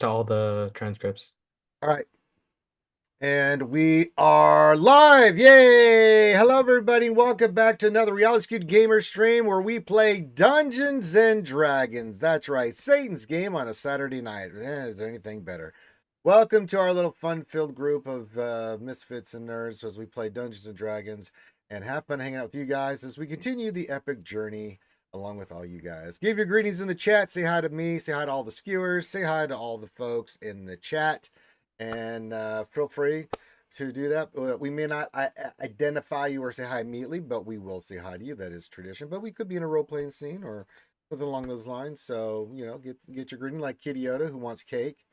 to all the transcripts. All right. And we are live. Yay! Hello, everybody. Welcome back to another Reality Skewed Gamer stream where we play Dungeons and Dragons. That's right. Satan's game on a Saturday night. Is there anything better? Welcome to our little fun-filled group of misfits and nerds as we play Dungeons and Dragons and have fun hanging out with you guys as we continue the epic journey along with all you guys. Give your greetings in the chat. Say hi to me. Say hi to all the skewers. Say hi to all the folks in the chat. And feel free to do that. We may not identify you or say hi immediately, but we will say hi to you. That is tradition. But we could be in a role-playing scene or something along those lines. So, you know, get your greeting like Kitty Yoda, who wants cake.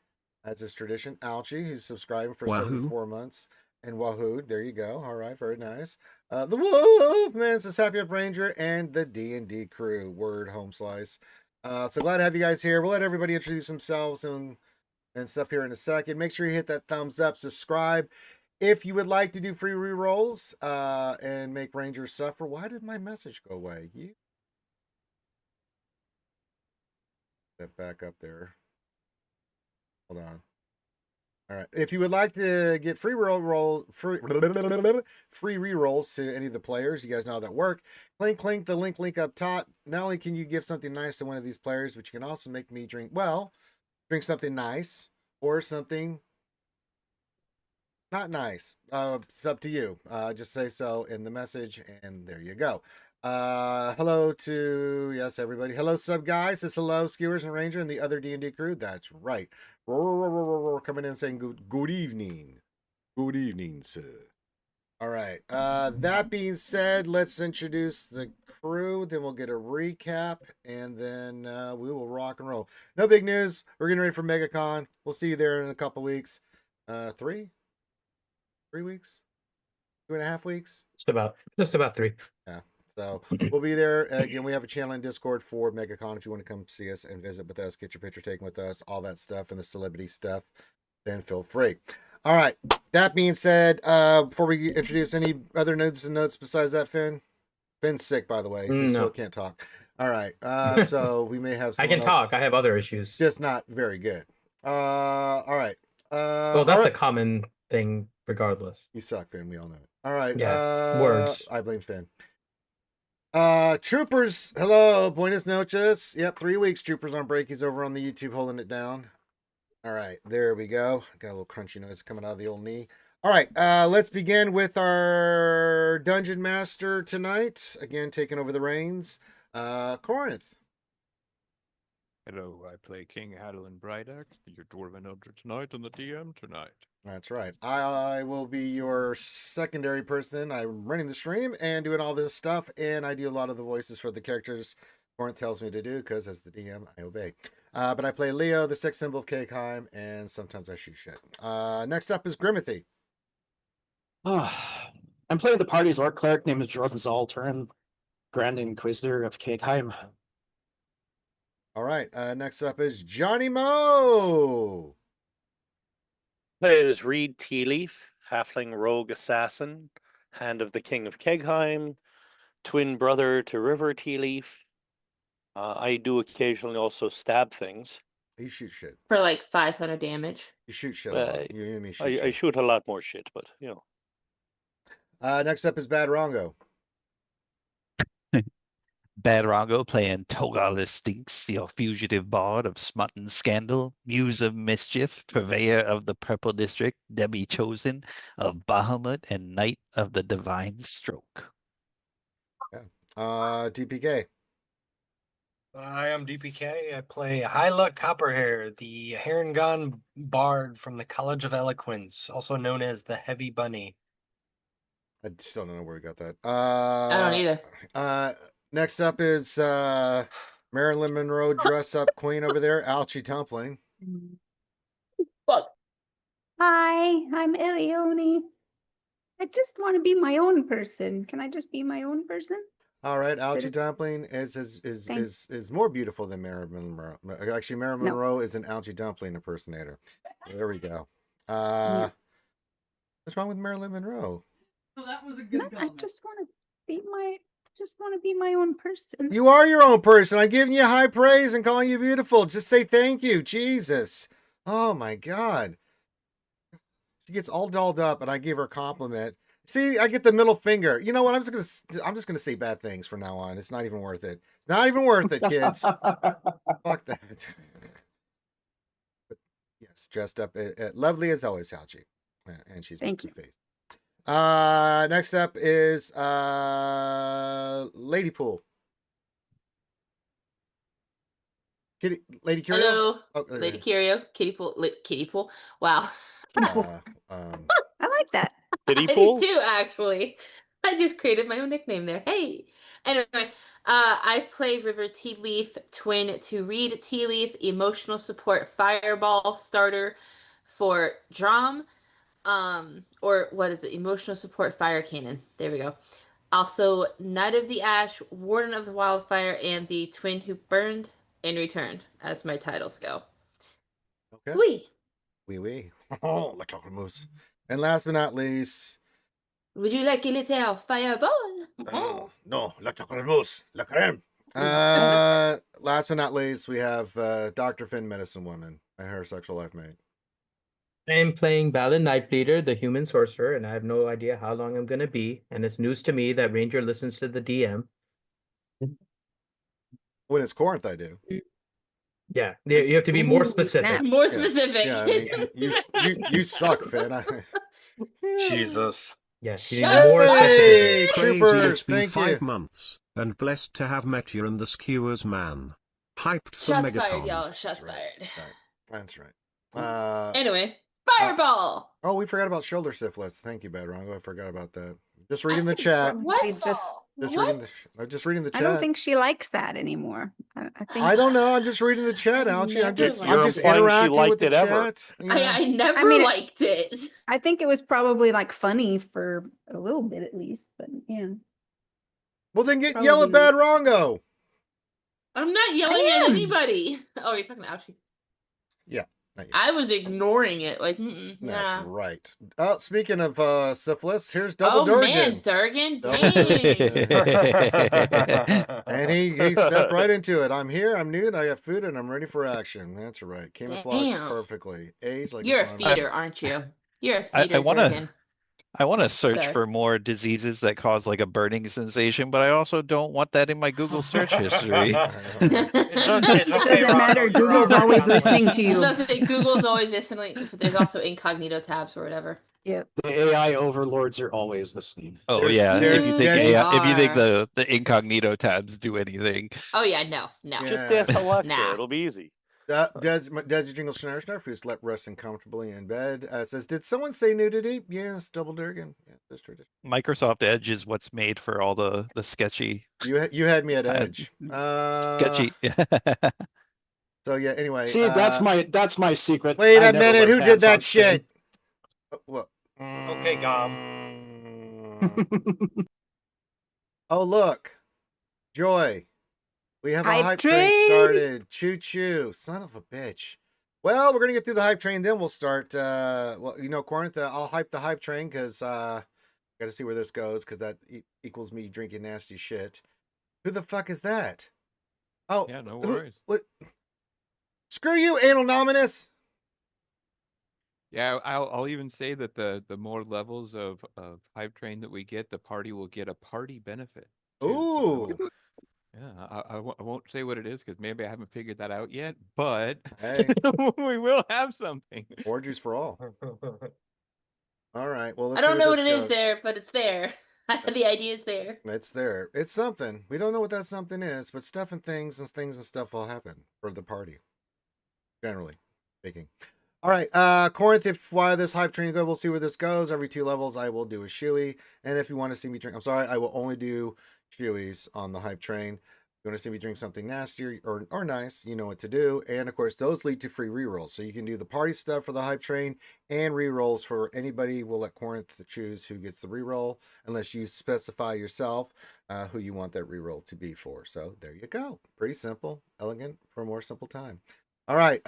That's his tradition. Alchie, who's subscribing for 74 months. And Wahoo, there you go. All right, very nice. The Wolfman says Happy Up Ranger and the D&D crew. Word, home slice. So glad to have you guys here. We'll let everybody introduce themselves and stuff here in a second. Make sure you hit that thumbs up, subscribe. If you would like to do free rerolls and make Rangers suffer. Why did my message go away? You that back up there. Hold on. All right. If you would like to get free rerolls to any of the players, you guys know how that work. Clink the link up top. Not only can you give something nice to one of these players, but you can also make me drink something nice or something not nice. It's up to you. Just say so in the message, and there you go. Hello to yes, everybody. Hello, sub guys. It's hello, skewers and ranger and the other D&D crew. That's right. Coming in saying good evening. Good evening, sir. All right. That being said, let's introduce the crew. Then we'll get a recap, and then we will rock and roll. No big news. We're getting ready for MegaCon. We'll see you there in a couple weeks. 3 weeks, 2.5 weeks. Just about 3. Yeah. So we'll be there. Again, we have a channel in Discord for MegaCon if you want to come see us and visit with us, get your picture taken with us, all that stuff and the celebrity stuff, then feel free. All right. That being said, before we introduce any other notes besides that, Finn's sick, by the way. He still can't talk. All right. So we may have I can talk. I have other issues. Just not very good. All right. Well, that's a common thing regardless. You suck, Finn. We all know it. All right. Yeah. Words. I blame Finn. Troopers, hello. Buenas noches. Yep, 3 weeks. Troopers on break. He's over on the YouTube holding it down. All right, there we go. Got a little crunchy noise coming out of the old knee. All right, let's begin with our Dungeon Master tonight. Again, taking over the reins. Corinth. Hello, I play King Adeline Brydax, your Dwarven Elder tonight, and the DM tonight. That's right. I will be your secondary person. I'm running the stream and doing all this stuff, and I do a lot of the voices for the characters Corinth tells me to do, because as the DM, I obey. But I play Leo, the sex symbol of Cakeheim, and sometimes I shoot shit. Next up is Grimothy. I'm playing the party's orc cleric named Jordan Zaltern, Grand Inquisitor of Cakeheim. All right. Next up is Johnny Mo. It is Reed Tealeaf, Halfling Rogue Assassin, Hand of the King of Kegheim, twin brother to River Tealeaf. I do occasionally also stab things. You shoot shit. For like 500 damage. You shoot shit a lot. You hear me shoot I shoot a lot more shit, but you know. Next up is Bad Rongo. Bad Rongo playing Togal Stinks, your fugitive bard of smut and scandal, muse of mischief, purveyor of the purple district, Debbie Chosen of Bahamut, and knight of the divine stroke. Yeah. DPK. I am DPK. I play High Luck Copperhair, the Harengon bard from the College of Eloquence, also known as the Heavy Bunny. I still don't know where we got that. I don't either. Next up is Marilyn Monroe dress up queen over there, Alchie Tumpling. Fuck. Hi, I'm Elione. I just want to be my own person. Can I just be my own person? All right, Alchie Dumpling is more beautiful than Marilyn Monroe. Actually, Marilyn Monroe is an Alchie Dumpling impersonator. There we go. What's wrong with Marilyn Monroe? Well, that was a good comment. I just want to be my own person. You are your own person. I'm giving you high praise and calling you beautiful. Just say thank you, Jesus. Oh my god. She gets all dolled up, and I gave her a compliment. See, I get the middle finger. You know what? I'm just gonna say bad things from now on. It's not even worth it. It's not even worth it, kids. Fuck that. But yes, dressed up, lovely as always, Halchi, and she's Thank you. face. Next up is Lady Pool. Lady Curio. Hello, Oh, Lady Curio, Kitty Pool, Kitty Pool. Wow, I like that. Kiddie I pool? did too, actually. I just created my own nickname there. Hey. Anyway, I play River Tea Leaf, twin to Reed Tea Leaf, emotional support fireball starter for Drum. Or what is it? Emotional support fire cannon. There we go. Also, Knight of the Ash, Warden of the Wildfire, and the twin who burned and returned, as my titles go. Okay. Wee. Wee. Oh, let's talk moose. And last but not least, Would you like a little fireball? no, let's talk moose. Look at him. Last but not least, we have Dr. Finn, Medicine Woman, and her sexual life mate. I'm playing Balin Nightbleeder, the human sorcerer, and I have no idea how long I'm going to be. And it's news to me that Ranger listens to the DM. When it's Corinth, I do. Yeah, you have to be more Ooh, specific. snap. More specific. Yeah, I mean, you suck, Finn. Jesus. Yes, you need Shots more fired! specific. Crazy, Troopers, it's been thank 5 you. months, and blessed to have met you and the Skewers man. Hyped for Shots Megaton. fired, y'all. Shots That's right. fired. That's right. Anyway, fireball. Oh, we forgot about shoulder syphilis. Thank you, Badrongo. I forgot about that. Just reading the chat. What? I'm just reading the chat. I don't think she likes that anymore. I think I don't know. I'm just reading the chat, Alchie. I'm just You're implying she interacting liked with the it ever. chat. you know? I never I mean, liked it. I think it was probably like funny for a little bit at least, but yeah. Well, then yell at Probably. Badrongo. I'm not yelling I at am. anybody. Oh, you're talking to Ouchie. Yeah. not you. I was ignoring it. Like, That's nah. right. Speaking of syphilis, here's Double Oh Durgan. man, Durgan, Double dang. And he stepped right into it. I'm here, I'm new, and I got food, and I'm ready for action. That's right. Camouflage Damn. perfectly. Age like You're a farm. feeder, aren't you? You're a I feeder, wanna- Durgan. I want to search Sir. for more diseases that cause like a burning sensation, but I also don't want that in my Google search history. It's It okay, doesn't matter. Rocco, you're Google's already always on the list. listening to you. Google's always listening. There's also incognito tabs or whatever. Yep. The AI overlords are always listening. Oh There's- yeah, there's- if you think there's- if you think Are. the incognito tabs do anything, Oh yeah, no. Yeah. Just ask Alexa. Nah. It'll be easy. Does Jingle Schnarr who's slept resting comfortably in bed says, did someone say nudity? Yes, Double Durgan. Yeah, that's tradition. Microsoft Edge is what's made for all the sketchy. You had me at Uh, edge. Sketchy. So yeah. Anyway. See, that's my secret. Wait I a never minute. wear Who did pants on that stream. shit? What? Okay, Gom. Oh look, Joy. We have a Hype hype train train. started. Choo choo, son of a bitch. Well, we're gonna get through the hype train, then we'll start. Well, Corinth, I'll hype the hype train because got to see where this goes because that equals me drinking nasty shit. Who the fuck is that? Oh, Yeah, no who- worries. What? Screw you, Anal Nominous. Yeah, I'll even say that the more levels of hype train that we get, the party will get a party benefit. too. So I Ooh. will- yeah, I won't say what it is because maybe I haven't figured that out yet, but Hey, we will have something. orgies for all. All right. Well, I let's see don't know what this it is goes. there, but it's there. The idea is there. It's there. It's something. We don't know what that something is, but stuff and things and stuff will happen for the party. Generally speaking. All right. Corinth, if while this hype train goes, we'll see where this goes. Every 2 levels, I will do a shoey. And if you want to see me drink, I'm sorry, I will only do shoeys on the hype train. If you want to see me drink something nasty or nice, you know what to do. And of course, those lead to free rerolls. So you can do the party stuff for the hype train and rerolls for anybody. We'll let Corinth choose who gets the reroll, unless you specify yourself who you want that reroll to be for. So there you go. Pretty simple, elegant for a more simple time. All right.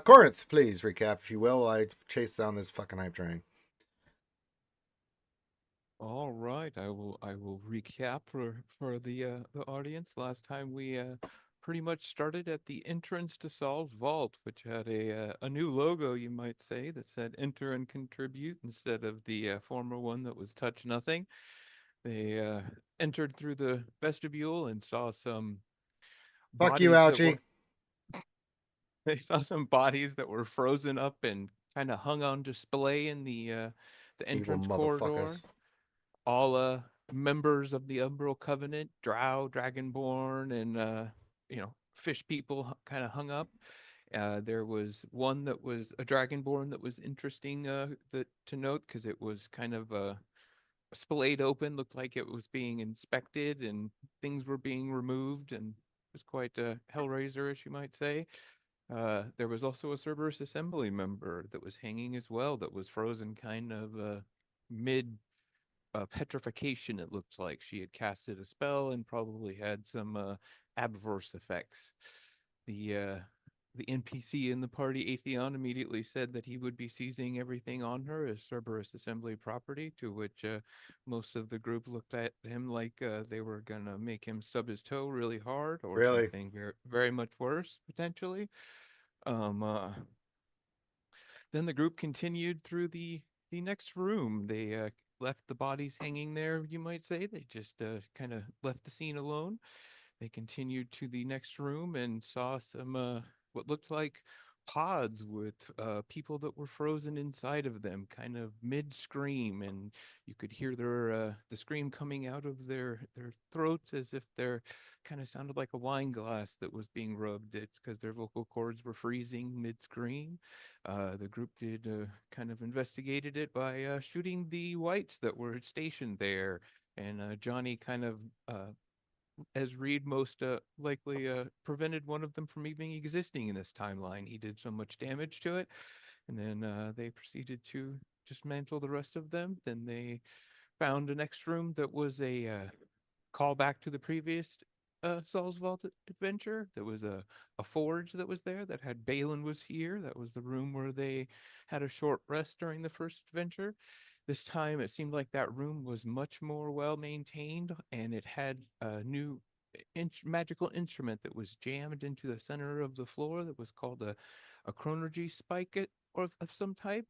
Corinth, please recap, if you will, while I chase down this fucking hype train. All right, I will recap for the audience. Last time we pretty much started at the entrance to Saul's vault, which had a new logo, you might say, that said "Enter and Contribute" instead of the former one that was "Touch Nothing." They entered through the vestibule and saw some Fuck you, bodies that Ouchie. were they saw some bodies that were frozen up and kind of hung on display in the Evil entrance corridor. motherfuckers. All members of the Umbral Covenant, Drow, Dragonborn, and fish people kind of hung up. There was one that was a Dragonborn that was interesting to note because it was kind of splayed open, looked like it was being inspected and things were being removed, and it was quite Hellraiser-ish, you might say. There was also a Cerberus Assembly member that was hanging as well, that was frozen kind of mid petrification. It looked like she had casted a spell and probably had some adverse effects. The NPC in the party, Atheon, immediately said that he would be seizing everything on her as Cerberus Assembly property, to which most of the group looked at him like they were gonna make him stub his toe really hard, or Really? something very, very much worse, potentially. Um, uh, then the group continued through the next room. They left the bodies hanging there, you might say. They just kind of left the scene alone. They continued to the next room and saw some what looked like pods with people that were frozen inside of them, kind of mid scream, and you could hear the scream coming out of their throats as if they're kind of sounded like a wine glass that was being rubbed. It's because their vocal cords were freezing mid scream. The group did kind of investigated it by shooting the whites that were stationed there, and Johnny kind of as Reed most likely prevented one of them from even existing in this timeline. He did so much damage to it, and then they proceeded to dismantle the rest of them. Then they found a next room that was a callback to the previous Saul's Vault adventure. There was a forge that was there that had Balin was here. That was the room where they had a short rest during the first adventure. This time it seemed like that room was much more well maintained, and it had a new magical instrument that was jammed into the center of the floor that was called a chronergy spike or of some type.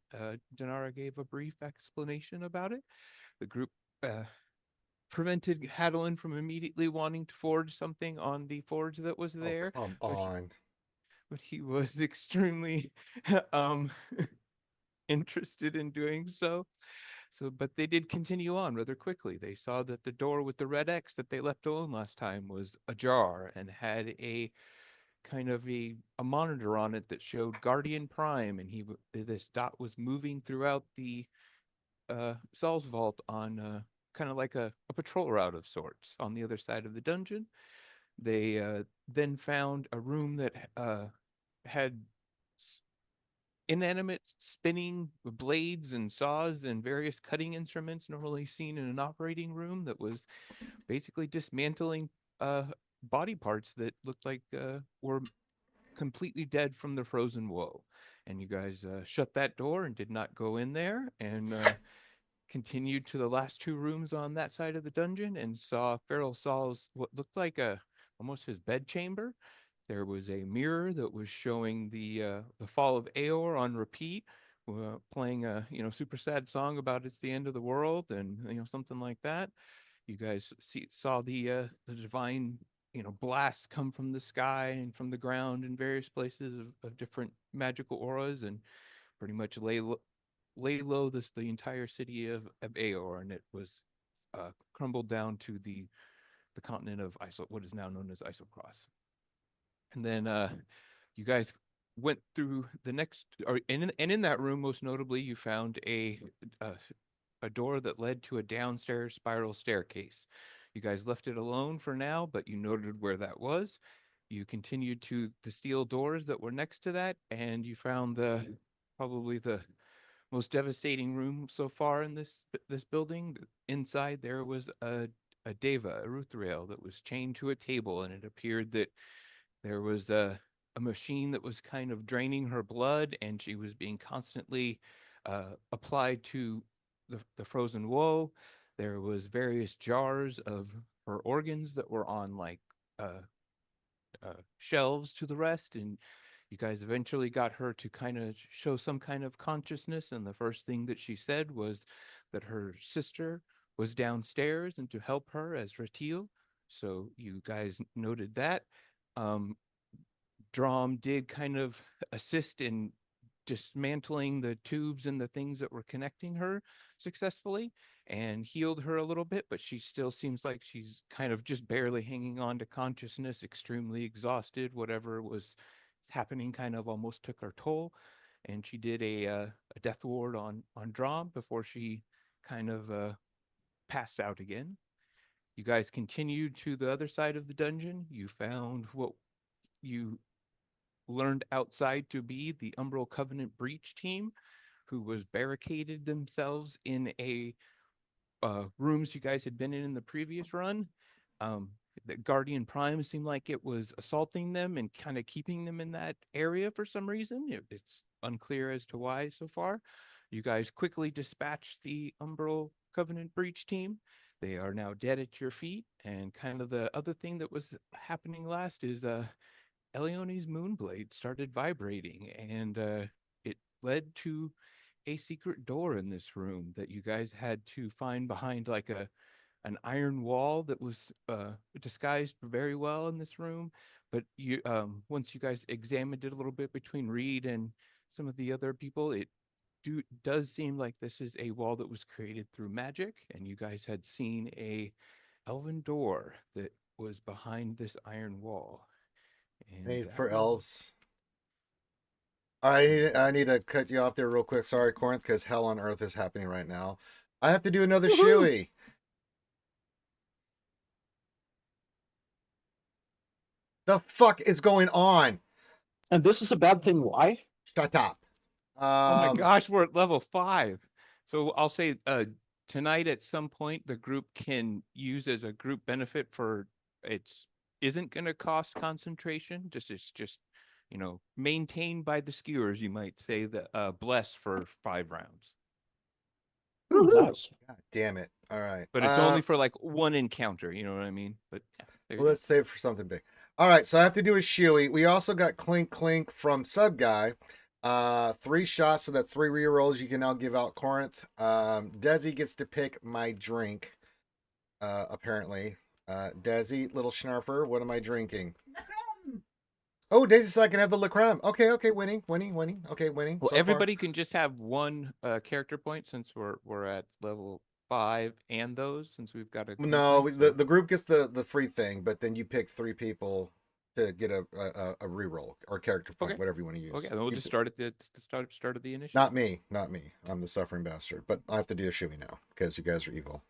Denara gave a brief explanation about it. The group uh, prevented Hadalin from immediately wanting to forge something on the forge that was Oh, there, come but on. he was extremely um interested in doing so. So, but they did continue on rather quickly. They saw that the door with the red X that they left alone last time was ajar and had a kind of a monitor on it that showed Guardian Prime, and this dot was moving throughout the Saul's vault on kind of like a patrol route of sorts on the other side of the dungeon. They then found a room that had inanimate spinning blades and saws and various cutting instruments normally seen in an operating room that was basically dismantling uh, body parts that looked like were completely dead from the frozen woe. And you guys shut that door and did not go in there, and continued to the last two rooms on that side of the dungeon and saw Feral Saul's what looked like a almost his bed chamber. There was a mirror that was showing the fall of Aor on repeat, playing a super sad song about it's the end of the world and something like that. You guys saw the divine blasts come from the sky and from the ground in various places of different magical auras, and pretty much lay low the entire city of Aor, and it was crumbled down to the continent of what is now known as Isocross. And then you guys went through the next, and in that room, most notably, you found a a door that led to a downstairs spiral staircase. You guys left it alone for now, but you noted where that was. You continued to the steel doors that were next to that, and you found probably the most devastating room so far in this building. Inside there was a deva, a Ruthrael, that was chained to a table, and it appeared that there was a machine that was kind of draining her blood, and she was being constantly applied to the frozen woe. There was various jars of her organs that were on like shelves to the rest, and you guys eventually got her to kind of show some kind of consciousness. And the first thing that she said was that her sister was downstairs and to help her as Ratil. So you guys noted that. Um, Drom did kind of assist in dismantling the tubes and the things that were connecting her successfully and healed her a little bit, but she still seems like she's kind of just barely hanging on to consciousness, extremely exhausted. Whatever was happening kind of almost took her toll. And she did a death ward on Drom before she kind of passed out again. You guys continued to the other side of the dungeon. You found what you learned outside to be the Umbral Covenant breach team, who was barricaded themselves in a rooms you guys had been in the previous run. The Guardian Prime seemed like it was assaulting them and kind of keeping them in that area for some reason. It's unclear as to why so far. You guys quickly dispatched the Umbral Covenant breach team. They are now dead at your feet. And kind of the other thing that was happening last is Eleone's Moonblade started vibrating, and it led to a secret door in this room that you guys had to find behind like an iron wall that was disguised very well in this room. But you once you guys examined it a little bit between Reed and some of the other people, it does seem like this is a wall that was created through magic, and you guys had seen a elven door that was behind this iron wall. And Need that for was elves. All right, I need to cut you off there real quick. Sorry, Corinth, because hell on earth is happening right now. I have to do another Woohoo! shoey. The fuck is going on? And this is a bad thing. Why? Shut up. Oh my gosh, we're at level 5. So I'll say tonight at some point the group can use as a group benefit for it's isn't going to cost concentration. It's just maintained by the skewers. You might say the bless for 5 rounds. Woohoo. Nice. God damn it. All right. But it's only for like one encounter. You know what I mean? But yeah, there you Well, let's save it for something big. All right, so I have to do a shoey. We also got Clink Clink from Sub Guy. 3 shots, so that's 3 rerolls. You can now give out Corinth. Desi gets to pick my drink. Apparently. Desi, little schnarfer, what am I drinking? Oh, Daisy said I can have the La Creme. Okay, winning. Okay, winning. Well, so everybody can just have 1 character point since we're at level 5 and those since we've got a far. No, thing, the group gets the free thing, but then you pick 3 people to get a reroll or character point, Okay. whatever you want to use. Okay, then we'll just start at the start of the initiative. Not me. I'm the suffering bastard. But I have to do a shoey now because you guys are evil.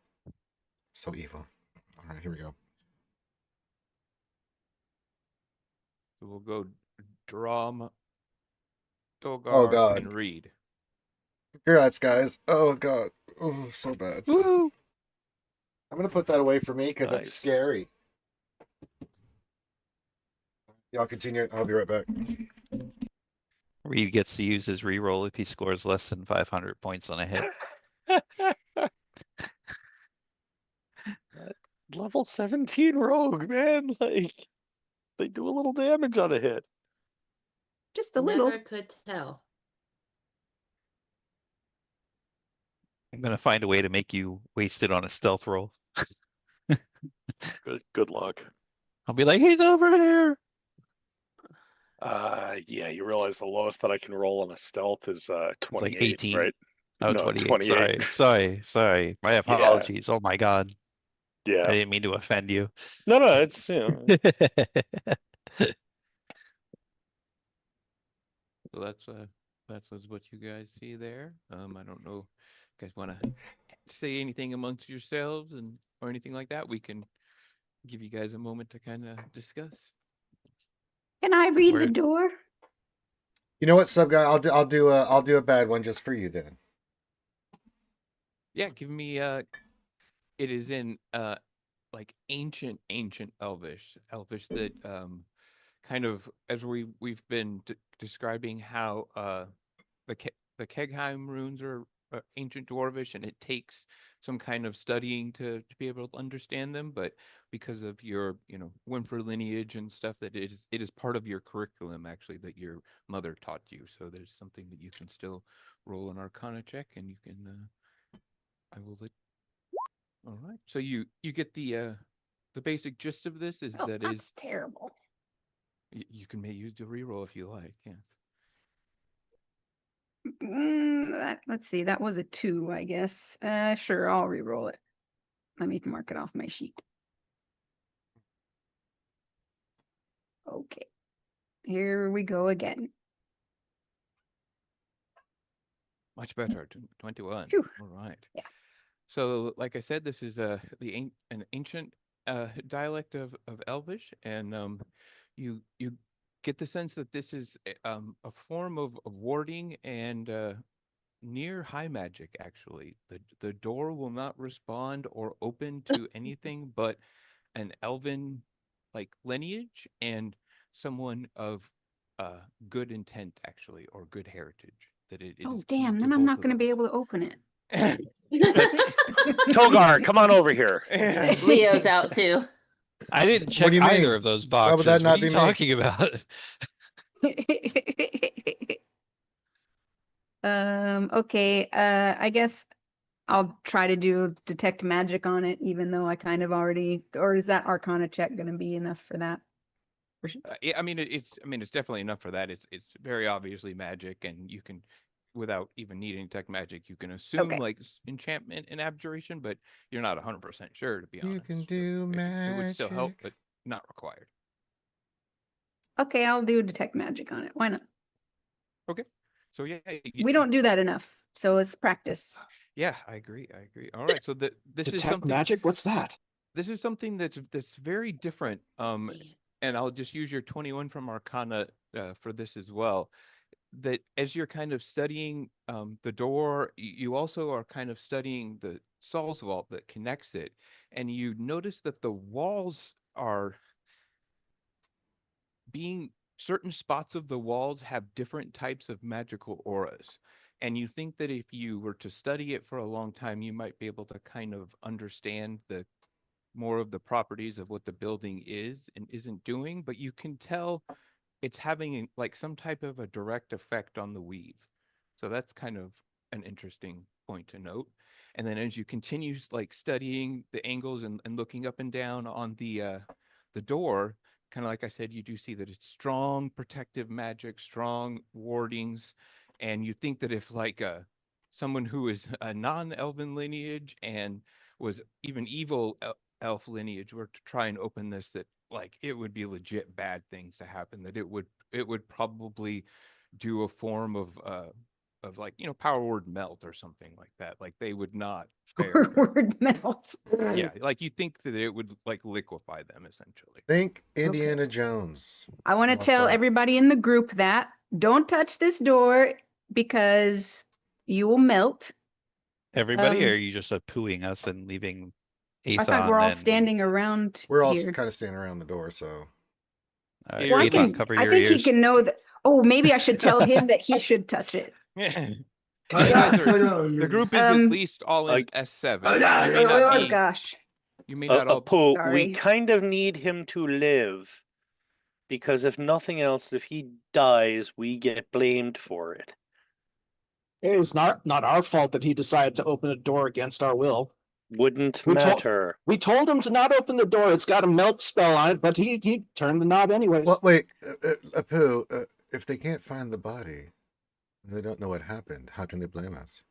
So evil. All right, here we go. So we'll go Drom, Dogar, Oh, God. and Reed. Congrats, guys. Oh god. Oh, so bad. Woo! I'm gonna put that away for me because Nice. it's scary. Y'all continue. I'll be right back. Reed gets to use his reroll if he scores less than 500 points on a hit. Level 17 rogue, man. Like, they do a little damage on a hit. Just a little. Never could tell. I'm gonna find a way to make you waste it on a stealth roll. Good luck. I'll be like, he's over here. Yeah, you realize the lowest that I can roll on a stealth is It's like 28, 18. right? Oh, No, 28. Sorry. My apologies. Oh my god. I Yeah. didn't mean to offend you. No, it's So that's what you guys see there. I don't know if you guys want to say anything amongst yourselves or anything like that. We can give you guys a moment to kind of discuss. Can I read Where- the door? You know what, sub guy? I'll do a bad one just for you then. Yeah, give me it is in like ancient Elvish that kind of as we've been describing how the Kegheim runes are ancient Dwarvish, and it takes some kind of studying to be able to understand them, but because of your, Winfrey lineage and stuff, that it is part of your curriculum actually that your mother taught you. So there's something that you can still roll an Arcana check, and you can. I will let. All right. So you get the basic gist of this is Oh, that that's is terrible. you can use the reroll if you like. Yes. Let's see, that was a 2, I guess. Sure, I'll re-roll it. Let me mark it off my sheet. Okay, here we go again. Much better. 21. Phew. All right. Yeah. So, like I said, this is an ancient dialect of Elvish, and you get the sense that this is a form of warding and near high magic. Actually, the door will not respond or open to anything but an elven like lineage and someone of good intent, actually, or good heritage. That it Oh, is key damn, to then I'm both not of going to be those. able to open it. Togar, come on over here. Leo's out too. I didn't What check do you mean? either of those Why would that boxes. What not are you be me? talking about? Okay, I guess I'll try to do detect magic on it, even though I kind of already, or is that Arcana check going to be enough for that? Yeah, I mean, it's definitely enough for that. It's very obviously magic, and you can, without even needing to detect magic, you can assume Okay. like enchantment and abjuration, but you're not 100% sure, to be You honest. can So do it would still help, magic. but not required. Okay, I'll do detect magic on it. Why not? Okay. So yeah, We don't do that enough, so it's practice. Yeah, I agree. All right. So this is Detect something. magic? What's that? This is something that's very different. And I'll just use your 21 from Arcana for this as well. That as you're kind of studying the door, you also are kind of studying the Saul's vault that connects it, and you notice that the walls are being certain spots of the walls have different types of magical auras. And you think that if you were to study it for a long time, you might be able to kind of understand the more of the properties of what the building is and isn't doing, but you can tell it's having like some type of a direct effect on the weave. So that's kind of an interesting point to note. And then as you continue like studying the angles and looking up and down on the door, kind of like I said, you do see that it's strong protective magic, strong wardings, and you think that if like someone who is a non-elven lineage and was even evil elf lineage were to try and open this, that like it would be legit bad things to happen, that it would probably do a form of like power word melt or something like that. Like they would not fare very Word melt. yeah, like you think that it would like liquefy them essentially. Think Indiana Jones. I want to What's tell that? everybody in the group that don't touch this door because you will melt. Everybody, or are you just pooing us and leaving I thought we're Aethon all and standing around We're all here. kind of standing around the door, so. all right, Well, I Aethon, can- cover I your think he ears. can know that. Oh, maybe I should tell him that he should touch it. Yeah. And you guys are the group is at least all in S7. So you may not Oh be gosh, you may not all Apu, we sorry. kind of need him to live, because if nothing else, if he dies, we get blamed for it. It was not our fault that he decided to open a door against our will. Wouldn't We told- matter. We told him to not open the door. It's got a melt spell on it, but he turned the knob anyways. Well, wait, Apu, if they can't find the body, they don't know what happened. How can they blame us?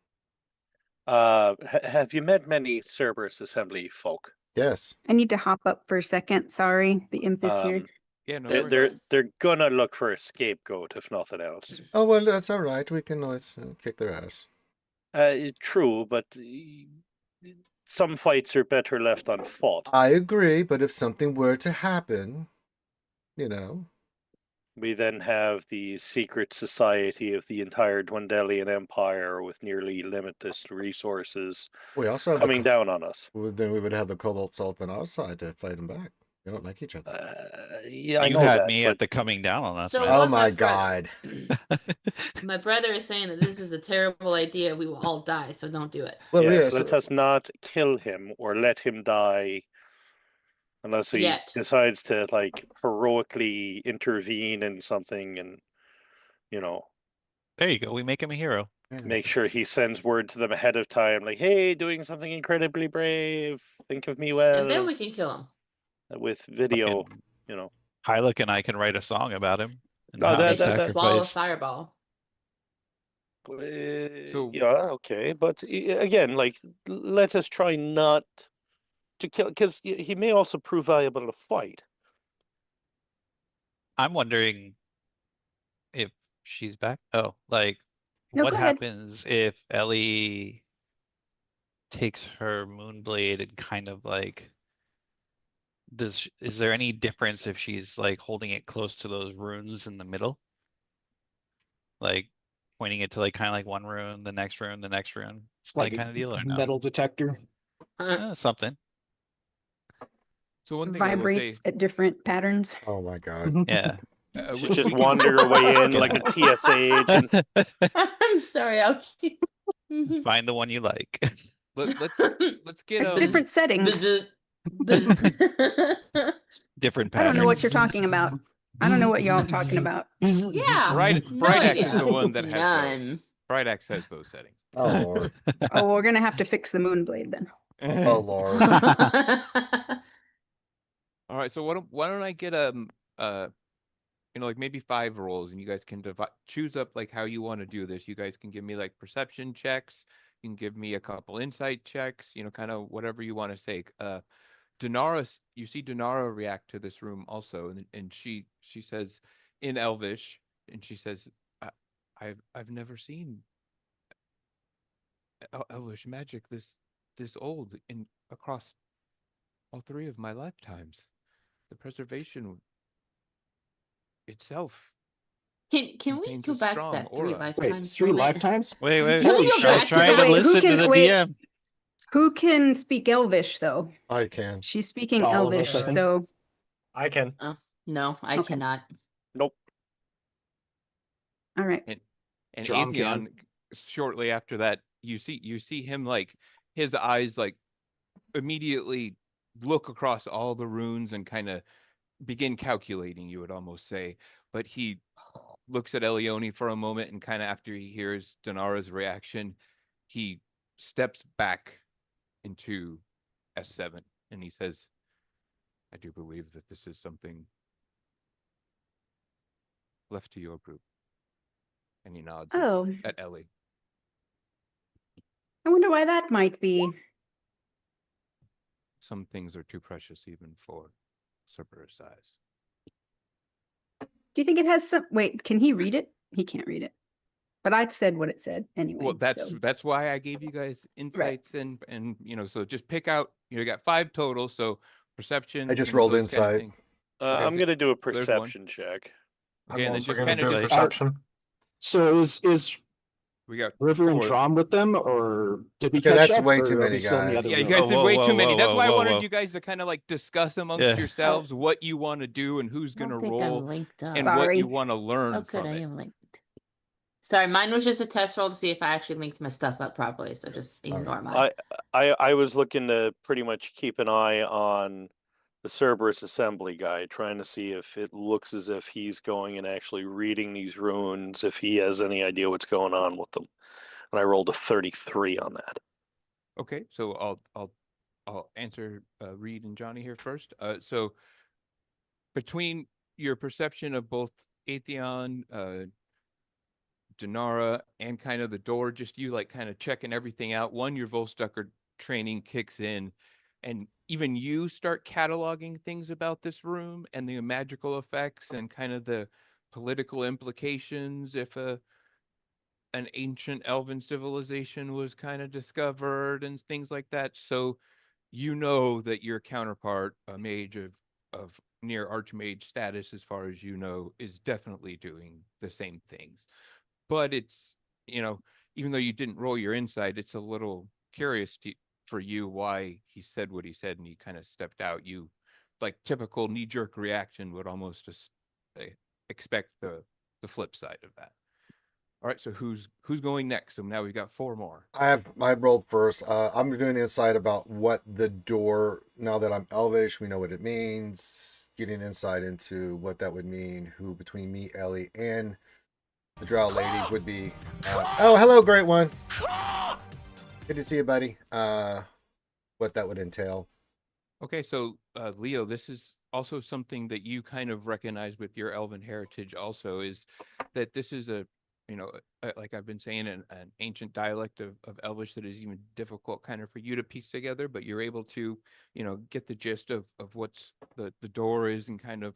Have you met many Cerberus Assembly folk? Yes. I need to hop up for a second. Sorry, the imp is here. yeah, no They're worries. gonna look for a scapegoat if nothing else. Oh, well, that's all right. We can always kick their ass. True, but some fights are better left unfought. I agree, but if something were to happen, you know. We then have the secret society of the entire Dwendalian Empire with nearly limitless resources We also have coming down on us. Then we would have the Cobalt Salt on our side to fight them back. They don't like each other. Yeah, I You know had that, me but at the coming down on us, So man. Oh what my brother- god. My brother is saying that this is a terrible idea. We will all die, so don't do it. Well, yes, yeah, let so- us not kill him or let him die unless he Yet. decides to like heroically intervene in something and There you go. We make him a hero. yeah. make sure he sends word to them ahead of time, like, "Hey, doing something incredibly brave. Think of me And then well." we can kill him. With video, Fucking Hylic and I can write a song about him and Oh, how he They can swallow a sacrificed. fireball. So- yeah, okay, but again, like, let us try not to kill, because he may also prove valuable to fight. I'm wondering if she's back. Oh, like No, what go ahead. happens if Ellie takes her Moonblade and kind of like is there any difference if she's like holding it close to those runes in the middle? Like pointing it to like kind of like one rune, the next rune, the next rune. It's like kind of deal or a no? metal detector. Something. So one thing I will say, Vibrates at different patterns. Oh my god. Yeah. Should just wander your way in like a TSA agent. I'm sorry, Ouchie. Find the one you like. let's get There's different settings. Different I don't patterns. know what you're talking about. I don't know what y'all talking about. Yeah. Bright Axe idea. is the one that has None. those. Bright Axe has those settings. Oh lord. Oh, we're gonna have to fix the Moonblade then. Oh lord. All right, so why don't I get like maybe 5 rolls, and you guys can choose up like how you want to do this. You guys can give me like perception checks. You can give me a couple insight checks. Kind of whatever you want to say. Dinara, you see Dinara react to this room also, and she says in Elvish, and she says, I've never seen Elvish magic this old in across all 3 of my lifetimes. The preservation itself Can we contains go a back to strong that 3 aura. Wait, lifetimes? 3 moment? lifetimes? Wait. Can we go Holy back I'm to trying the to Wait, who listen to can- the wait. DM. Who can speak Elvish though? I can. She's speaking All of Elvish, us, I think. so I can. No, I Okay. cannot. Nope. all right. And Drum Atheon, shortly after that, you see him like his eyes like immediately look across all the runes and kind of begin calculating, you would almost say. But he looks at Elione for a moment, and kind of after he hears Dinara's reaction, he steps back into S7 and he says, I do believe that this is something left to your group. And he nods Oh, at Ellie. I wonder why that might be. Some things are too precious even for Cerberus eyes. Do you think it has some? Wait, can he read it? He can't read it. But I said what it said anyway. Well, so. that's why I gave you guys insights and so just pick out. You got 5 total, so perception. I just rolled those kind of insight. things. I'm gonna do a there's one. perception check. Okay, and I'm then also just gonna kind of do just perception. So is we got River and 4. Drom with them, or did we Okay, catch that's up? way or too are we many still in the guys. other Yeah, you room? guys Oh, did whoa, way whoa, too many. whoa, That's why I whoa, wanted whoa. you guys to kind of like discuss amongst Yeah. yourselves what you want to do and who's I gonna don't think roll I'm linked up. and what Sorry. you want to learn Oh, good, from I it. am linked. Sorry, mine was just a test roll to see if I actually linked my stuff up properly. So just ignore mine. I was looking to pretty much keep an eye on the Cerberus assembly guy, trying to see if it looks as if he's going and actually reading these runes, if he has any idea what's going on with them. And I rolled a 33 on that. Okay, so I'll answer Reed and Johnny here first. So between your perception of both Atheon, Dinara, and kind of the door, just you like kind of checking everything out. One, your Volstucker training kicks in, and even you start cataloging things about this room and the magical effects and kind of the political implications if an ancient elven civilization was kind of discovered and things like that. So you know that your counterpart, a mage of near archmage status, as far as you know, is definitely doing the same things. But it's, even though you didn't roll your insight, it's a little curious for you why he said what he said and he kind of stepped out. You like typical knee-jerk reaction would almost just expect the flip side of that. All right, so who's going next? So now we've got 4 more. I rolled first. I'm doing insight about what the door. Now that I'm Elvish, we know what it means. Getting insight into what that would mean. Who between me, Ellie, and the Drow lady would be. Oh, hello, great one. Good to see you, buddy. What that would entail. Okay, so Leo, this is also something that you kind of recognize with your elven heritage also, is that this is like I've been saying, an ancient dialect of Elvish that is even difficult kind of for you to piece together, but you're able to, get the gist of what's the door is and kind of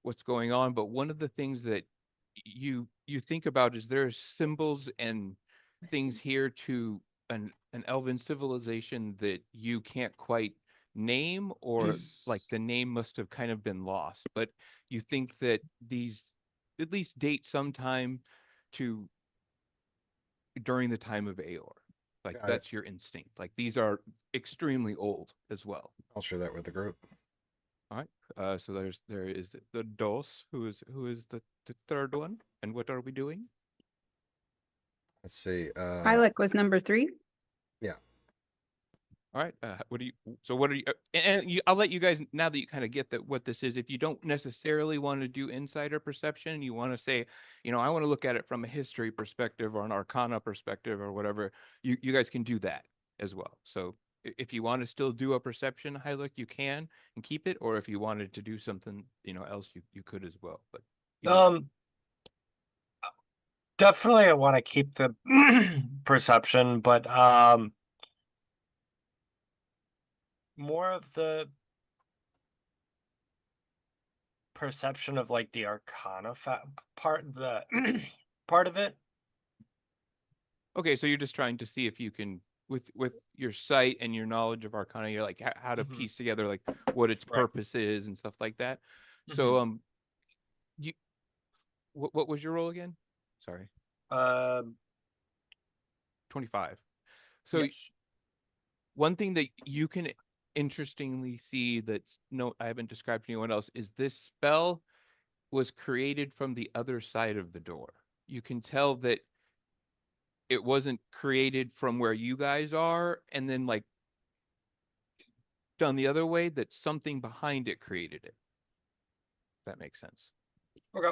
what's going on. But one of the things that you think about is there's symbols and things here to an elven civilization that you can't quite name, or like the name must have kind of been lost, but you think that these at least date sometime to during the time of Aor. Like Got it. that's your instinct. Like these are extremely old as well. I'll share that with the group. All right. So there is the Dos, who is the third one, and what are we doing? Let's see. Pilot was number 3. Yeah. All right. What are you? And I'll let you guys, now that you kind of get that what this is. If you don't necessarily want to do insider perception, you want to say, I want to look at it from a history perspective or an arcana perspective or whatever. You guys can do that as well. So if you want to still do a perception high look, you can and keep it. Or if you wanted to do something, else, you could as well. But Definitely I want to keep the perception, but more of the perception of like the arcana part, the part of it. Okay, so you're just trying to see if you can, with your sight and your knowledge of arcana, you're like how to piece together like what its purpose is and stuff like that. So you what was your role again? Sorry. 25. So Yes. one thing that you can interestingly see that's I haven't described to anyone else is this spell was created from the other side of the door. You can tell that it wasn't created from where you guys are and then like done the other way, that something behind it created it. If that makes sense. Okay.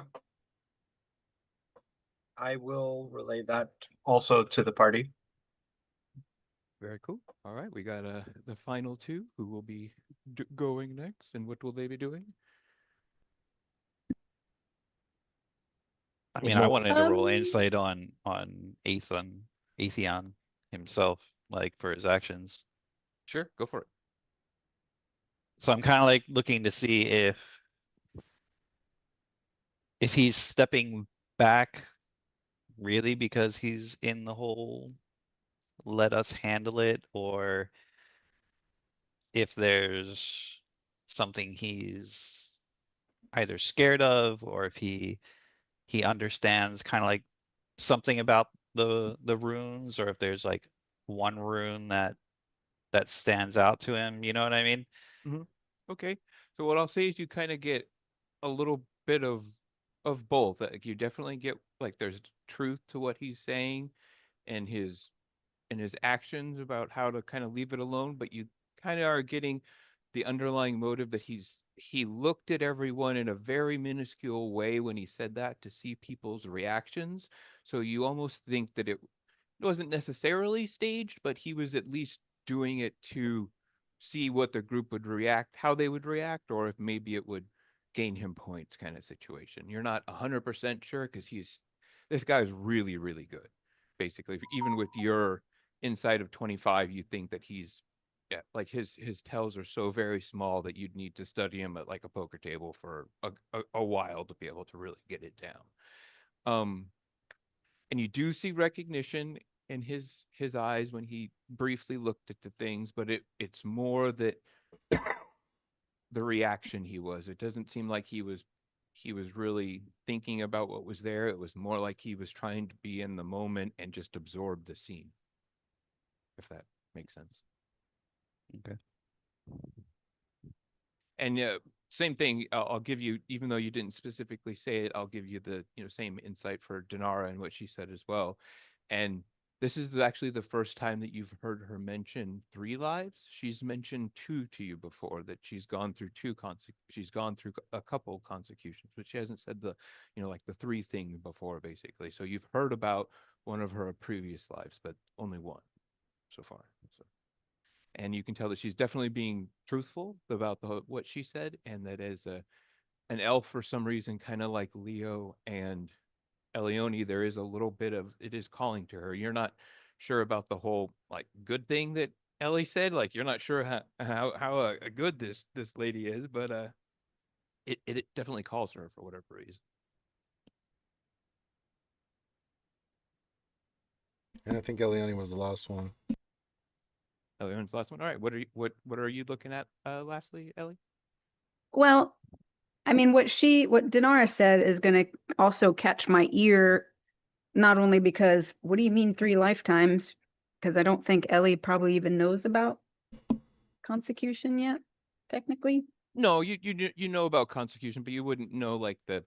I will relay that also to the party. Very cool. All right, we got the final 2 who will be going next, and what will they be doing? I mean, I wanted to roll insight on Atheon himself, like for his actions. Sure, go for it. So I'm kind of like looking to see if he's stepping back really because he's in the whole let us handle it, or if there's something he's either scared of, or if he understands kind of like something about the runes, or if there's like one rune that stands out to him, you know what I mean? Okay, so what I'll say is you kind of get a little bit of both. Like you definitely get like there's truth to what he's saying and his actions about how to kind of leave it alone, but you kind of are getting the underlying motive that he looked at everyone in a very minuscule way when he said that to see people's reactions. So you almost think that it wasn't necessarily staged, but he was at least doing it to see what the group would react, how they would react, or if maybe it would gain him points kind of situation. You're not 100% sure because this guy's really, really good. Basically, even with your inside of 25, you think that he's like his tells are so very small that you'd need to study him at like a poker table for a while to be able to really get it down. And you do see recognition in his eyes when he briefly looked at the things, but it's more that the reaction it doesn't seem like he was really thinking about what was there. It was more like he was trying to be in the moment and just absorb the scene, if that makes sense. Okay. And same thing. I'll give you, even though you didn't specifically say it, I'll give you the same insight for Denara and what she said as well. And this is actually the first time that you've heard her mention 3 lives. She's mentioned 2 to you before, that she's gone through she's gone through a couple consecutions, but she hasn't said the like the 3 thing before, basically. So you've heard about one of her previous lives, but only one so far. So, and you can tell that she's definitely being truthful about what she said, and that as an elf, for some reason, kind of like Leo and Elione, there is a little bit of it is calling to her. You're not sure about the whole like good thing that Ellie said. Like you're not sure how good this lady is, but it definitely calls to her for whatever reason. And I think Eliane was the last one. Elione's the last one. All right. What are you looking at lastly, Ellie? Well, I mean, what Dinara said is going to also catch my ear, not only because, what do you mean 3 lifetimes? Because I don't think Ellie probably even knows about consecution yet, technically. No, you know about consecution, but you wouldn't know like the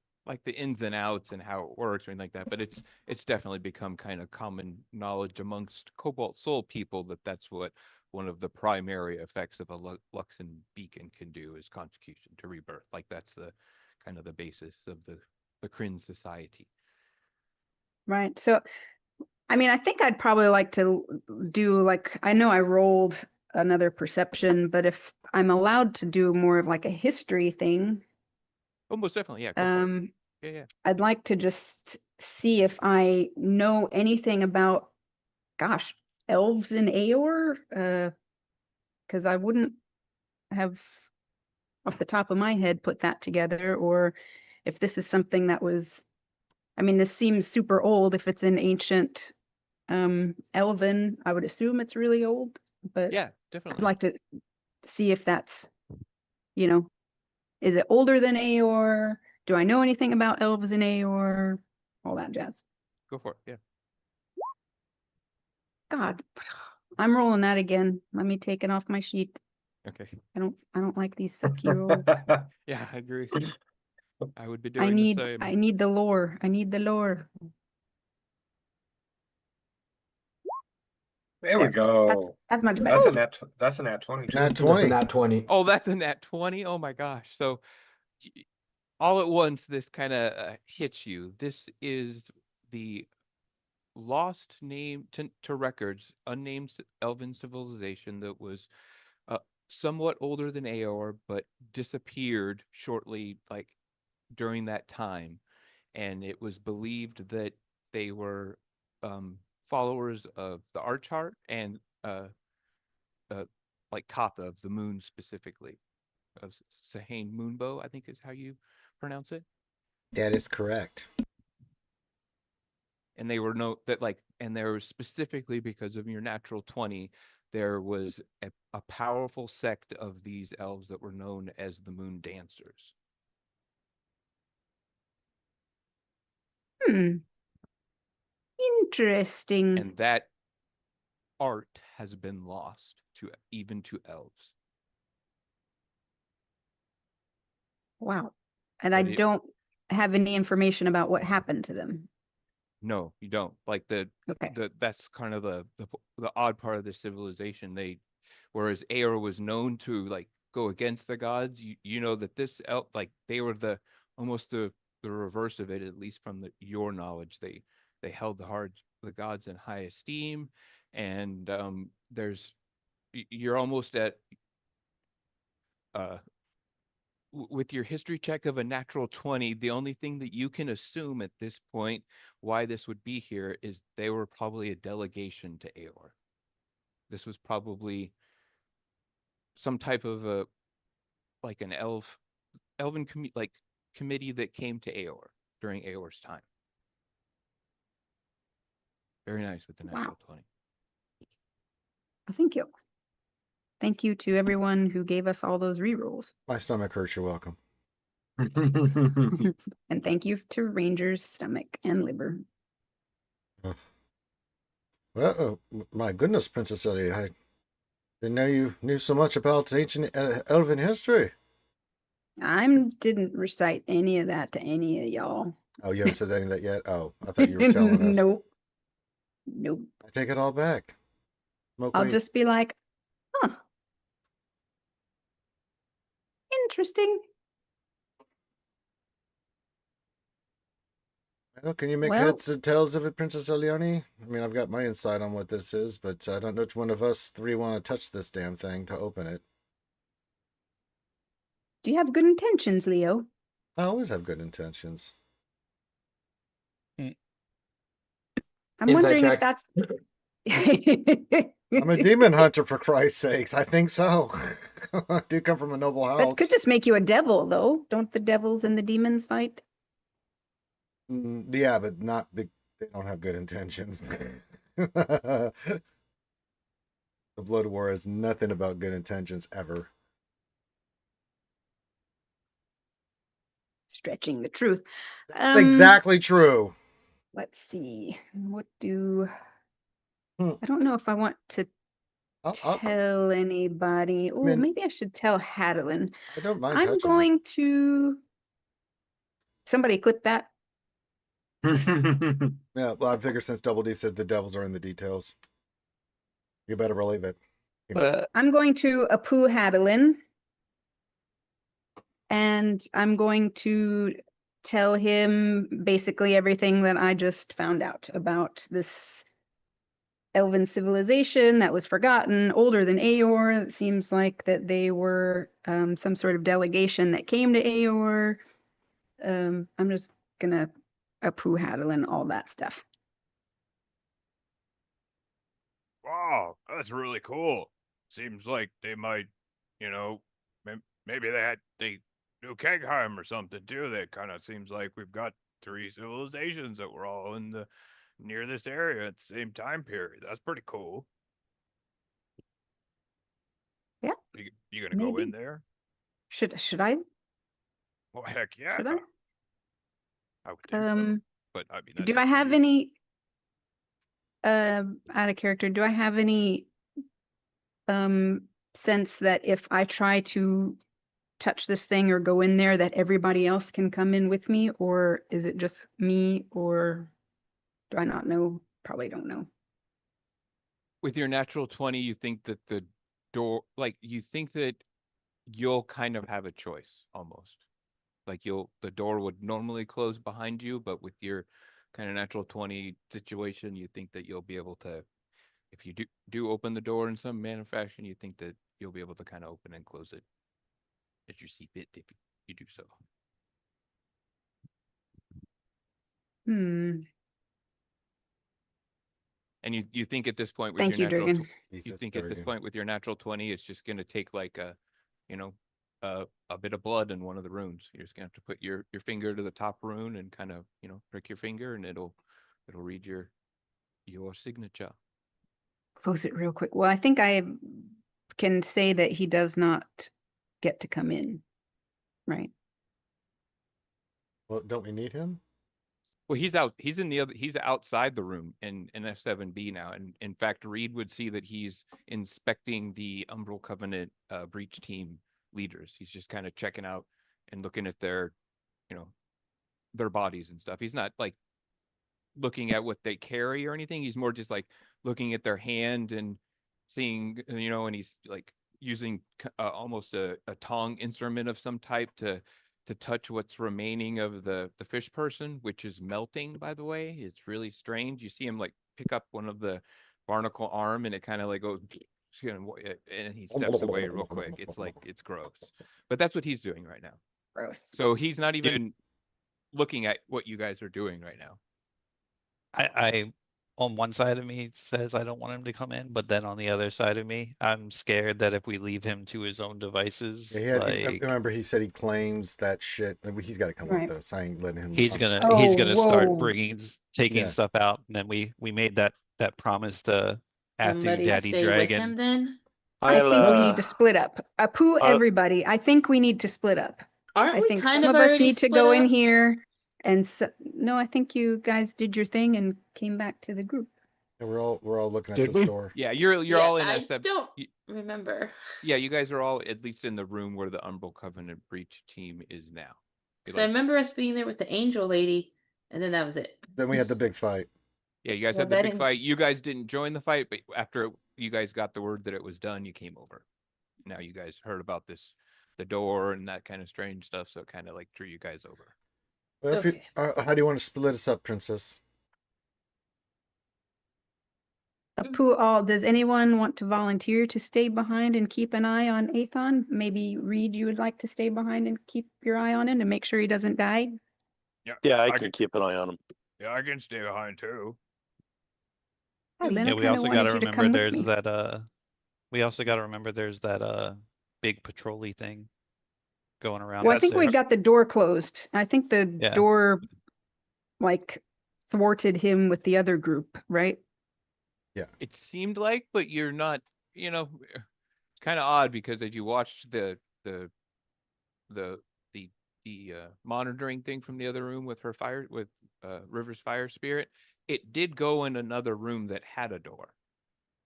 ins and outs and how it works or anything like that. But it's definitely become kind of common knowledge amongst Cobalt Soul people that that's what one of the primary effects of a Luxon beacon can do is consecution to rebirth. Like that's the kind of the basis of the Kryn society. Right. So, I mean, I think I'd probably like to do like, I know I rolled another perception, but if I'm allowed to do more of like a history thing, Oh, most definitely, yeah. Go for it. Yeah. I'd like to just see if I know anything about, gosh, elves in Aor, because I wouldn't have off the top of my head put that together, or if this is something that was, I mean, this seems super old. If it's an ancient Elven, I would assume it's really old, but Yeah, I'd definitely. like to see if that's, is it older than Aor? Do I know anything about elves in Aor? All that jazz. Go for it. Yeah. God, I'm rolling that again. Let me take it off my sheet. Okay. I don't like these sucky rolls. Yeah, I agree. I would be I doing the same. need the lore. I need the lore. There we go. That's much better. That's a nat 20 too. Nat That's a 20. nat 20. Oh, that's a nat 20. Oh my gosh. So all at once, this kind of hits you. This is the lost name to records, unnamed elven civilization that was somewhat older than Aor, but disappeared shortly, like during that time. And it was believed that they were followers of the Archheart and uh, like Katha of the moon specifically, of Sahane Moonbow, I think is how you pronounce it. That is correct. And they were and there was specifically because of your natural 20, there was a powerful sect of these elves that were known as the Moon Dancers. Interesting. And that art has been lost to even to elves. Wow. And I But don't have any information about what happened to them. no, you don't. Like Okay. that's kind of the odd part of the civilization. Whereas Aer was known to like go against the gods, you know that this elf, like they were almost the reverse of it, at least from your knowledge. They held the gods in high esteem, and you're almost at with your history check of a natural 20, the only thing that you can assume at this point why this would be here is they were probably a delegation to Aor. This was probably some type of like an elven committee that came to Aor during Aor's time. Very nice with the natural 20. Thank you. Thank you to everyone who gave us all those rerolls. My stomach hurts. You're welcome. And thank you to Ranger's stomach and liver. Well, my goodness, Princess Ellie, I didn't know you knew so much about ancient elven history. I didn't recite any of that to any of y'all. Oh, you haven't said any of that yet? Oh, I thought you were telling us. Nope. Nope. I take it all back. Smoke I'll weed. just be like, huh. Interesting. Well, can you make Well- heads and tails of it, Princess Elioni? I mean, I've got my insight on what this is, but I don't know which one of us three want to touch this damn thing to open it. Do you have good intentions, Leo? I always have good intentions. I'm Inside wondering if track. that's. I'm a demon hunter, for Christ's sakes. I think so. I do come from a noble house. That could just make you a devil, though. Don't the devils and the demons fight? Yeah, but not big. They don't have good intentions. The Blood War is nothing about good intentions ever. Stretching the truth. That's exactly true. Let's see. What do Hmm. I don't know if I want to I'll- tell anybody. Oh, mean- maybe I should tell Hadelin. I don't mind I'm touching going to. Somebody clip that. it. Yeah, well, I figure since Double D says the devils are in the details, you better believe it. I'm going to Apu Hadelin. And I'm going to tell him basically everything that I just found out about this elven civilization that was forgotten, older than Aor. It seems like that they were some sort of delegation that came to Aor. I'm just gonna Apu Hadelin all that stuff. Wow, that's really cool. Seems like they might, maybe they knew Kegheim or something too. That kind of seems like we've got 3 civilizations that were all near this area at the same time period. That's pretty cool. Yeah. You gonna go in Maybe. there? Should I? Well, heck yeah. Should I? I would think so. But I mean, that's Do up I to have you. any out of character, do I have any sense that if I try to touch this thing or go in there that everybody else can come in with me, or is it just me, or do I not know? Probably don't know. With your natural 20, you think that the door, like you think that you'll kind of have a choice almost. Like the door would normally close behind you, but with your kind of natural 20 situation, you think that you'll be able to, if you do open the door in some manner or fashion, you think that you'll be able to kind of open and close it as you see fit if you do so. Hmm. And you think at this point with Thank your you, natural, Durgan. you Jesus, think at this Durgan. point with your natural 20, it's just going to take like a bit of blood in one of the runes. You're just gonna have to put your finger to the top rune and kind of, prick your finger, and it'll read your signature. Close it real quick. Well, I think I can say that he does not get to come in, right? Well, don't we need him? Well, he's outside the room in F7B now, and in fact, Reed would see that he's inspecting the Umbral Covenant breach team leaders. He's just kind of checking out and looking at their bodies and stuff. He's not like looking at what they carry or anything. He's more just like looking at their hand and seeing, and he's like using almost a tongue instrument of some type to touch what's remaining of the fish person, which is melting, by the way. It's really strange. You see him like pick up one of the barnacle arm, and it kind of like goes, and he steps away real quick. It's like, it's gross. But that's what he's doing right now. Gross. So he's not even looking at what you guys are doing right now. I on one side of me says I don't want him to come in, but then on the other side of me, I'm scared that if we leave him to his own devices, Yeah, remember he said he claims that shit. He's got to come Right. with us. I ain't letting him. he's gonna Oh, start whoa. taking Yeah. stuff out, and then we made that promise to Athu Somebody Daddy stay with him Dragon. then. I I'll, think we need to split up. Apu I'll- everybody. I think we need to split up. Aren't I we think kind some of of us already need to split go in up? here, and no, I think you guys did your thing and came back to the group. And we're all looking at Did this we? door. Yeah, you're Yeah, all in I SF. don't remember. Yeah, you guys are all at least in the room where the Umbral Covenant breach team is now. Because I remember us being there with the angel lady, and then that was it. Then we had the big fight. Yeah, you guys Well, had the that big didn't- fight. You guys didn't join the fight, but after you guys got the word that it was done, you came over. Now you guys heard about this, the door and that kind of strange stuff, so it kind of like drew you guys over. Well, if you, Okay. how do you want to split us up, Princess? Does anyone want to volunteer to stay behind and keep an eye on Athon? Maybe Reed, you would like to stay behind and keep your eye on him and make sure he doesn't die? Yeah, I can keep an eye on him. Yeah, I can stay behind too. Hi, Lynn, Yeah, I we kind of also got wanted to you to remember come with there's me. that we also got to remember there's that big patrol-y thing going around. Well, I the think we stairs. got the door closed. I think the Yeah. door, like, thwarted him with the other group, right? It seemed like, but you're not, it's kind of odd because as you watched the monitoring thing from the other room with her River's fire spirit, it did go in another room that had a door.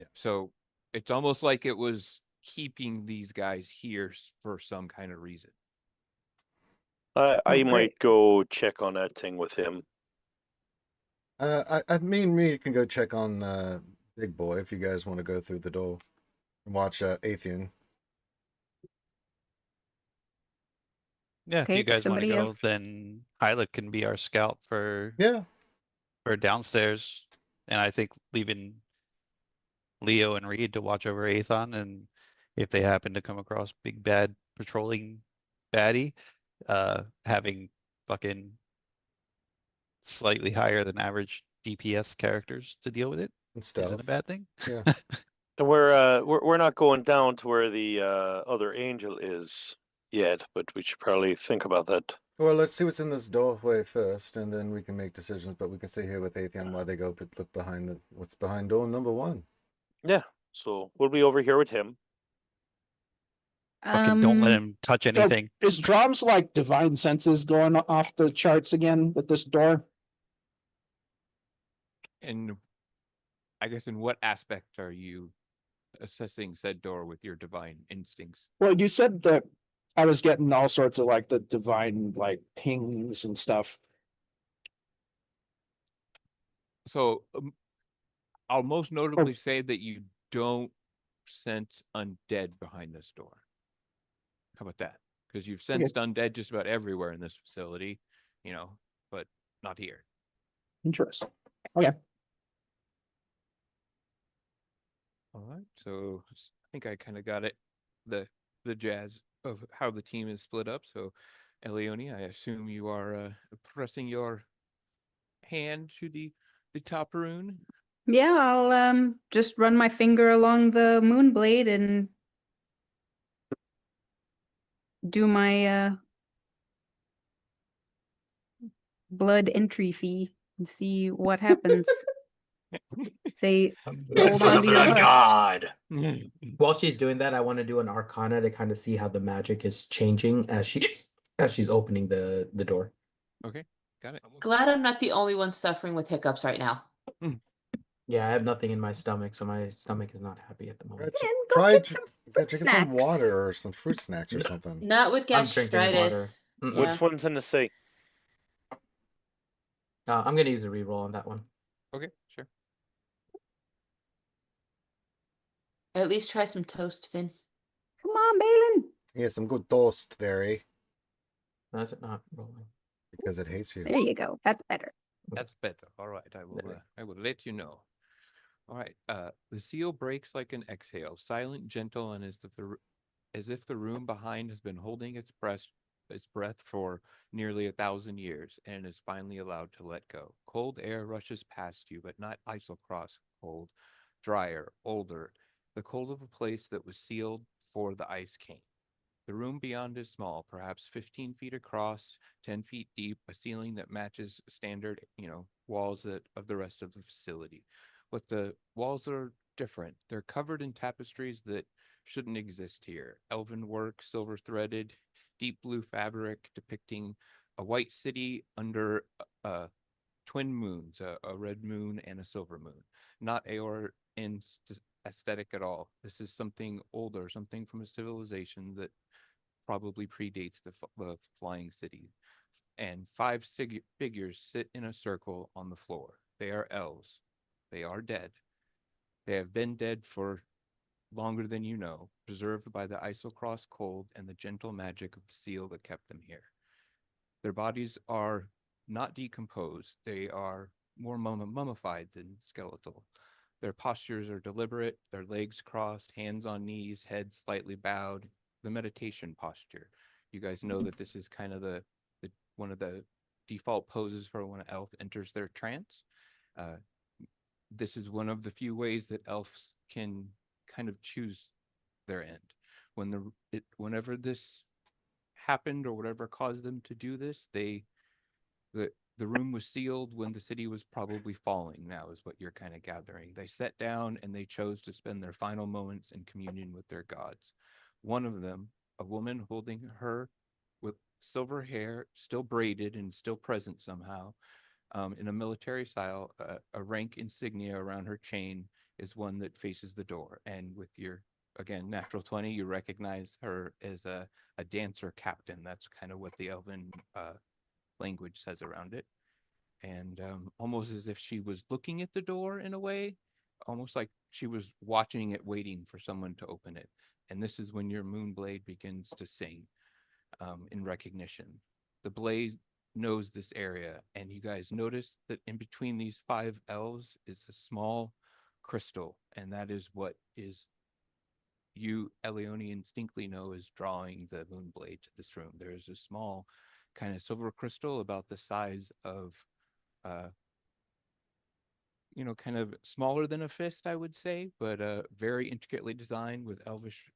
Yeah. So it's almost like it was keeping these guys here for some kind of reason. I Oh, might great. go check on that thing with him. I mean, me can go check on Big Boy if you guys want to go through the door and watch Atheon. Yeah, if Okay, you guys want to somebody go, else. then Hyla can be our scout for Yeah, downstairs, and I think leaving Leo and Reed to watch over Athon, and if they happen to come across big bad patrolling baddie, having fucking slightly higher than average DPS characters to deal with it and isn't a stuff. bad thing. Yeah. And we're not going down to where the other angel is yet, but we should probably think about that. Well, let's see what's in this doorway first, and then we can make decisions. But we can stay here with Atheon while they go look behind what's behind door number 1. Yeah, so we'll be over here with him. Fucking don't let Um, him touch So anything. is Drom's like divine senses going off the charts again with this door? And I guess in what aspect are you assessing said door with your divine instincts? Well, you said that I was getting all sorts of like the divine like pings and stuff. So I'll most notably say that you don't sense undead behind this door. How about that? Because you've sensed undead just about everywhere in this facility, but not here. Interesting. Okay. All right. So I think I kind of got it, the jazz of how the team is split up. So Elione, I assume you are pressing your hand to the top rune. yeah, I'll just run my finger along the Moonblade and do my blood entry fee and see what happens. Say, Good hold for the on to your blood butts. god. While she's doing that, I want to do an Arcana to kind of see how the magic is changing as she's opening the door. Okay, got it. Glad I'm not the only one suffering with hiccups right now. Yeah, I have nothing in my stomach, so my stomach is not happy at the moment. And go Try get some drinking some snacks. water or some fruit snacks or something. Not with I'm drinking water. gastritis. Mm-mm. Yeah. Which one's in the sea? I'm gonna use a reroll on that one. Okay, sure. At least try some toast, Finn. Come on, Balin. Yeah, some good toast there, eh? No, is it not rolling? Because it hates you. There you go. That's better. That's better. All right, I will let you know. All right. The seal breaks like an exhale, silent, gentle, and as if the room behind has been holding its breath for nearly 1,000 years, and is finally allowed to let go. Cold air rushes past you, but not Isocross cold, drier, older, the cold of a place that was sealed before the ice came. The room beyond is small, perhaps 15 feet across, 10 feet deep, a ceiling that matches standard, walls of the rest of the facility. But the walls are different. They're covered in tapestries that shouldn't exist here. Elven work, silver threaded, deep blue fabric depicting a white city under twin moons, a red moon and a silver moon. not Aor in aesthetic at all. This is something older, something from a civilization that probably predates the flying city. And five figures sit in a circle on the floor. They are elves. They are dead. They have been dead for longer than you know, preserved by the Isocross cold and the gentle magic of the seal that kept them here. Their bodies are not decomposed. They are more mummified than skeletal. Their postures are deliberate, their legs crossed, hands on knees, head slightly bowed, the meditation posture. You guys know that this is kind of the one of the default poses for when an elf enters their trance. Uh, this is one of the few ways that elves can kind of choose their end. Whenever this happened or whatever caused them to do this, the the room was sealed when the city was probably falling, now is what you're kind of gathering. They sat down and they chose to spend their final moments in communion with their gods. One of them, a woman holding her with silver hair, still braided and still present somehow, in a military style, a rank insignia around her chain is one that faces the door. And with your, again, natural 20, you recognize her as a dancer captain. That's kind of what the elven language says around it. And almost as if she was looking at the door in a way, almost like she was watching it, waiting for someone to open it. And this is when your Moonblade begins to sing in recognition. The blade knows this area, and you guys notice that in between these five elves is a small crystal, and that is what is you, Elione, instinctively know is drawing the Moonblade to this room. There is a small kind of silver crystal about the size of uh, kind of smaller than a fist, I would say, but very intricately designed with elvish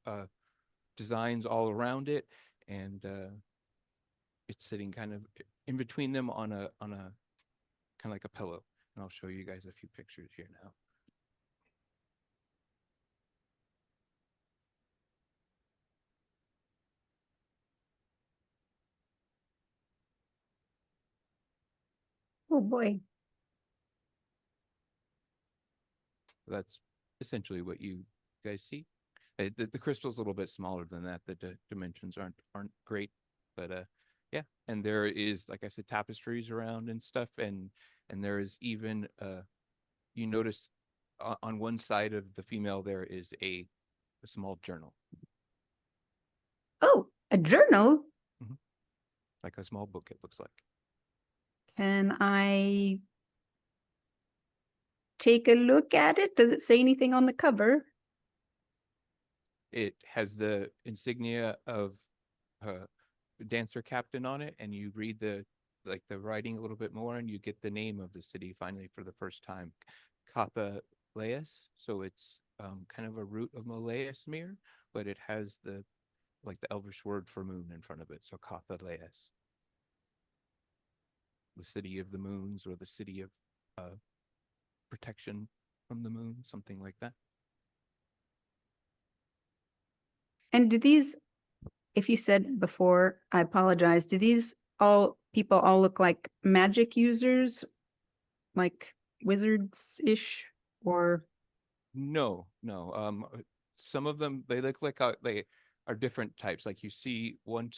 designs all around it, and it's sitting kind of in between them on a kind of like a pillow. And I'll show you guys a few pictures here now. Oh boy. That's essentially what you guys see. The crystal's a little bit smaller than that. The dimensions aren't great, but yeah. And there is, like I said, tapestries around and stuff, and there is even you notice on one side of the female there is a small journal. Oh, a journal? Mhm. Like a small book, it looks like. Can I take a look at it? Does it say anything on the cover? It has the insignia of dancer captain on it, and you read the writing a little bit more, and you get the name of the city finally for the first time, Kappa Laeus. So it's kind of a root of Malaeusmere, but it has the elvish word for moon in front of it. So Kappa Laeus, the city of the moons, or the city of protection from the moon, something like that. And do these, if you said before, I apologize, do these people all look like magic users? Like wizards-ish? Or No, no. Some of them, they look like they are different types. Like you see one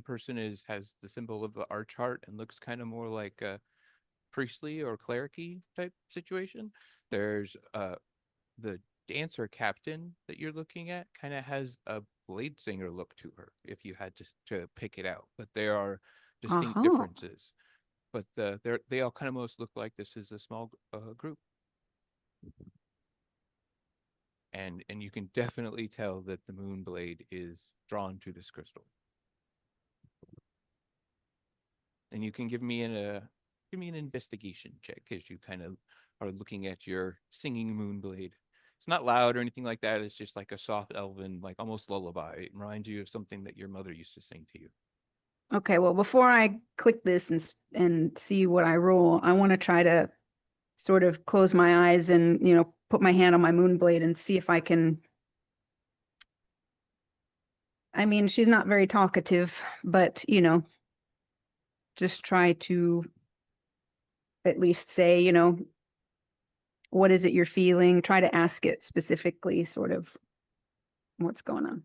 person has the symbol of the arch heart and looks kind of more like a priestly or clericy type situation. There's the dancer captain that you're looking at kind of has a blade singer look to her if you had to pick it out. But there are distinct uh-huh. differences. But they all kind of most look like this is a small group. And you can definitely tell that the Moonblade is drawn to this crystal. And you can give me an investigation check as you kind of are looking at your singing Moonblade. It's not loud or anything like that. It's just like a soft elven, like almost lullaby. It reminds you of something that your mother used to sing to you. Okay, well, before I click this and see what I roll, I want to try to sort of close my eyes and, put my hand on my Moonblade and see if I can. I mean, she's not very talkative, but, just try to at least say, what is it you're feeling? Try to ask it specifically, sort of what's going on.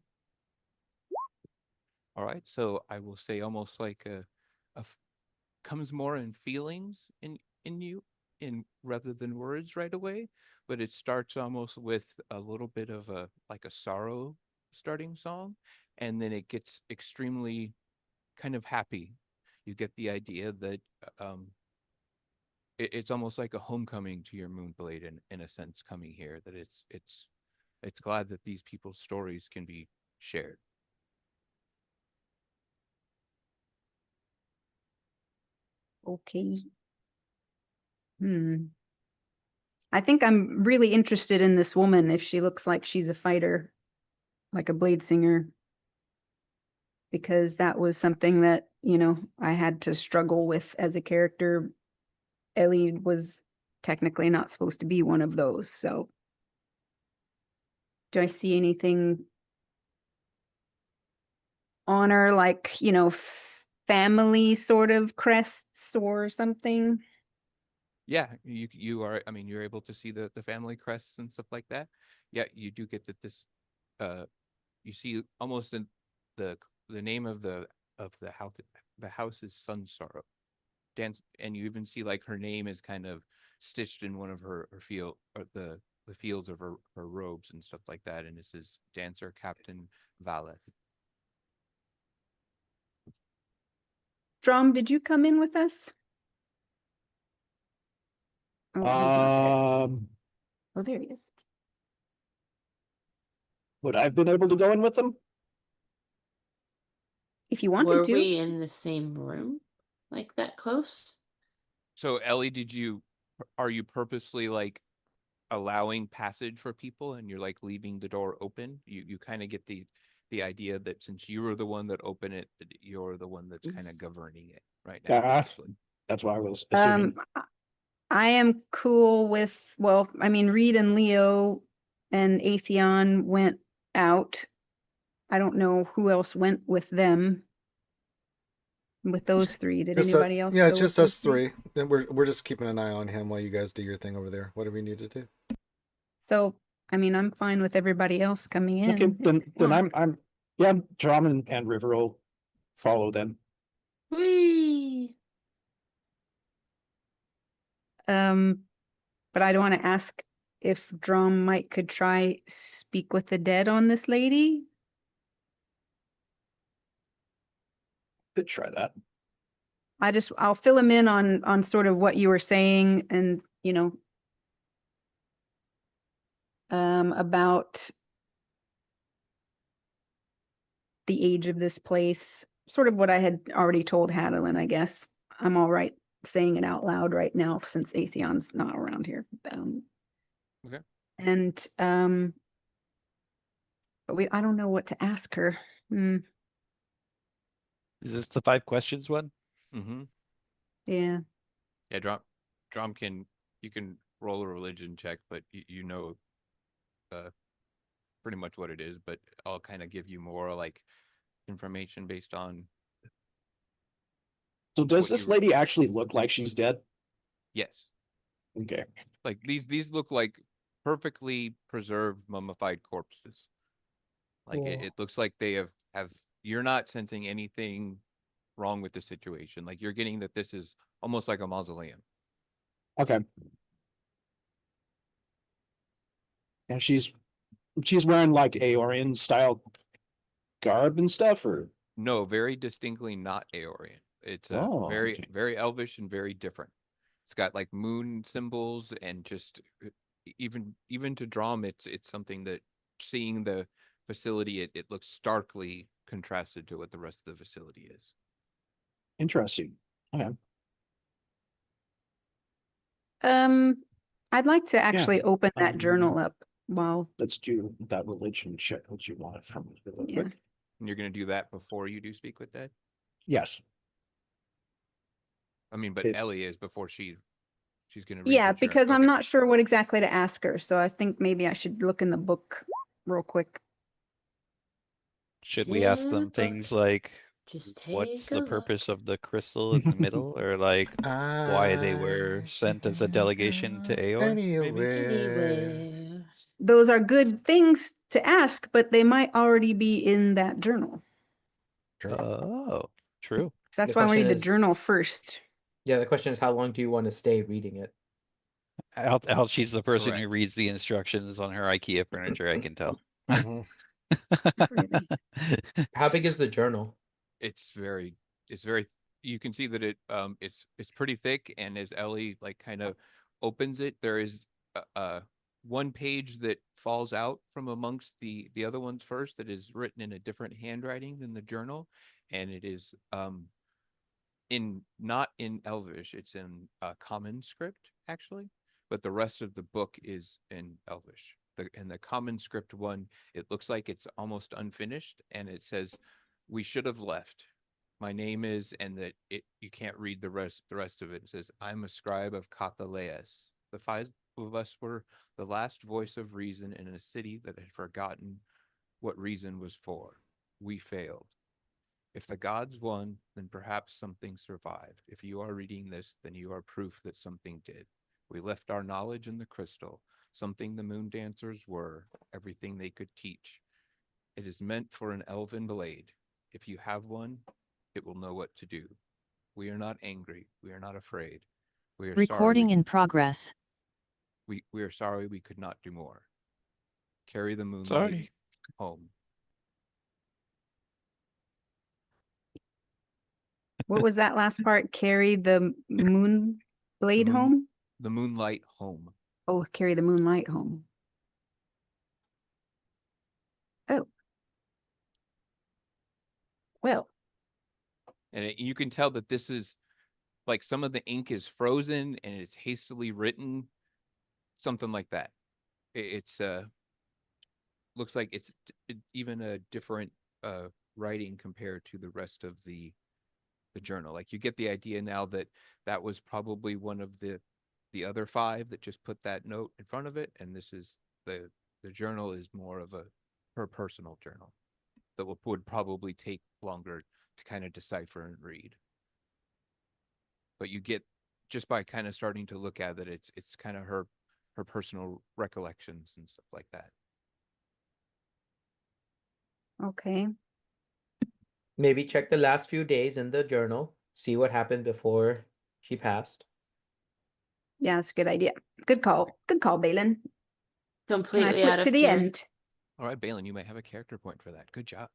All right, so I will say almost like comes more in feelings in you in rather than words right away, but it starts almost with a little bit of a like a sorrow starting song, and then it gets extremely kind of happy. You get the idea that um it's almost like a homecoming to your Moonblade in a sense coming here, that it's glad that these people's stories can be shared. Okay. I think I'm really interested in this woman if she looks like she's a fighter, like a blade singer, because that was something that, I had to struggle with as a character. Ellie was technically not supposed to be one of those. So do I see anything on her, like, family sort of crests or something? Yeah, you are. I mean, you're able to see the family crests and stuff like that. Yeah, you do get that this. Uh, you see almost in the name of the house. The house is Sun Sorrow. Dance, and you even see like her name is kind of stitched in one of her field or the fields of her robes and stuff like that. And this is Dancer Captain Valeth. Drom, did you come in with us? Oh, he's not there. Oh, there he is. Would I have been able to go in with them? If you wanted Were to. we in the same room? Like that close? So Ellie, are you purposely like allowing passage for people and you're like leaving the door open? You kind of get the idea that since you were the one that opened it, that you're the one that's kind of governing it right now. Basically. That's what I was assuming. I am cool with, well, I mean, Reed and Leo and Atheon went out. I don't know who else went with them. With those three, did anybody else? Yeah, go it's just with us those three? three. Then we're just keeping an eye on him while you guys do your thing over there. Whatever you need to do. So, I mean, I'm fine with everybody else coming in. Okay, then Huh. I'm yeah, Drum and River will follow then. Whee! But I'd want to ask if Drum might could try speak with the dead on this lady. Could try that. I'll fill him in on sort of what you were saying and, about the age of this place, sort of what I had already told Hadelin, I guess. I'm all right saying it out loud right now since Atheon's not around here. Okay. And but I don't know what to ask her. Is this the 5 questions one? Mm-hmm. Yeah. Yeah, Drum you can roll a religion check, but you know pretty much what it is, but I'll kind of give you more like information based on. So does this lady actually look like she's dead? Yes. Okay. Like these look like perfectly preserved mummified corpses. Like Cool. it looks like they have you're not sensing anything wrong with the situation. Like you're getting that this is almost like a mausoleum. Okay. And she's wearing like Aeorian style garb and stuff, or No, very distinctly not Aeorian. It's okay. very elvish and very different. It's got like moon symbols and just even to Drum, it's something that seeing the facility, it looks starkly contrasted to what the rest of the facility is. Interesting. Okay. I'd like to actually open that journal up while. Let's do that religion check. What you want from me real quick. And you're going to do that before you do speak with Dad? Yes. I mean, but Ellie is before she's going to read. Yeah, because I'm not sure what exactly to ask her, so I think maybe I should look in the book real quick. Should we ask them things like, Just take What's a the look. purpose of the crystal in the middle, or like why they were I sent as a can delegation to go Aor? Maybe. Anywhere. Those are good things to ask, but they might already be in that journal. True. Oh, true. So that's The why we question read the journal is- first. Yeah, the question is how long do you want to stay reading it? She's the person who Correct. reads the instructions on her IKEA furniture, I can tell. Mhm. Really? How big is the journal? It's very you can see that it's pretty thick, and as Ellie like kind of opens it, there is one page that falls out from amongst the other ones first that is written in a different handwriting than the journal, and it is not in Elvish, it's in common script actually, but the rest of the book is in Elvish. In the common script one, it looks like it's almost unfinished, and it says, "We should have left. My name is," and that you can't read the rest of it. It says, "I'm a scribe of Kathaleas. The five of us were the last voice of reason in a city that had forgotten what reason was for. We failed. If the gods won, then perhaps something survived. If you are reading this, then you are proof that something did. We left our knowledge in the crystal, something the moon dancers were, everything they could teach. It is meant for an elven blade. If you have one, it will know what to do. We are not angry. We are not afraid. We are Recording sorry. in progress. We are sorry we could not do more. Carry the moonlight Sorry. home." What was that last part? Carry the moon blade moon- home? The moonlight home. Oh, carry the moonlight home. Oh. Well, And you can tell that this is like some of the ink is frozen and it's hastily written, something like that. It's looks like it's even a different writing compared to the rest of the journal. Like you get the idea now that that was probably one of the other five that just put that note in front of it, and this is the journal is more of her personal journal that would probably take longer to kind of decipher and read. But you get, just by kind of starting to look at it, it's kind of her personal recollections and stuff like that. okay. Maybe check the last few days in the journal, see what happened before she passed. Yeah, that's a good idea. Good call. Good call, Balin. Can I Completely flip out to of the tune. end? All right, Balin, you might have a character point for that. Good job.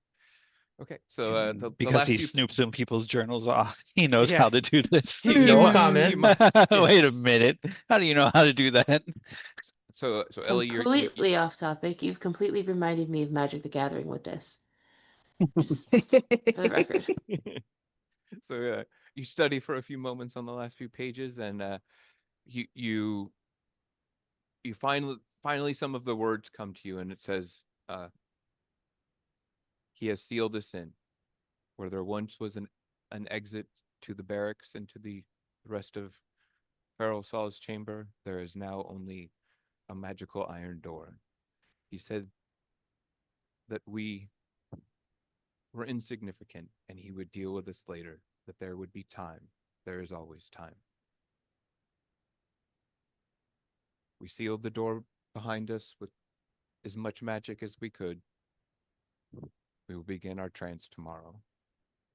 Okay, so the Because last he few, snoops in people's journals off. He knows Yeah. how to do this. He No must. comment. He must. Yeah. Wait a minute. How do you know how to do that? So Ellie, you're Completely off topic. You've completely reminded me of Magic the Gathering with this. Just for the record. so you study for a few moments on the last few pages, and you finally some of the words come to you, and it says, "He has sealed us in, where there once was an exit to the barracks and to the rest of Feral Sol's chamber. There is now only a magical iron door. He said that we were insignificant, and he would deal with us later, that there would be time. There is always time. We sealed the door behind us with as much magic as we could. We will begin our trance tomorrow.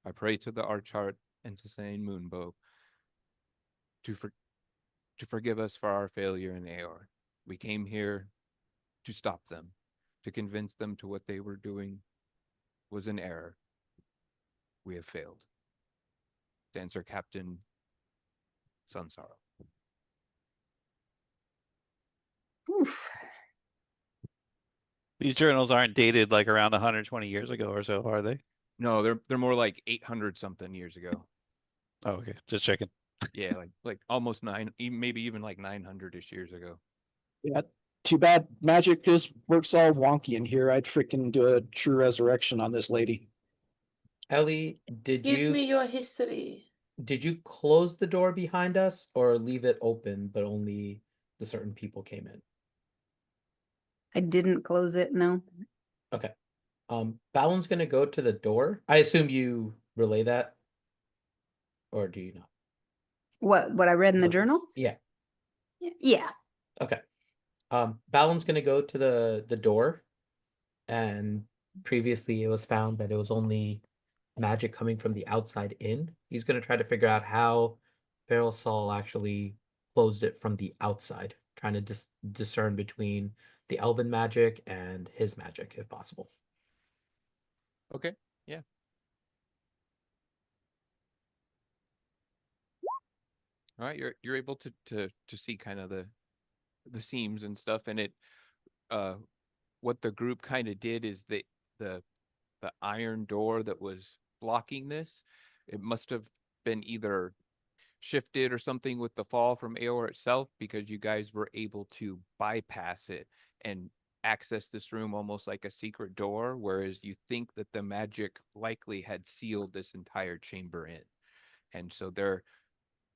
I pray to the Archheart and to Saint Moonbow to forgive us for our failure in Aor. We came here to stop them, to convince them to what they were doing was an error. We have failed. Dancer Captain Sunsarrow." Oof. These journals aren't dated like around 120 years ago or so, are they? No, they're more like 800 something years ago. Oh, okay. Just checking. Yeah, like almost maybe even like 900-ish years ago. Yeah, too bad magic just works all wonky in here. I'd freaking do a true resurrection on this lady. Ellie, Give me your history. did you close the door behind us or leave it open, but only the certain people came in? I didn't close it, no. Okay. Balin's gonna go to the door. I assume you relay that? Or do you know? What I read in the What this- journal? Yeah. Yeah. Okay. Balin's gonna go to the door, and previously it was found that it was only magic coming from the outside in. He's gonna try to figure out how Feral Saul actually closed it from the outside, trying to discern between the elven magic and his magic, if possible. Okay. Yeah. All right. You're able to see kind of the seams and stuff, and it what the group kind of did is the the iron door that was blocking this, it must have been either shifted or something with the fall from Aor itself, because you guys were able to bypass it and access this room almost like a secret door, whereas you think that the magic likely had sealed this entire chamber in. And so there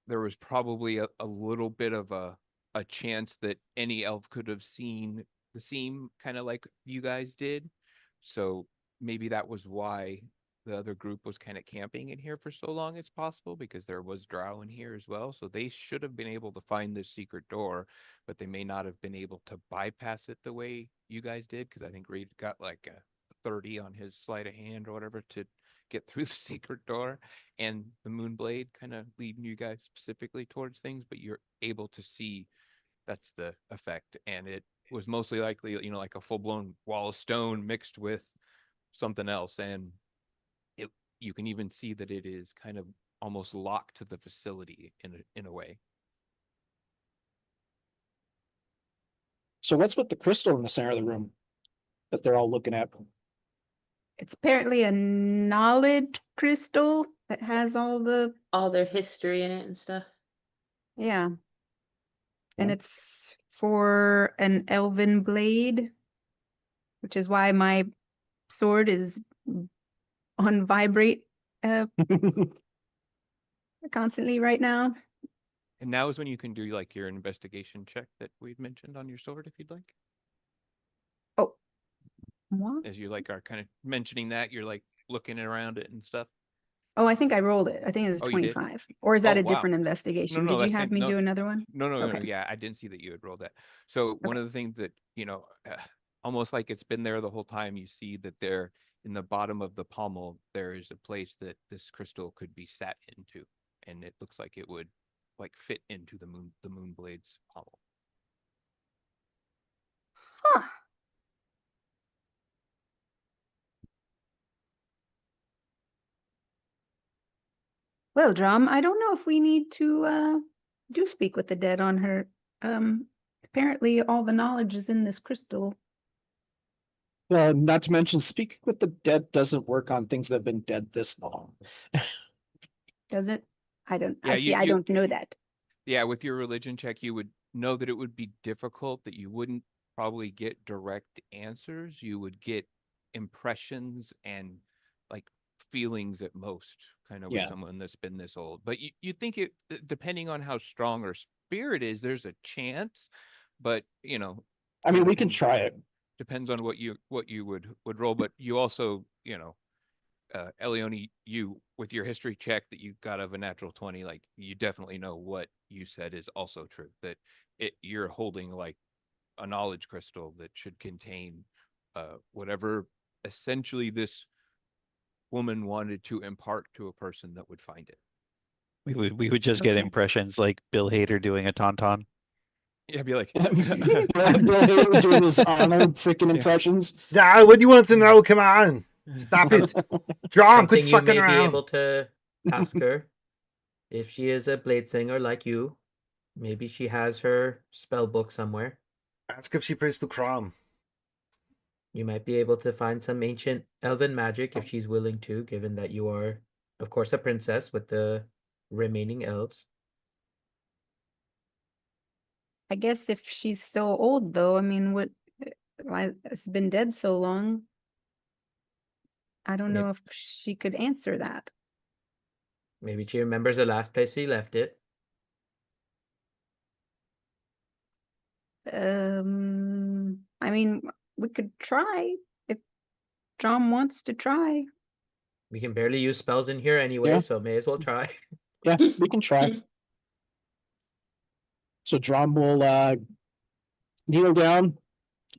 was probably a little bit of a chance that any elf could have seen the seam kind of like you guys did. So maybe that was why the other group was kind of camping in here for so long. It's possible because there was drow in here as well. So they should have been able to find this secret door, but they may not have been able to bypass it the way you guys did. Because I think Reed got like a 30 on his sleight of hand or whatever to get through the secret door, and the Moonblade kind of leading you guys specifically towards things, but you're able to see that's the effect. And it was mostly likely, like a full blown wall of stone mixed with something else. And it, you can even see that it is kind of almost locked to the facility in a way. So what's with the crystal in the center of the room that they're all looking at? It's apparently a knowledge crystal that has all their history in it and stuff. yeah. And Yeah. it's for an elven blade, which is why my sword is on vibrate constantly right now. And now is when you can do like your investigation check that we'd mentioned on your sword, if you'd like. Oh, what? As you like are kind of mentioning that, you're like looking around it and stuff. Oh, I think I rolled it. I think it was Oh, you did? 25. Or is that Oh, a wow. different No, investigation? no, Did you that's have same. me No, do another one? no, Okay. yeah, I didn't see that you had rolled that. So one Okay. of the things that, almost like it's been there the whole time, you see that there in the bottom of the pommel, there is a place that this crystal could be sat into. And it looks like it would like fit into the Moonblade's pommel. Huh. Well, Drum, I don't know if we need to do speak with the dead on her. Apparently all the knowledge is in this crystal. Not to mention, speaking with the dead doesn't work on things that have been dead this long. Does it? I don't Yeah, I don't know that. Yeah, with your religion check, you would know that it would be difficult, that you wouldn't probably get direct answers. You would get impressions and like feelings at most, kind of with Yeah. someone that's been this old. But you think it, depending on how strong her spirit is, there's a chance. But I mean, kind we of can try it. depends on what you would roll. But you also, Elione, you with your history check that you got of a natural 20, like you definitely know what you said is also true. That you're holding like a knowledge crystal that should contain whatever essentially this woman wanted to impart to a person that would find it. We would just get Okay. impressions like Bill Hader doing a tauntaun. Yeah, be like, Bill Hader doing his Arnold freaking Yeah. impressions. Ah, what do you want to know? Come on. Stop it. Drum, quit Something you fucking may be around. able to ask her if she is a blade singer like you. Maybe she has her spell book somewhere. Ask if she prays to Crom. You might be able to find some ancient elven magic if she's willing to, given that you are, of course, a princess with the remaining elves. I guess if she's so old though, I mean why it's been dead so long. I don't know if she could answer that. Maybe she remembers the last place he left it. I mean, we could try if John wants to try. We can barely use spells in here anyway, Yeah. so may as well try. Yeah, we can try. So Drum will kneel down,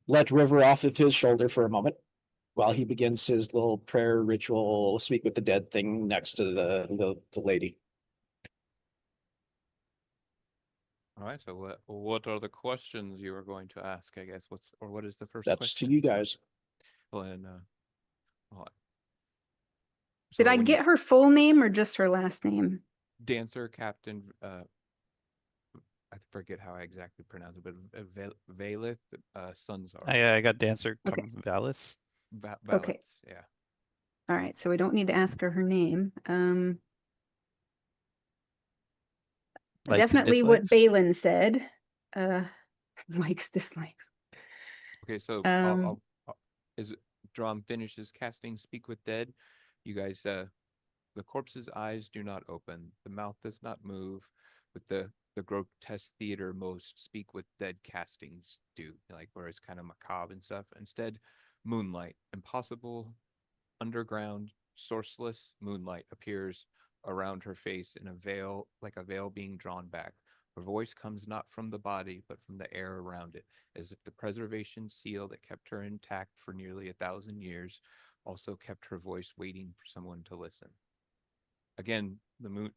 let River off of his shoulder for a moment while he begins his little prayer ritual, speak with the dead thing next to the lady. All right. So what are the questions you are going to ask? I guess what is the first That's question? to you guys. Well, and well, Did so I when you- get her full name or just her last name? Dancer Captain? I forget how I exactly pronounce it, but Valith Sunzar. I got Dancer Okay. come Valis. Okay. Valith, yeah. All right, so we don't need to ask her name. Likes and Definitely what dislikes? Balin said. Likes, dislikes. Okay, so as Drum finishes casting Speak with Dead, you guys, the corpse's eyes do not open, the mouth does not move, with the grotesque theater most Speak with Dead castings do, like where it's kind of macabre and stuff. Instead, moonlight, impossible, underground, sourceless moonlight appears around her face in a veil, like a veil being drawn back. Her voice comes not from the body, but from the air around it, as if the preservation seal that kept her intact for nearly 1,000 years also kept her voice waiting for someone to listen. Again,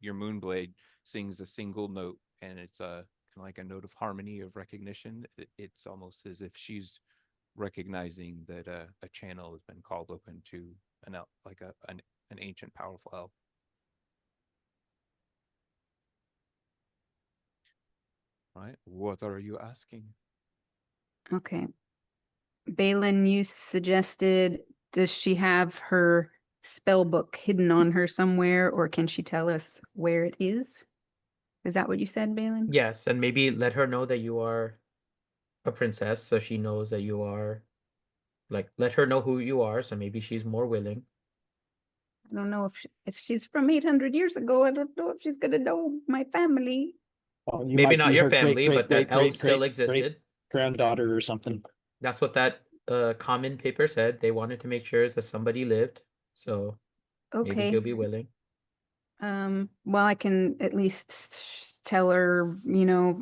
your Moonblade sings a single note, and it's kind of like a note of harmony, of recognition. It's almost as if she's recognizing that a channel has been called open to an ancient, powerful elf. Right? What are you asking? Okay. Balin, you suggested, does she have her spell book hidden on her somewhere, or can she tell us where it is? Is that what you said, Balin? Yes, and maybe let her know that you are a princess, so she knows that you are, like, let her know who you are, so maybe she's more willing. I don't know if she's from 800 years ago. I don't know if she's gonna know my family. Well, you Maybe might not be your her family, but that elves still existed. granddaughter or something. That's what that common paper said. They wanted to make sure that somebody lived, so maybe Okay. she'll be willing. Well, I can at least tell her, I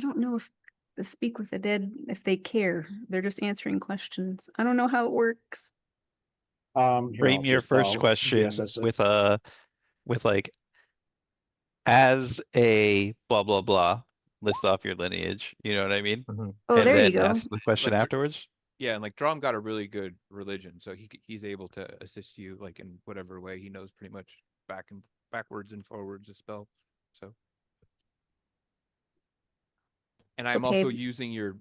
don't know if the Speak with the Dead, if they care. They're just answering questions. I don't know how it works. Here, I'll Frame your just first follow question VSS. with like, as a blah blah blah, list off your lineage. You know what I mean? Mhm. Oh, And there you then go. ask the question Like, afterwards. Yeah, and like Drum got a really good religion, so he's able to assist you like in whatever way. He knows pretty much backwards and forwards a spell. So, and I'm Okay. also using your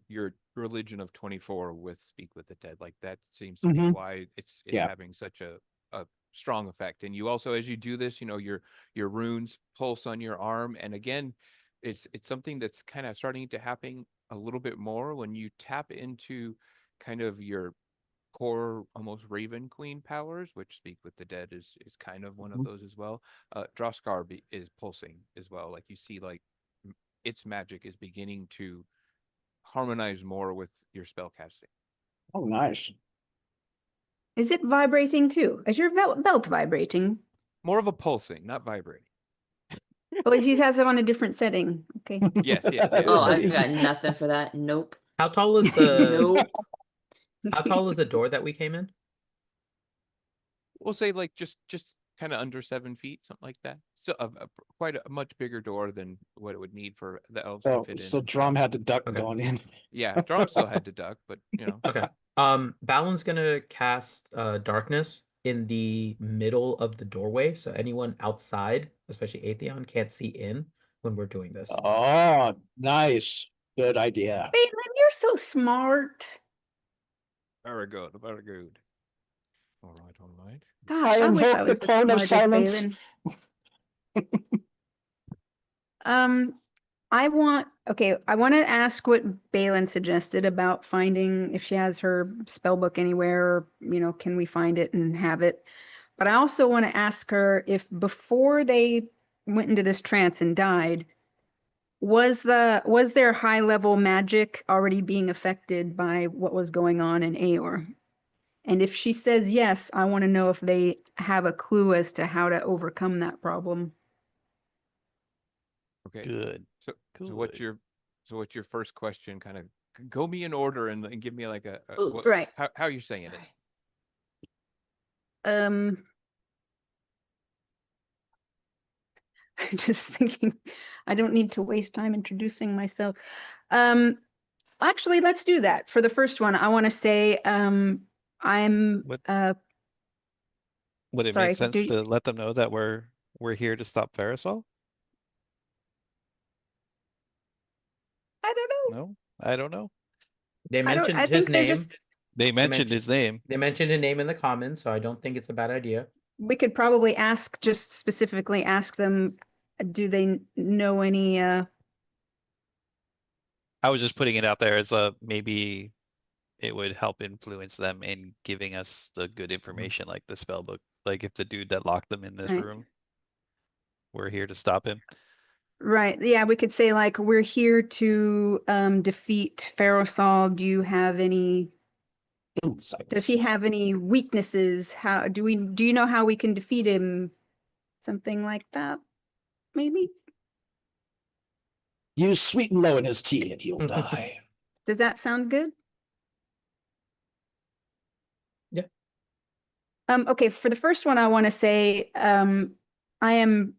religion of 24 with Speak with the Dead. Like that seems to be Mhm. why it's Yeah. having such a strong effect. And you also, as you do this, your runes pulse on your arm, and again, it's something that's kind of starting to happen a little bit more when you tap into kind of your core, almost Raven Queen powers, which Speak with the Dead is kind of one of those as well. Droskar is pulsing as well. Like you see, like its magic is beginning to harmonize more with your spell casting. Oh, nice. Is it vibrating too? Is your belt vibrating? More of a pulsing, not vibrating. Oh, she has it on a different setting. Okay. Yes. Oh, I've got nothing for that. Nope. How tall is the Nope. how tall is the door that we came in? We'll say like just kind of under 7 feet, something like that. So quite a much bigger door than what it would need for the elves to fit in. So Drum had to duck Okay. going in. Yeah, Drum still had to duck, but Okay. Balin's gonna cast darkness in the middle of the doorway, so anyone outside, especially Atheon, can't see in when we're doing this. Oh, nice. Good idea. Balin, you're so smart. Very good, very good. All right. Gosh, I wish I invoke the was as cone of smart as silence. Balin. I want to ask what Balin suggested about finding if she has her spell book anywhere, or, can we find it and have it? But I also want to ask her if before they went into this trance and died, was their high level magic already being affected by what was going on in Aor? And if she says yes, I want to know if they have a clue as to how to overcome that problem. Okay. Good. So Good. what's your first question? Kind of go me in order and give me like a Ooh, what, Right. how you're saying it. Um, I'm just thinking, I don't need to waste time introducing myself. Actually, let's do that. For the first one, I want to say, I'm, Would it sorry, make sense to let them know that we're here to stop Verisol? I don't know. No, I don't know. They I mentioned his think they're name. just, They mentioned mentioned- his name. They mentioned a name in the comments, so I don't think it's a bad idea. we could probably ask, just specifically ask them, do they know any, I was just putting it out there as a maybe it would help influence them in giving us the good information, like the spell book. Like if the dude that locked them in this Right. room, we're here to stop him. right, yeah, we could say like, we're here to defeat Pharisol. Do you have any, Insights. does he have any weaknesses? How do you know how we can defeat him? Something like that, maybe? Use sweet and low in his tea and he'll die. Does that sound good? Yeah. Okay, for the first one, I want to say, I am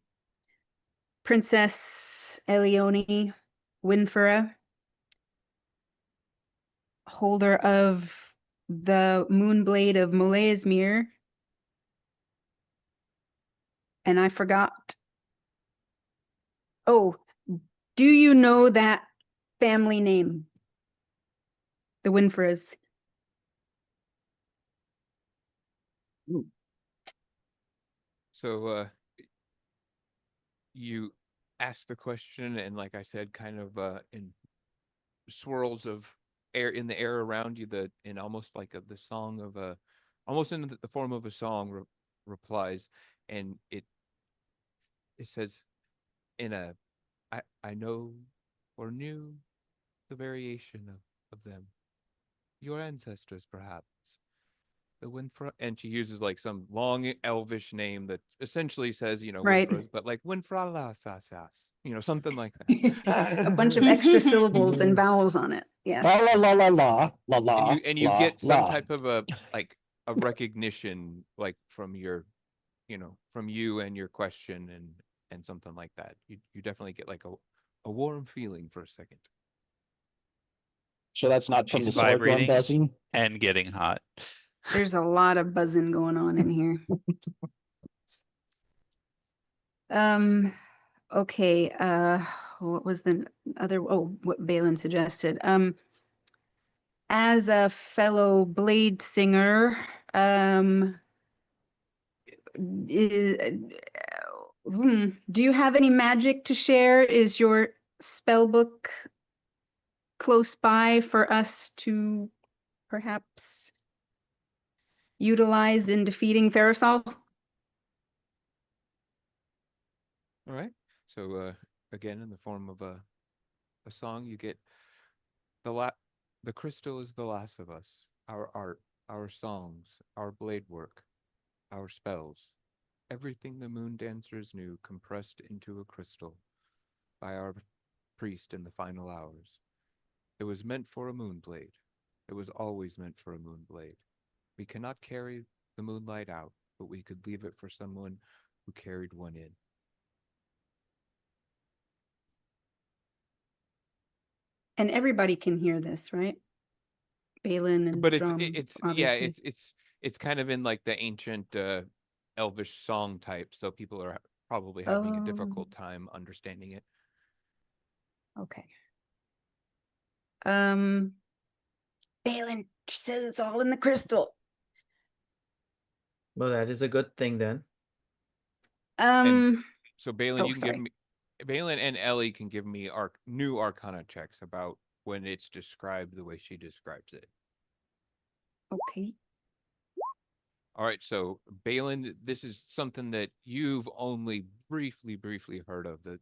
Princess Elione Winfera, holder of the Moonblade of Molaesmere. And I forgot. Oh, do you know that family name? The Winferas. So you asked the question and like I said, kind of in swirls of air in the air around you, that in almost like the song of a almost in the form of a song replies, and it says in a I know or knew the variation of them, your ancestors perhaps, the Winfra, and she uses like some long elvish name that essentially says, Right. Winfras, but like Winfra la sas, something like that. A bunch of extra syllables and vowels on it. Yeah. La la la la la la and la you la get some la. type of a like a recognition like from your from you and your question and something like that. You definitely get like a warm feeling for a second. So that's not from She's the sword drum vibrating buzzing. and getting hot. There's a lot of buzzing going on in here. Okay, what was the other, oh, what Balin suggested. As a fellow blade singer, do you have any magic to share? Is your spell book close by for us to perhaps utilize in defeating Pharisol? All right. So again, in the form of a song, you get the crystal is the last of us. Our art, our songs, our blade work, our spells. Everything the moon dancers knew compressed into a crystal by our priest in the final hours. It was meant for a moonblade. It was always meant for a moonblade. We cannot carry the moonlight out, but we could leave it for someone who carried one in. And everybody can hear this, right? Balin and But Drum, yeah, obviously. it's kind of in like the ancient elvish song type, so people are probably having a Oh, difficult time understanding it. okay. Balin, she says it's all in the crystal. Well, that is a good thing then. So Balin, Oh, you can sorry. give me Balin and Ellie can give me new Arcana checks about when it's described the way she describes it. Okay. All right, so Balin, this is something that you've only briefly heard of. That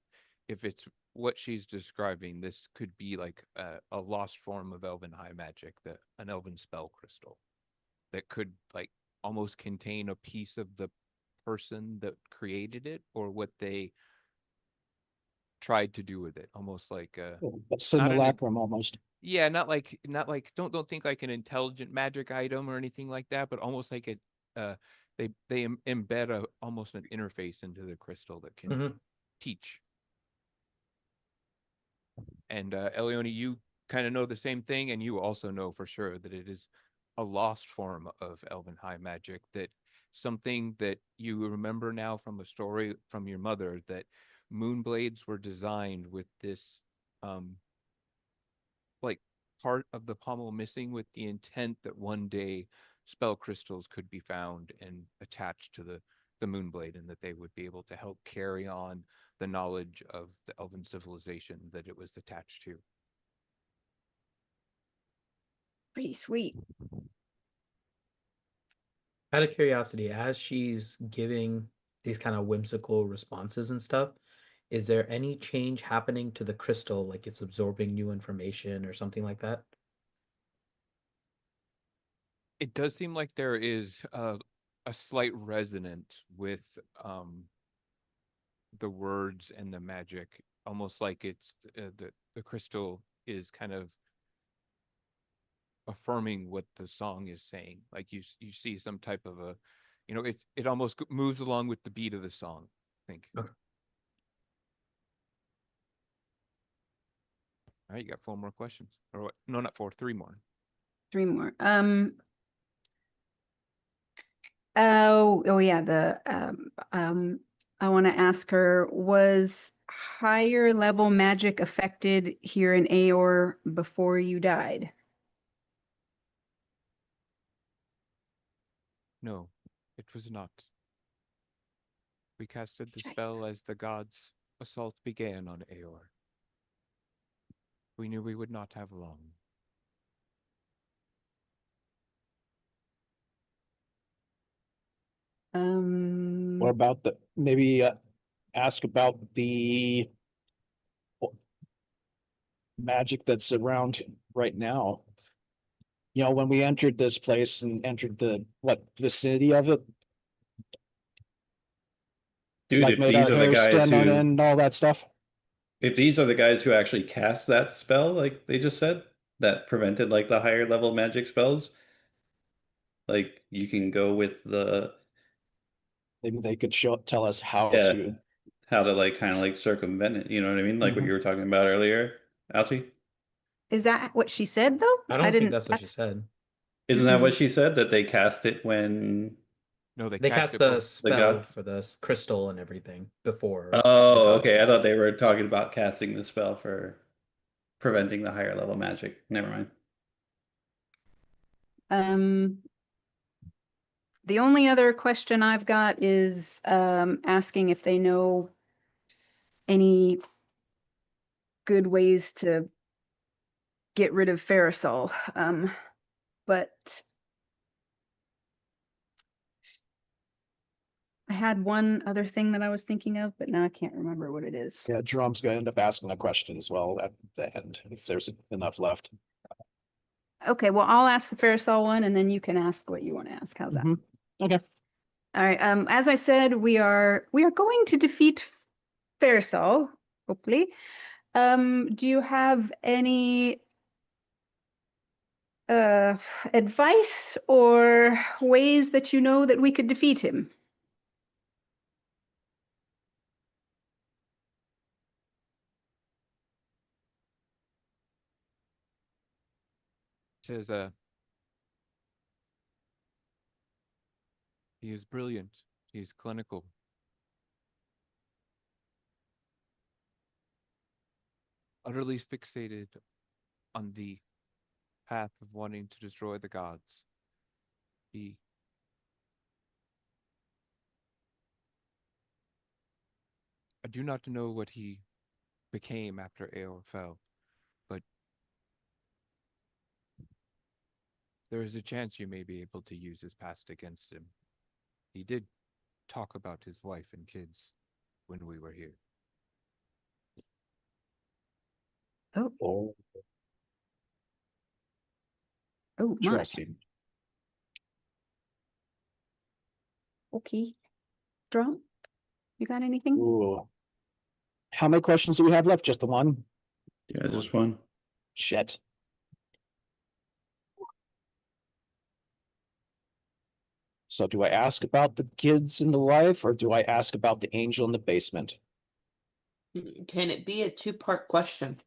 if it's what she's describing, this could be like a lost form of elven high magic, an elven spell crystal that could like almost contain a piece of the person that created it or what they tried to do with it, almost like A not an simulacrum almost. yeah, not like don't think like an intelligent magic item or anything like that, but almost like it they embed almost an interface into the crystal that can Mhm. teach. And Elione, you kind of know the same thing, and you also know for sure that it is a lost form of Elven High magic, that something that you remember now from a story from your mother, that Moonblades were designed with this like part of the pommel missing, with the intent that one day spell crystals could be found and attached to the Moonblade, and that they would be able to help carry on the knowledge of the elven civilization that it was attached to. Pretty sweet. Out of curiosity, as she's giving these kind of whimsical responses and stuff, is there any change happening to the crystal, like it's absorbing new information or something like that? It does seem like there is a slight resonance with the words and the magic, almost like it's the crystal is kind of affirming what the song is saying. Like you see some type of a, it almost moves along with the beat of the song, I think. Okay. All right, you got 4 more questions, or what? No, not 4, 3 more. 3 more. Oh yeah, I want to ask her, was higher level magic affected here in Aor before you died? No, it was not. We casted the Scheiße. spell as the gods' assault began on Aor. We knew we would not have long. What about maybe ask about the magic that's around right now? When we entered this place and entered the vicinity of it, Dude, like if made our these are the hair guys stand on who end and all that stuff. if these are the guys who actually cast that spell, like they just said, that prevented like the higher level magic spells, like you can go with the Maybe they could tell us how yeah, to. how to like kind of like circumvent it, you know what I mean? Like what Mhm. you were talking about earlier, Alchie. Is that what she said though? I don't think that's what she said. Isn't that what she said? That they cast it when No, they They cast cast it the the spell gods? for the crystal and everything before the Oh, gods. okay. I thought they were talking about casting the spell for preventing the higher level magic. Never mind. The only other question I've got is asking if they know any good ways to get rid of Ferrosol. But I had one other thing that I was thinking of, but now I can't remember what it is. Yeah, Jerome's going to end up asking a question as well at the end if there's enough left. Okay, well, I'll ask the Ferrosol one, and then you can ask what you want to ask. How's that? Okay. All right. As I said, we are going to defeat Ferrosol, hopefully. Do you have any advice or ways that you know that we could defeat him? Says he is brilliant. He's clinical. Utterly fixated on the path of wanting to destroy the gods. I do not know what he became after Aor fell, but there is a chance you may be able to use his past against him. He did talk about his wife and kids when we were here. Oh my. Interesting. Okay. Drum, you got anything? Ooh. How many questions do we have left? Just the one? Yeah, just one. Shit. So do I ask about the kids in the life, or do I ask about the angel in the basement? Can it be a two-part question?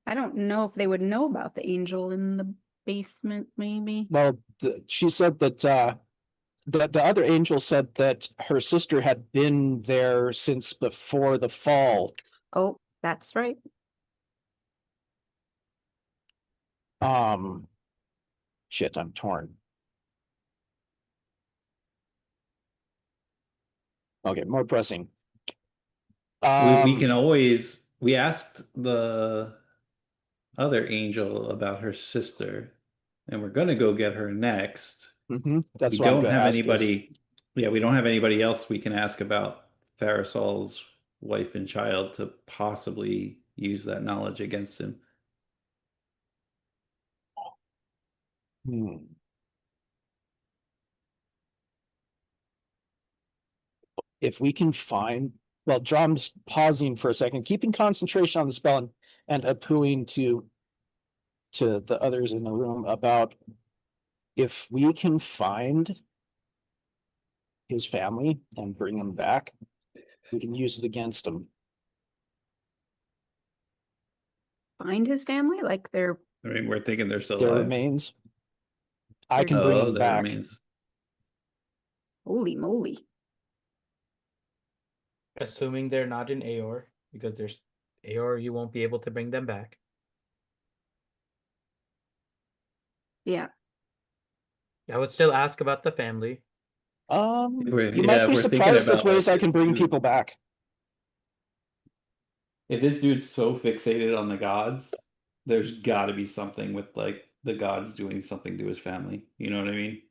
I don't know if they would know about the angel in the basement, maybe. Well, she said that the other angel said that her sister had been there since before the fall. Oh, that's right. Shit, I'm torn. Okay, more pressing. We can always we asked the other angel about her sister, and we're gonna go get her next. That's We what I'm don't gonna have ask is, anybody. Yeah, we don't have anybody else we can ask about Farasol's wife and child to possibly use that knowledge against him. if we can find, well, Drum's pausing for a second, keeping concentration on the spell and appealing to the others in the room about if we can find his family and bring him back, we can use it against him. Find his family, like I mean, we're thinking they're still Their alive. remains. I can bring Oh, them their back. remains. holy moly. Assuming they're not in Aor, because there's Aor, you won't be able to bring them back. Yeah. I would still ask about the family. You might be we're thinking surprised at about, ways like, I can this bring dude. people back. If this dude's so fixated on the gods, there's got to be something with like the gods doing something to his family. You know what I mean?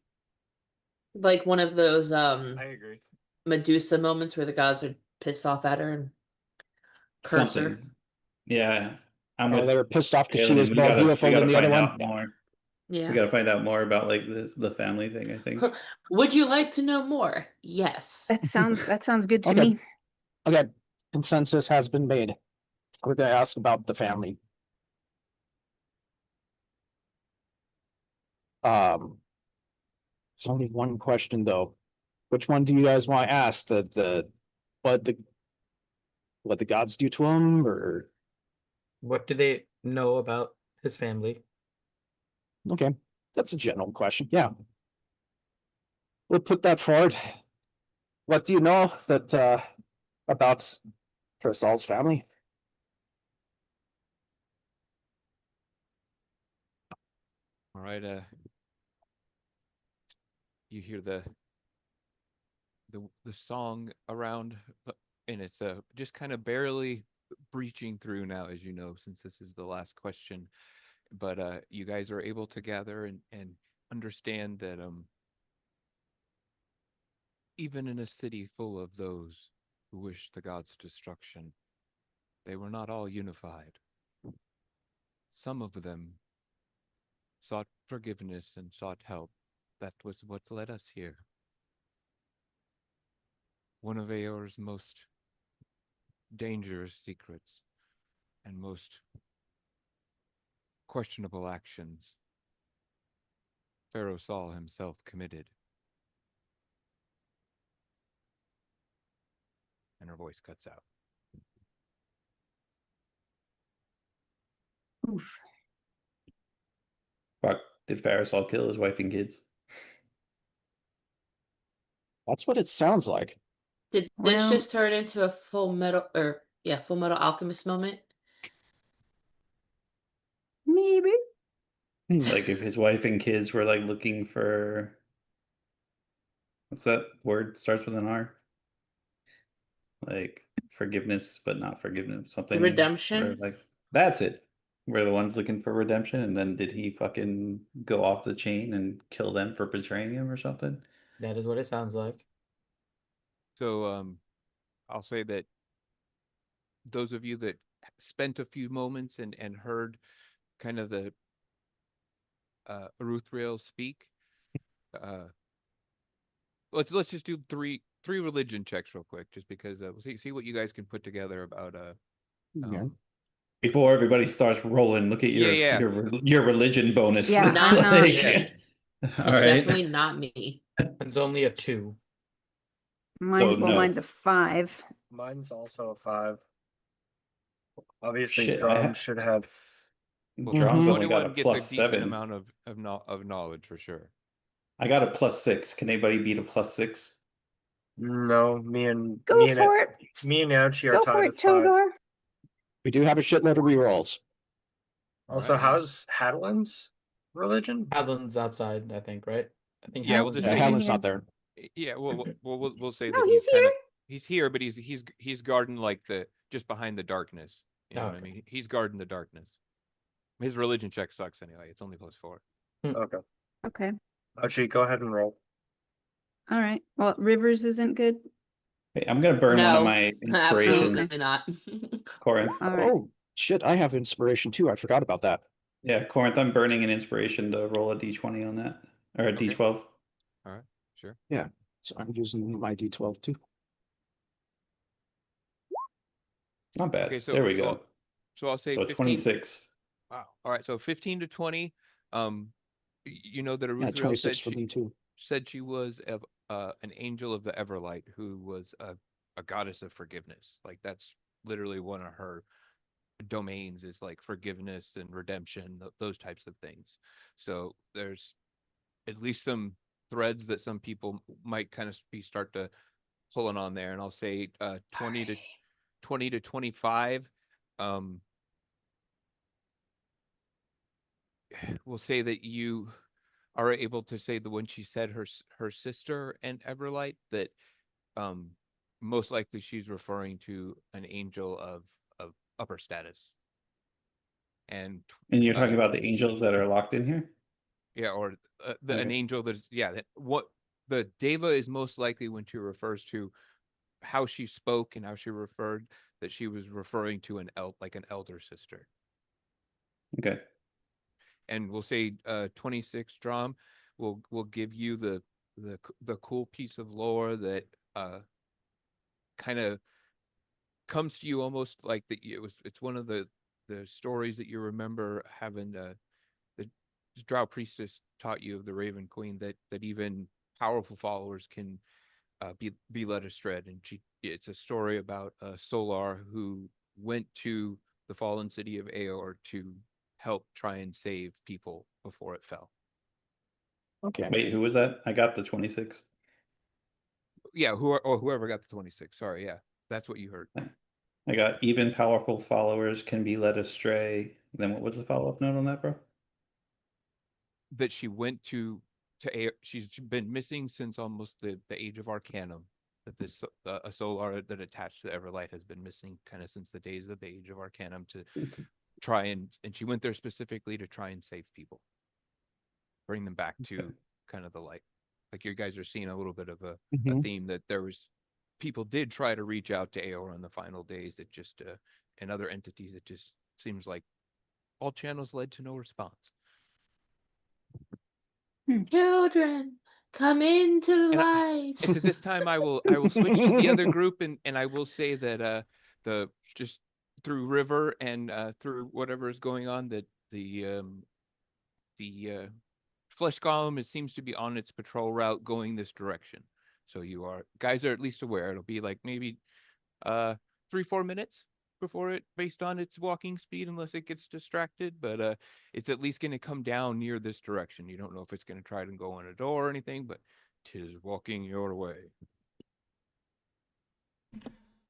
Like one of those I agree. Medusa moments where the gods are pissed off at her and curse her. Something. Yeah, I'm Oh, with they were pissed off because she Kaylin. was We more gotta beautiful than the other find one. out more. We Yeah. gotta find out more about like the family thing, I think. Would you like to know more? Yes. That sounds good to Okay. me. Okay, consensus has been made. We're gonna ask about the family. It's only one question though. Which one do you guys want to ask? What the gods do to him, or What do they know about his family? okay, that's a general question. Yeah, we'll put that forward. What do you know that about Saul's family? All right, you hear the song around, and it's just kind of barely breaching through now, as you know, since this is the last question. But you guys are able to gather and understand that even in a city full of those who wish the gods' destruction, they were not all unified. Some of them sought forgiveness and sought help. That was what led us here. One of Aor's most dangerous secrets and most questionable actions, Pharaoh Saul himself committed. And her voice cuts out. Oof. Fuck, did Farasol kill his wife and kids? That's what it sounds like. Did this Well, just turn into a Full Metal Alchemist moment? maybe. Like if his wife and kids were like looking for, what's that word? Starts with an R. Like forgiveness, but not forgiveness. Something Redemption? where, like, that's it. We're the ones looking for redemption, and then did he fucking go off the chain and kill them for betraying him or something? That is what it sounds like. So I'll say that those of you that spent a few moments and heard kind of the Eruthriel speak, let's just do three religion checks real quick, just because we'll see what you guys can put together about Yeah. Before everybody starts rolling, look at Yeah. your religion bonus. Yeah, Not I'm not. me. All It's right. definitely not me. It's only a 2. Mine, well, no. mine's a 5. Mine's also a 5. Obviously, Shit, Drum should have. Well, Drum's only 21 got a gets a plus decent 7. amount of knowledge for sure. I got a plus 6. Can anybody beat a plus 6? No, me and Go for it. Me and Ouchie are Go tied for at it, 5. Togar. We do have a shitload of rerolls. Also, Alright. how's Hadlin's religion? Adlin's outside, I think, right? I think Yeah, he we'll was just Yeah, say Helen's here. not there. Yeah, we'll say No, that he's kind of here. he's here, but he's guarding like the just behind the darkness. You know what I Okay. mean? He's guarding the darkness. His religion check sucks anyway. It's only +4. Okay. Okay. Ouchie, go ahead and roll. All right. Well, Rivers isn't good. Hey, I'm gonna burn one of No, my absolutely inspirations. not. Corinth. All right. Oh, shit. I have inspiration too. I forgot about that. Yeah, Corinth, I'm burning an inspiration to roll a d20 on that. Or a Okay. d12. Sure. So I'm using my D12 too. Not bad. Okay, so there we so go. I'll say So 15. 26. Wow. All right, so 15 to 20. You know that Yeah, Aruthriel 26 for me too. said she was an angel of the Everlight who was a goddess of forgiveness. Like that's literally one of her domains is like forgiveness and redemption, those types of things. So there's at least some threads that some people might kind of start to pulling on there, and I'll say 20 to 25. We'll say that you are able to say that when she said her sister and Everlight, that most likely she's referring to an angel of upper status. And And you're talking about the angels that are locked in here? yeah, or an Okay. angel that's that what the Deva is most likely when she refers to how she spoke and how she referred, that she was referring to an elder sister. Okay. And we'll say 26 Drum will give you the cool piece of lore that kind of comes to you almost like it's one of the stories that you remember having the Drow priestess taught you of the Raven Queen, that even powerful followers can be led astray. And it's a story about Solar who went to the fallen city of Aor to help try and save people before it fell. Okay. Wait, who was that? I got the 26. Yeah, whoever got the 26. Sorry, yeah, that's what you heard. I got even powerful followers can be led astray. Then what was the follow-up note on that, bro? That she went to Aor. She's been missing since almost the age of Arcanum. That this a Solar that attached to Everlight has been missing kind of since the days of the age of Arcanum, to try and she went there specifically to try and save people, bring them back to kind of the light. Like you guys are seeing a little bit of a theme that there was people did try to reach out to Aor in the final days. It just and other entities. It just seems like all channels led to no response. Children, come into And light. And so this time I will switch to the other group, and I will say that the just through River and through whatever is going on, that the Flesh Golem seems to be on its patrol route going this direction. So guys are at least aware. It'll be like maybe 3-4 minutes before it, based on its walking speed, unless it gets distracted, but it's at least going to come down near this direction. You don't know if it's going to try to go in a door or anything, but 'tis walking your way.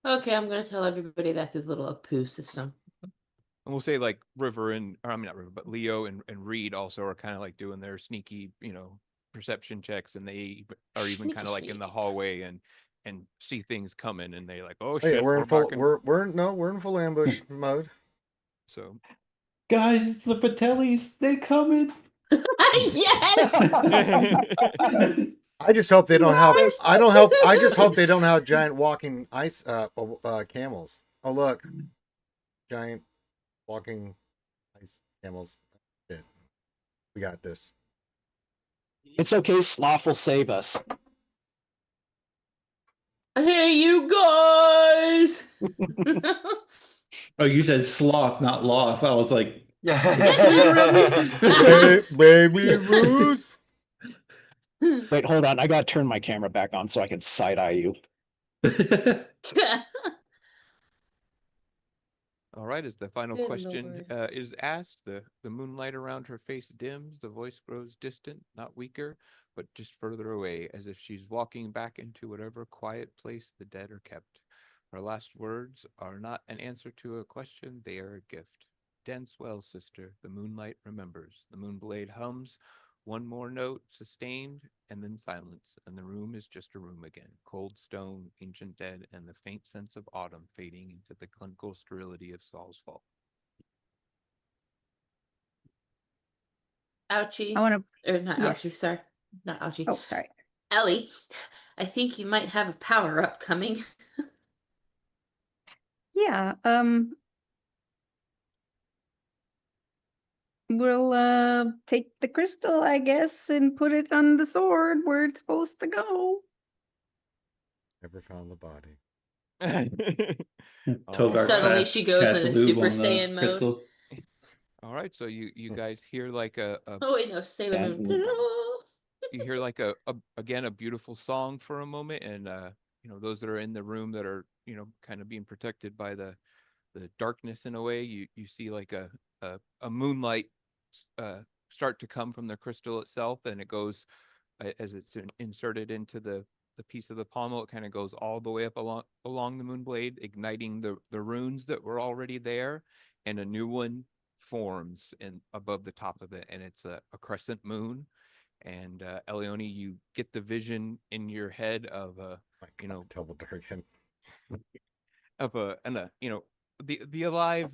Okay, I'm gonna tell everybody that through the little Apu system. And we'll say like River and, or I mean not River, but Leo and Reed also are kind of like doing their sneaky, perception checks, and they are even kind of like in the hallway and see things coming, and they like, oh Hey, shit, we're in full. back in. We're in full ambush mode. So Guys, it's the Patellis. They coming. Yes. I just hope they don't have. Yes! I just hope they don't have giant walking ice camels. Oh look, giant walking ice camels. Shit. We got this. It's okay. Sloth will save us. Hey, you guys! Oh, you said sloth, not loth. I was like, Baby Ruth. Wait, hold on. I gotta turn my camera back on so I can side eye you. All right, as the final Good question Lord. is asked, the moonlight around her face dims, the voice grows distant, not weaker, but just further away, as if she's walking back into whatever quiet place the dead are kept. Her last words are not an answer to a question, they are a gift. Dance well, sister, the moonlight remembers. The moonblade hums, one more note, sustained, and then silence, and the room is just a room again. Cold stone, ancient dead, and the faint sense of autumn fading into the clinical sterility of Saul's Fall. Ouchie. I want Or not Yes. ouchie, sorry. Not ouchie. Oh, sorry. Ellie, I think you might have a power up coming. Yeah. We'll take the crystal, I guess, and put it on the sword where it's supposed to go. Never found the body. Togar Suddenly she goes casts into lube Super on the Saiyan mode. crystal. All right, so you guys hear like a Oh wait, no, Sailor And- Moon. you hear like again a beautiful song for a moment, and you know, those that are in the room that are, you know, kind of being protected by the darkness in a way, you see like a moonlight start to come from the crystal itself, and it goes as it's inserted into the piece of the pommel, it kind of goes all the way up along the moonblade, igniting the runes that were already there, and a new one forms in above the top of it, and it's a crescent moon. And Elione, you get the vision in your head of you know, double darken. of a you know, the alive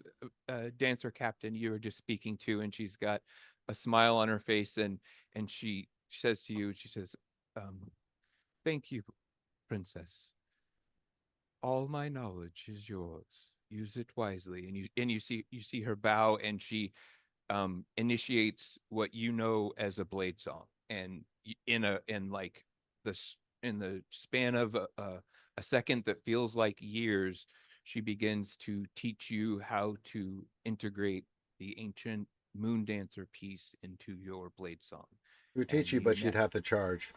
dancer captain you were just speaking to, and she's got a smile on her face, and she says to you, she says, thank you, princess. All my knowledge is yours. Use it wisely. And you see her bow, and she initiates what you know as a blade song. And in like in the span of a second that feels like years, she begins to teach you how to integrate the ancient moon dancer piece into your blade song. She would teach you, but she'd have to charge.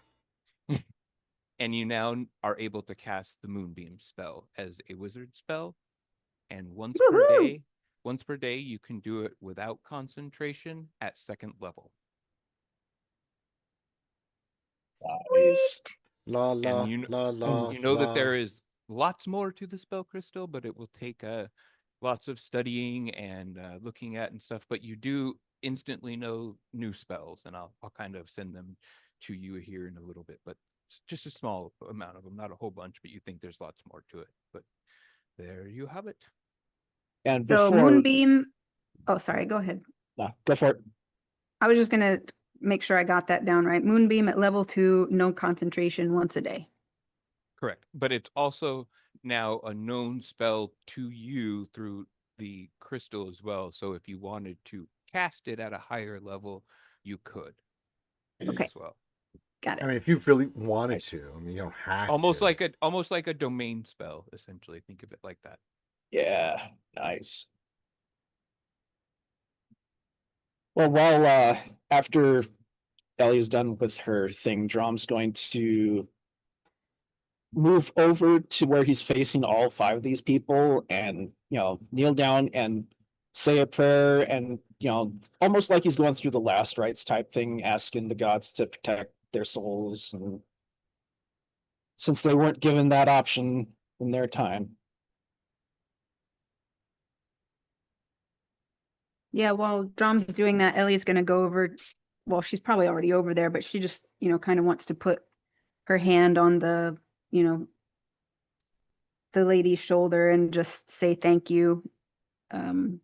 And you now are able to cast the Moonbeam spell as a wizard spell. And once per day, you can do it without concentration at second level. Nice. La la And la la. you know that la. there is lots more to the spell crystal, but it will take lots of studying and looking at and stuff. But you do instantly know new spells, and I'll kind of send them to you here in a little bit. But just a small amount of them, not a whole bunch. But you think there's lots more to it. But there you have it. And So before, Moonbeam. Oh, sorry. Go ahead. no, go for it. I was just gonna make sure I got that down right. Moonbeam at level 2, no concentration, once a day. Correct. But it's also now a known spell to you through the crystal as well. So if you wanted to cast it at a higher level, you could Okay. as well. Got it. I mean, if you really wanted to, I mean, you don't have Almost to. like a domain spell, essentially. Think of it like that. Yeah, nice. Well, while after Ellie's done with her thing, Drom's going to move over to where he's facing all 5 of these people and, you know, kneel down and say a prayer, and, you know, almost like he's going through the last rites type thing, asking the gods to protect their souls, and since they weren't given that option in their time. Yeah, while Drom's doing that, Ellie's gonna go over. Well, she's probably already over there, but she just, kind of wants to put her hand on the, the lady's shoulder and just say thank you. Oh,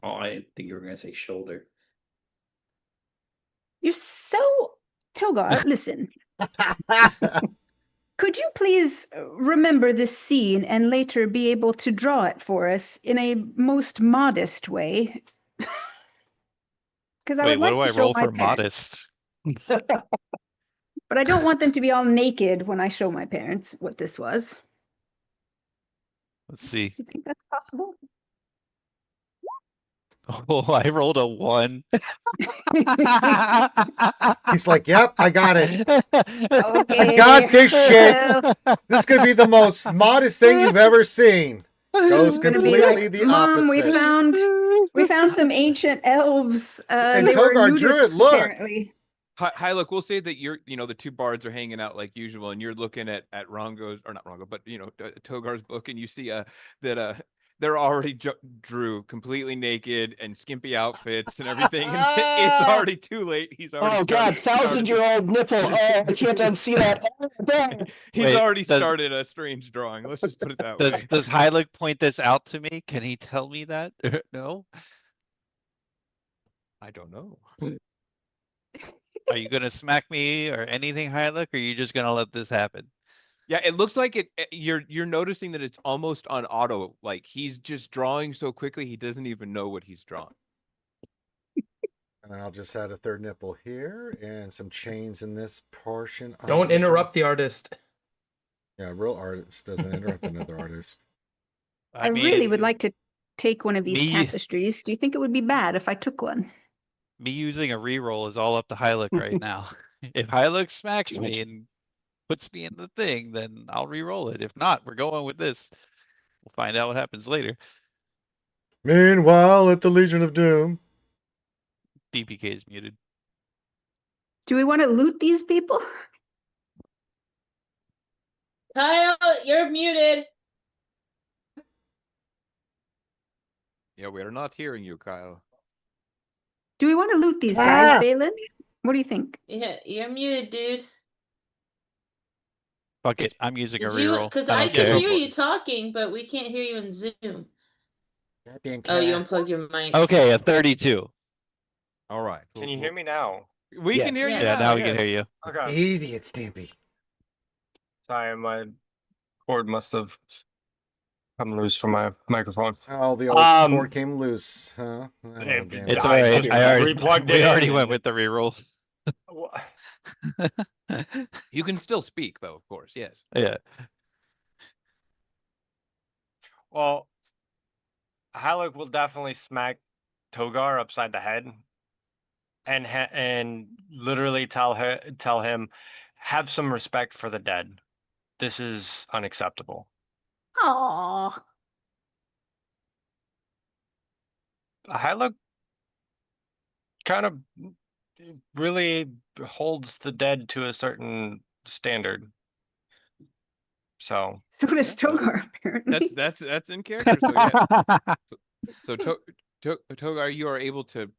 I didn't think you were gonna say shoulder. You're so Togar, listen. Could you please remember this scene and later be able to draw it for us in a most modest way? Because I Wait, would what like do to I show roll my for parents. modest? But I don't want them to be all naked when I show my parents what this was. Let's see. Do you think that's possible? Oh, I rolled a 1. He's like, yep, I got it. Okay. I got this shit. Well, This is going to be the most modest thing you've ever seen. Goes I'm gonna be completely like, the Mom, opposite. we found some ancient elves. And They were Togar drew it, nudists, look. apparently. Hi, look, we'll say that you're, the two bards are hanging out like usual, and you're looking at Rongo's, or not Rongo, but Togar's book, and you see that they're already drew completely naked and skimpy outfits and everything, and it's already too late. He's already Oh God, started 1,000-year-old nipple. Oh, I can't unsee that. Oh, God. He's Wait, already does- started a strange drawing. Let's just put it that way. Does Hylic point this out to me? Can he tell me that? No? I don't know. Are you gonna smack me or anything, Hylic, or are you just gonna let this happen? Yeah, it looks like you're noticing that it's almost on auto. Like he's just drawing so quickly he doesn't even know what he's drawing. And I'll just add a third nipple here and some chains in this portion. of Don't the interrupt the artist. Yeah, real artist doesn't interrupt another artist. I really would like to take one of these me- tapestries. Do you think it would be bad if I took one? Me using a reroll is all up to Hylic right now. If Hylic smacks Do me it. and puts me in the thing, then I'll reroll it. If not, we're going with this. We'll find out what happens later. Meanwhile, at the Legion of Doom. DPK is muted. Do we want to loot these people? Kyle, you're muted. Yeah, we are not hearing you, Kyle. Do we want to loot these guys, Balin? What do you think? Yeah, you're muted, dude. Fuck it. I'm using a Did you? reroll. Because I I don't can care. hear you talking, but we can't hear you in Zoom. Goddamn Oh, you cat. unplugged your mic. Okay, a 32. All right. Can you hear me now? We can hear Yes. you. Yeah, now we Good. can hear you. Okay. Idiot, Stampy. Sorry, my cord must have come loose from my microphone. Oh, the old cord came loose, huh? Oh, It- damn It's it. I alright. just I already replugged we it already in went and- with the reroll. You can still speak, though, of course. Yes. Yeah. Well, Halleck will definitely smack Togar upside the head, and literally tell him, have some respect for the dead. This is unacceptable. Aww. Halleck kind of really holds the dead to a certain standard. So So does Togar, apparently. That's in character. So yeah. So Togar, you are able to,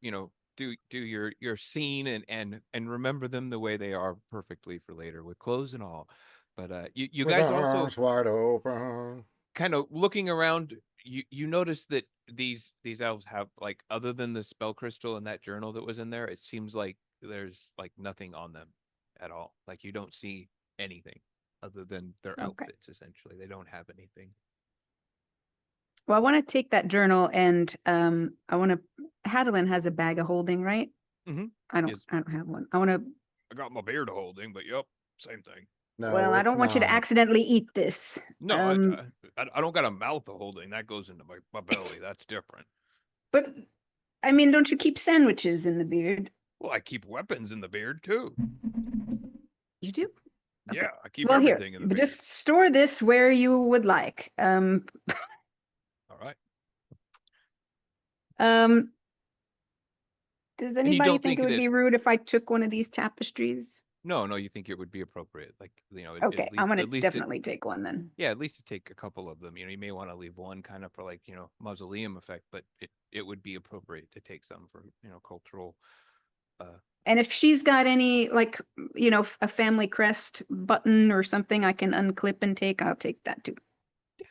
do your scene and remember them the way they are perfectly for later with clothes and all. But you With guys arms also wide open. kind of looking around, you notice that these elves have, like, other than the spell crystal and that journal that was in there, it seems like there's like nothing on them at all. Like you don't see anything other than their Okay. outfits. Essentially, they don't have anything. Well, I want to take that journal and I want to. Hadelin has a bag of holding, right? Mhm. I don't. Yes. I don't have one. I want to. I got my beard holding, but yep, same thing. No, Well, I it's don't want you to not. accidentally eat this. No, I don't got a mouth of holding. That goes into my belly. That's different. But I mean, don't you keep sandwiches in the beard? Well, I keep weapons in the beard too. You do. Okay. Yeah, I keep Well, here, everything in the but beard. just store this where you would like. All right. Does you anybody don't think think it would that- be rude if I took one of these tapestries? No, you think it would be appropriate, like Okay, I'm gonna at least definitely take one then. yeah, at least to take a couple of them. You may want to leave one kind of for, like, mausoleum effect, but it would be appropriate to take some for cultural. And if she's got any, like, a family crest button or something I can unclip and take, I'll take that too.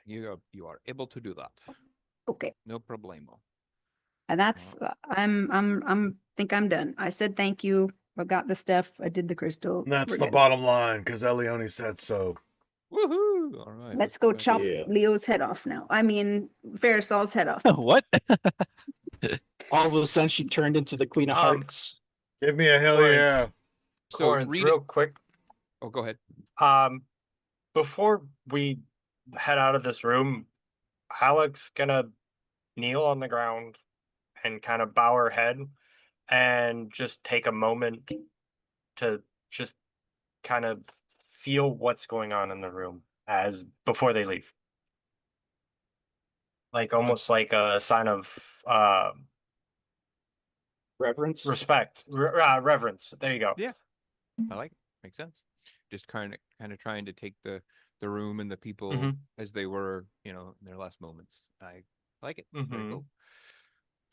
Yeah, you are able to do that. Okay. No problemo. And that's, think I'm done. I said thank you. I got the stuff. I did the crystal. And that's We're the good. bottom line, because Elione said so. Woohoo! All right. Let's go back. chop Yeah. Leo's head off now. I mean, Farisol's head off. What? All of a sudden, she turned into the Queen of Hearts. Give me a hell Corinth. yeah. So Corinth, read real quick, Oh, go ahead. Before we head out of this room, Halleck's gonna kneel on the ground and kind of bow her head and just take a moment to just kind of feel what's going on in the room as before they leave. Like almost like a sign of Reverence. respect, reverence. There you go. Yeah, I like it. Makes sense. Just kind of trying to take the room and the people Mhm. as they were, in their last moments. I like it. Very Mhm. cool.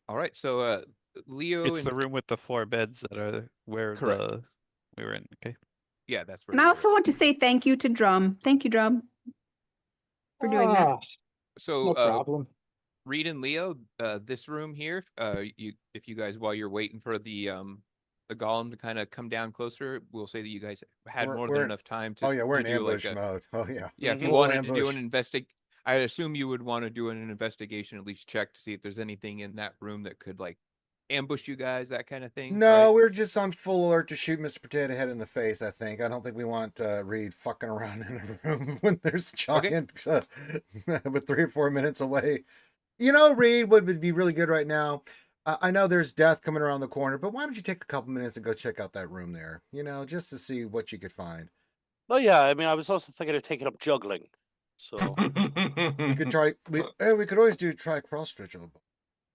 All right, so Leo It's and the room with the 4 beds that are where correct. we were in. Okay. Yeah, that's where And I you were. also want to say thank you to Drum. Thank you, Drum, for doing that. Ah, So no problem. Reed and Leo, this room here, if you guys while you're waiting for the golem to kind of come down closer, we'll say that you guys had more than We're enough time oh to yeah, we're in do like ambush a mode. Oh yeah, if you Mhm. full wanted to do ambush. an I assume you would want to do an investigation, at least check to see if there's anything in that room that could like ambush you guys, that kind of thing, No, right? we're just on full alert to shoot Mr. Potato Head in the face, I think. I don't think we want Reed fucking around in a room when there's Okay. giant with 3 or 4 minutes away. You know, Reed, what would be really good right now? I know there's death coming around the corner, but why don't you take a couple minutes and go check out that room there? Just to see what you could find. Well, yeah. I mean, I was also thinking of taking up juggling. So We could try. We could always try cross stretch.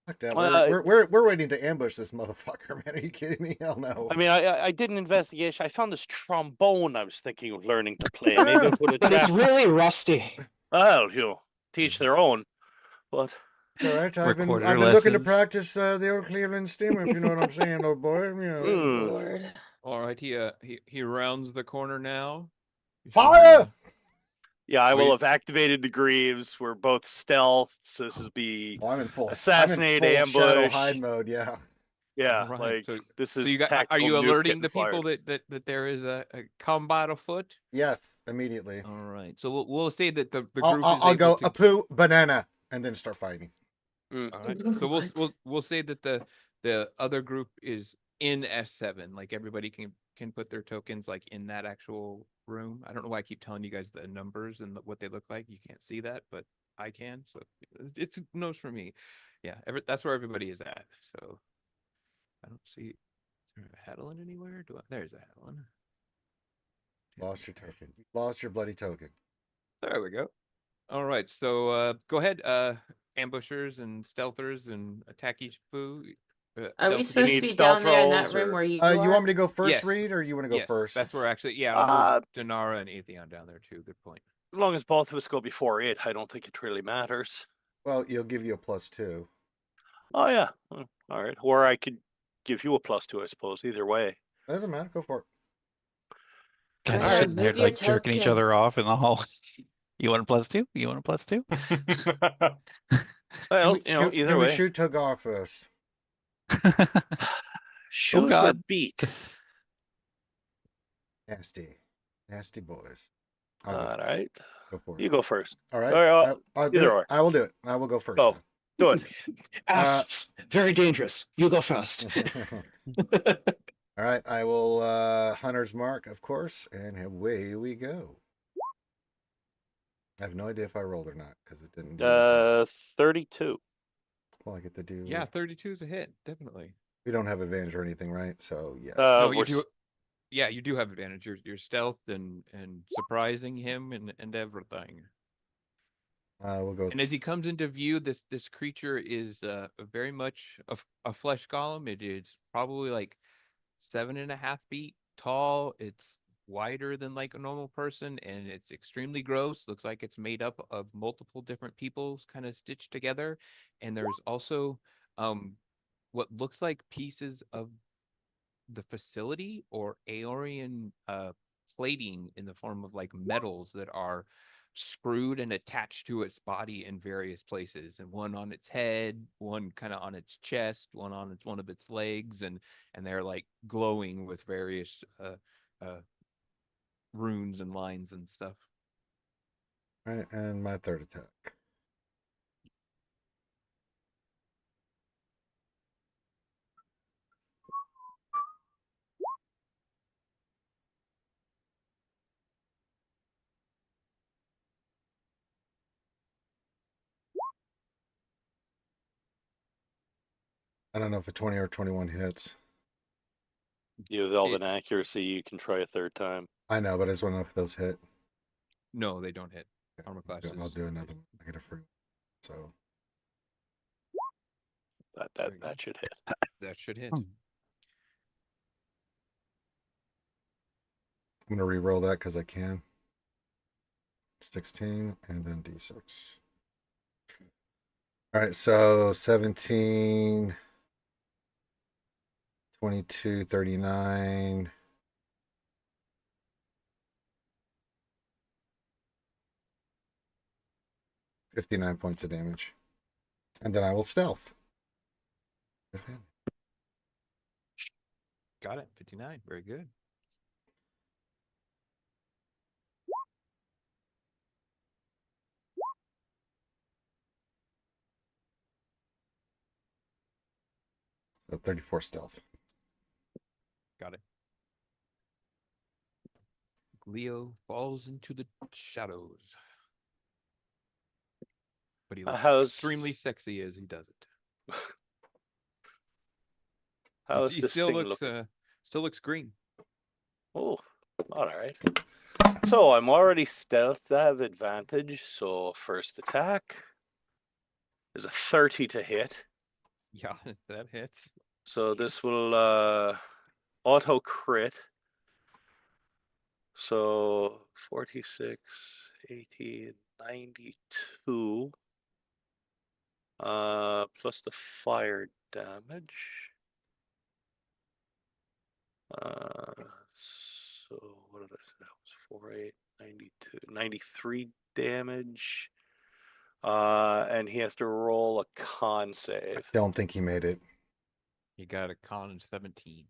Fuck that. Uh, We're waiting to ambush this motherfucker, man. Are you kidding me? Hell no. I mean, I did an investigation. I found this trombone. I was thinking of learning to play. Maybe it would But it's attract. really rusty. Well, teach their own. But It's all right. I've been Recorder looking to lessons. practice the old Cleveland steamer, if you know what I'm saying, old boy. Good Lord. All right, he rounds the corner now. You see Fire! him, yeah, I Oh, will you- have activated the Greaves. We're both stealth, so this is be Oh, I'm in full assassinate, shadow ambush. hide mode. Yeah. Yeah, All right, like so this so is you got are tactical you nuke alerting getting the people fired. that there is a combat afoot? Yes, immediately. All right, so we'll say that the I'll, group I'll, is I'll able go to. a poo banana and then start fighting. Mm. All right, so we'll say that the other group is in S7. Like everybody can put their tokens like in that actual room. I don't know why I keep telling you guys the numbers and what they look like. You can't see that, but I can. So it's knows for me. Yeah, that's where everybody is at. So I don't see. Is there a Hedlund anywhere? There's a Hedlund. Lost your token. You lost your bloody token. There we go. All right, so go ahead, ambushers and stealthers and attacky foo. Are we Delta supposed to need be stealth down there in that rolls, room or- where you You are? want me to go first, Yes. Reed, or you want to go Yes, first? that's where actually. Yeah, I'll Uh, move Denara and Atheon down there too. Good point. As long as both of us go before it, I don't think it really matters. Well, you'll give you a +2. Oh yeah, all right. Or I could give you a +2, I suppose. Either way. Doesn't matter. Go for it. Guys Alright. sitting there Move your like jerking each token. other off in the hall. You want a +2? You want a +2? Well, Can either we way. shoot Togar first? Shoot or God. beat. Nasty boys. All right. Go for it. You go first. All right. All right, I'll do either it. or. I will do it. I will go first. Go. Do it. Asps, very dangerous. You go first. All right. I will Hunter's Mark, of course, and away we go. I have no idea if I rolled or not because it didn't do 32. well, I get to do. Yeah, 32 is a hit, definitely. We don't have advantage or anything, right? So yes. No, you we're do. Yeah, you do have advantage. You're stealth and surprising him and everything. We'll go. And as he comes into view, this creature is very much a flesh golem. It is probably like 7.5 feet tall. It's wider than like a normal person, and it's extremely gross. Looks like it's made up of multiple different peoples kind of stitched together. And there's also what looks like pieces of the facility or Aeorian plating in the form of like metals that are screwed and attached to its body in various places, and one on its head, one kind of on its chest, one on one of its legs, and they're like glowing with various runes and lines and stuff. All right, and my third attack. I don't know if a 20 or 21 hits. You have Elven accuracy. You can try a third time. I know, but I just want to know if those hit. No, they don't hit. Okay, Armor I'll classes. do another one. I get a free. So That should hit. That should hit. I'm gonna re-roll that because I can. 16 and then D6. All right, so 17, 22, 39. 59 points of damage. And then I will stealth. Got it. 59. Very good. So 34 stealth. Got it. Leo falls into the shadows. But he looks how's- extremely sexy as he does it. How He is this still thing looks looking? still looks green. Oh, all right. So I'm already stealthed. I have advantage. So first attack is a 30 to hit. Yeah, that hits. So this will auto crit. So 46, 18, 92. Plus the fire damage. So what did I say? That was 48, 92, 93 damage. And he has to roll a con save. Don't think he made it. He got a con 17.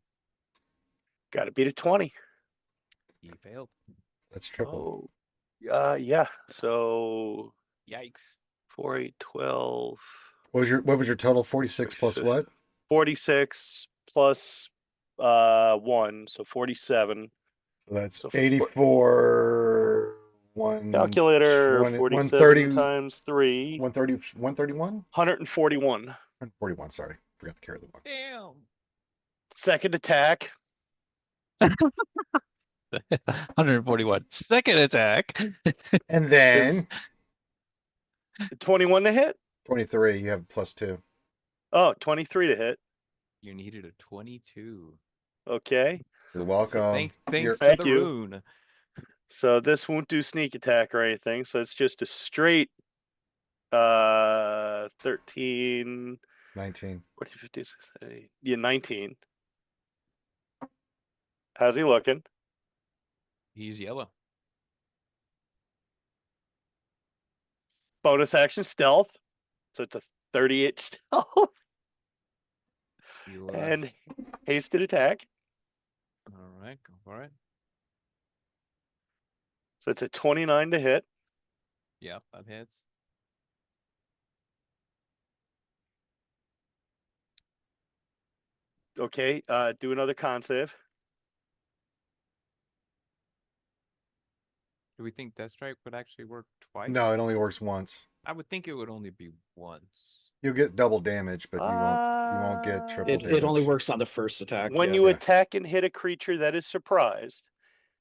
Got to beat a 20. He failed. That's triple. Oh, yeah. So Yikes. 4, 8, 12. What was your total? 46 plus what? 46 plus 1, so 47. So that's So 84. Calculator 120, 47 times 3. 130, 131? 141. 141, sorry. Forgot to carry the one. Damn. Second attack. 141. Second attack. And then 21 to hit. 23, you have +2. Oh, 23 to hit. You needed a 22. Okay. You're welcome. Thanks You're- for Thank the you. rune. So this won't do sneak attack or anything. So it's just a straight 13, 19. 14, 15, 16, yeah, 19. How's he looking? He's yellow. Bonus action stealth. So it's a 38 stealth. You, And hasted attack. all right, go for it. So it's a 29 to hit. Yep, that hits. Okay, do another con save. Do we think Death Strike would actually work twice? No, it only works once. I would think it would only be once. You'll get double damage, but you won't get triple damage. It only works on the first attack. When yeah. you Yeah. attack and hit a creature that is surprised,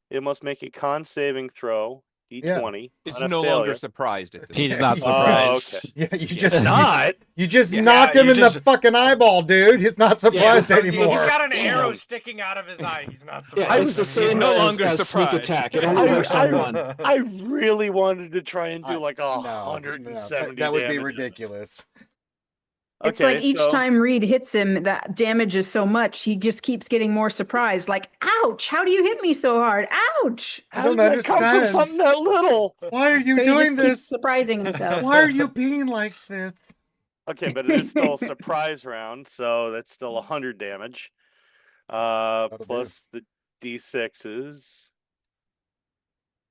it must make a con saving throw, D20. It's on a no failure. longer surprised at this He's point. not Oh, surprised. okay. Yeah, you Yeah. just Not. You just Yeah. knocked Yeah, him you in the just- fucking eyeball, dude. He's not surprised Yeah, He's anymore. got an Damn. arrow sticking out of his eye. He's not Yeah, surprised. it's the He's same no as, longer as sneak surprised. attack. It only works on one. I really wanted to try and do like No, 170 that would be damage. ridiculous. It's Okay, like each so- time Reed hits him, that damage is so much, he just keeps getting more surprised. Like, ouch, how do you hit me so hard? Ouch. I How don't did that come from understand. something that little? Why are you So he doing just keeps this? surprising himself. Why are you being like this? Okay, but it is still a surprise round, so that's still 100 damage. Plus the D6s.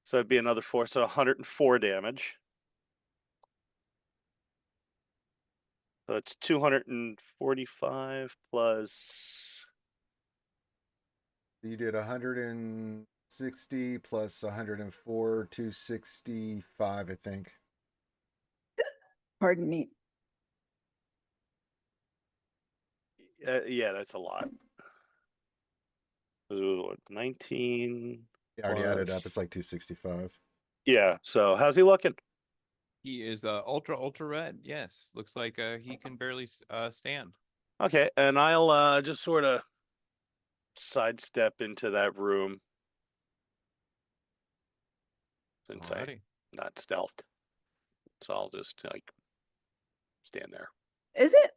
So it'd be another 4, so 104 damage. So it's 245 plus. You did 160 plus 104, 265, I think. Pardon me. Yeah, that's a lot. Ooh, 19. Yeah, I already added up. plus- It's like 265. Yeah. So how's he looking? He is ultra red. Yes, looks like he can barely stand. Okay, and I'll just sort of sidestep into that room since I'm Alrighty. not stealthed. So I'll just like stand there. Is it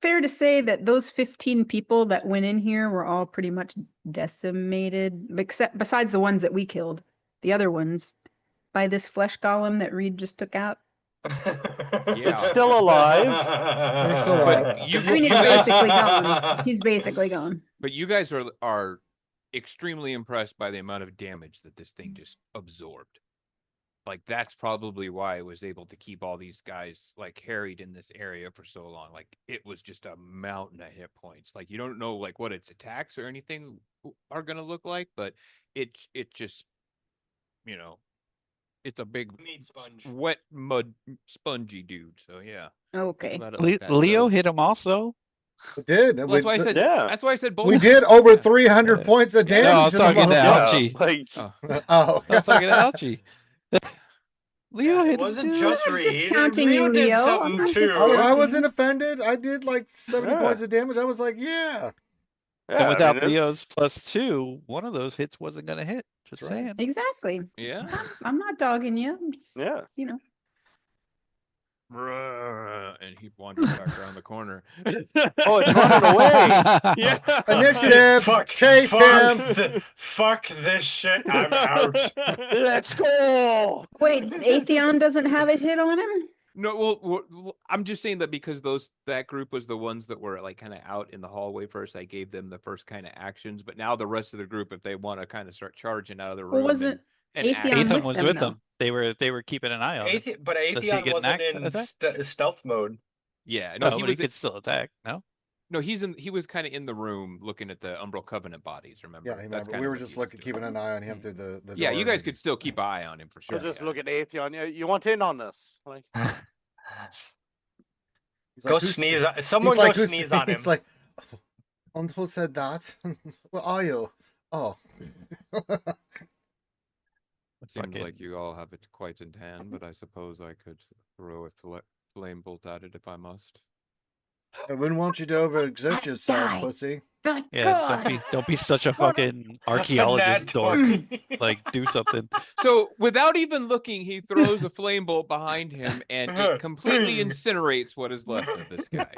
fair to say that those 15 people that went in here were all pretty much decimated, except besides the ones that we killed, the other ones, by this flesh golem that Reed just took out? Yeah. It's still alive. They're still alive. But you, I mean, you it's guys, basically gone. He's basically gone. but you guys are extremely impressed by the amount of damage that this thing just absorbed. Like that's probably why it was able to keep all these guys like harried in this area for so long. Like it was just a mountain of hit points. Like you don't know like what its attacks or anything are gonna look like, but it just it's a big Meat sponge. wet mud spongy dude. So yeah. Okay. Think about it like that. Leo So- hit him also. It did. Well, that's why I said. Yeah. That's why I said both. We did over Yeah. 300 points of Yeah. damage. No, I was to the talking to motherfucker. Alchie. Like Oh. Oh. I was talking to Alchie. Leo Yeah, hit it him wasn't too. just I'm not Reed. discounting Leo you, did Leo. I'm something not too. discounting I wasn't you. offended. I did like 70 Yeah. points of damage. I was like, yeah. yeah, And without I mean, Leo's +2, one of those hits wasn't gonna hit. Just That's right. saying. Exactly. Yeah. I'm not dogging you. I'm just, Yeah. you know. And he wanders back around the corner. Oh, it's running away. Yeah. Initiative. Chase him. Fuck this shit. I'm out. Let's go. Wait, Atheon doesn't have a hit on him? No, well, I'm just saying that because that group was the ones that were like kind of out in the hallway first. I gave them the first kind of actions, but now the rest of the group, if they want to kind of start charging out of the room, Well, wasn't and act- Atheon Aethon with was them, with though? them. They were keeping an eye on him. But Does he Atheon get wasn't an in attack? stealth mode. yeah, No, no, he but was he could still attack. No. no, he was kind of in the room looking at the Umbral Covenant bodies. Remember? Yeah, I That's remember. kinda We were what just he was looking, doing. keeping an eye on him through the Yeah, door. you guys could still keep an eye on him for sure. I'll just yeah. look at Atheon. You want in on this? Like, He's Go like, "Who's-" sneeze. he's Someone like, go "Who's-" sneeze on him. He's like, "Oh, who said that? Where are you? Oh. Seems Fucking- like you all have it quite in hand, but I suppose I could throw a flame bolt at it if I must. I wouldn't want you to overexert yourself, Die. pussy. The Yeah, God. don't be such a fucking archaeologist dork. Like, do something. So without even looking, he throws a flame bolt behind him and it completely incinerates what is left of this guy.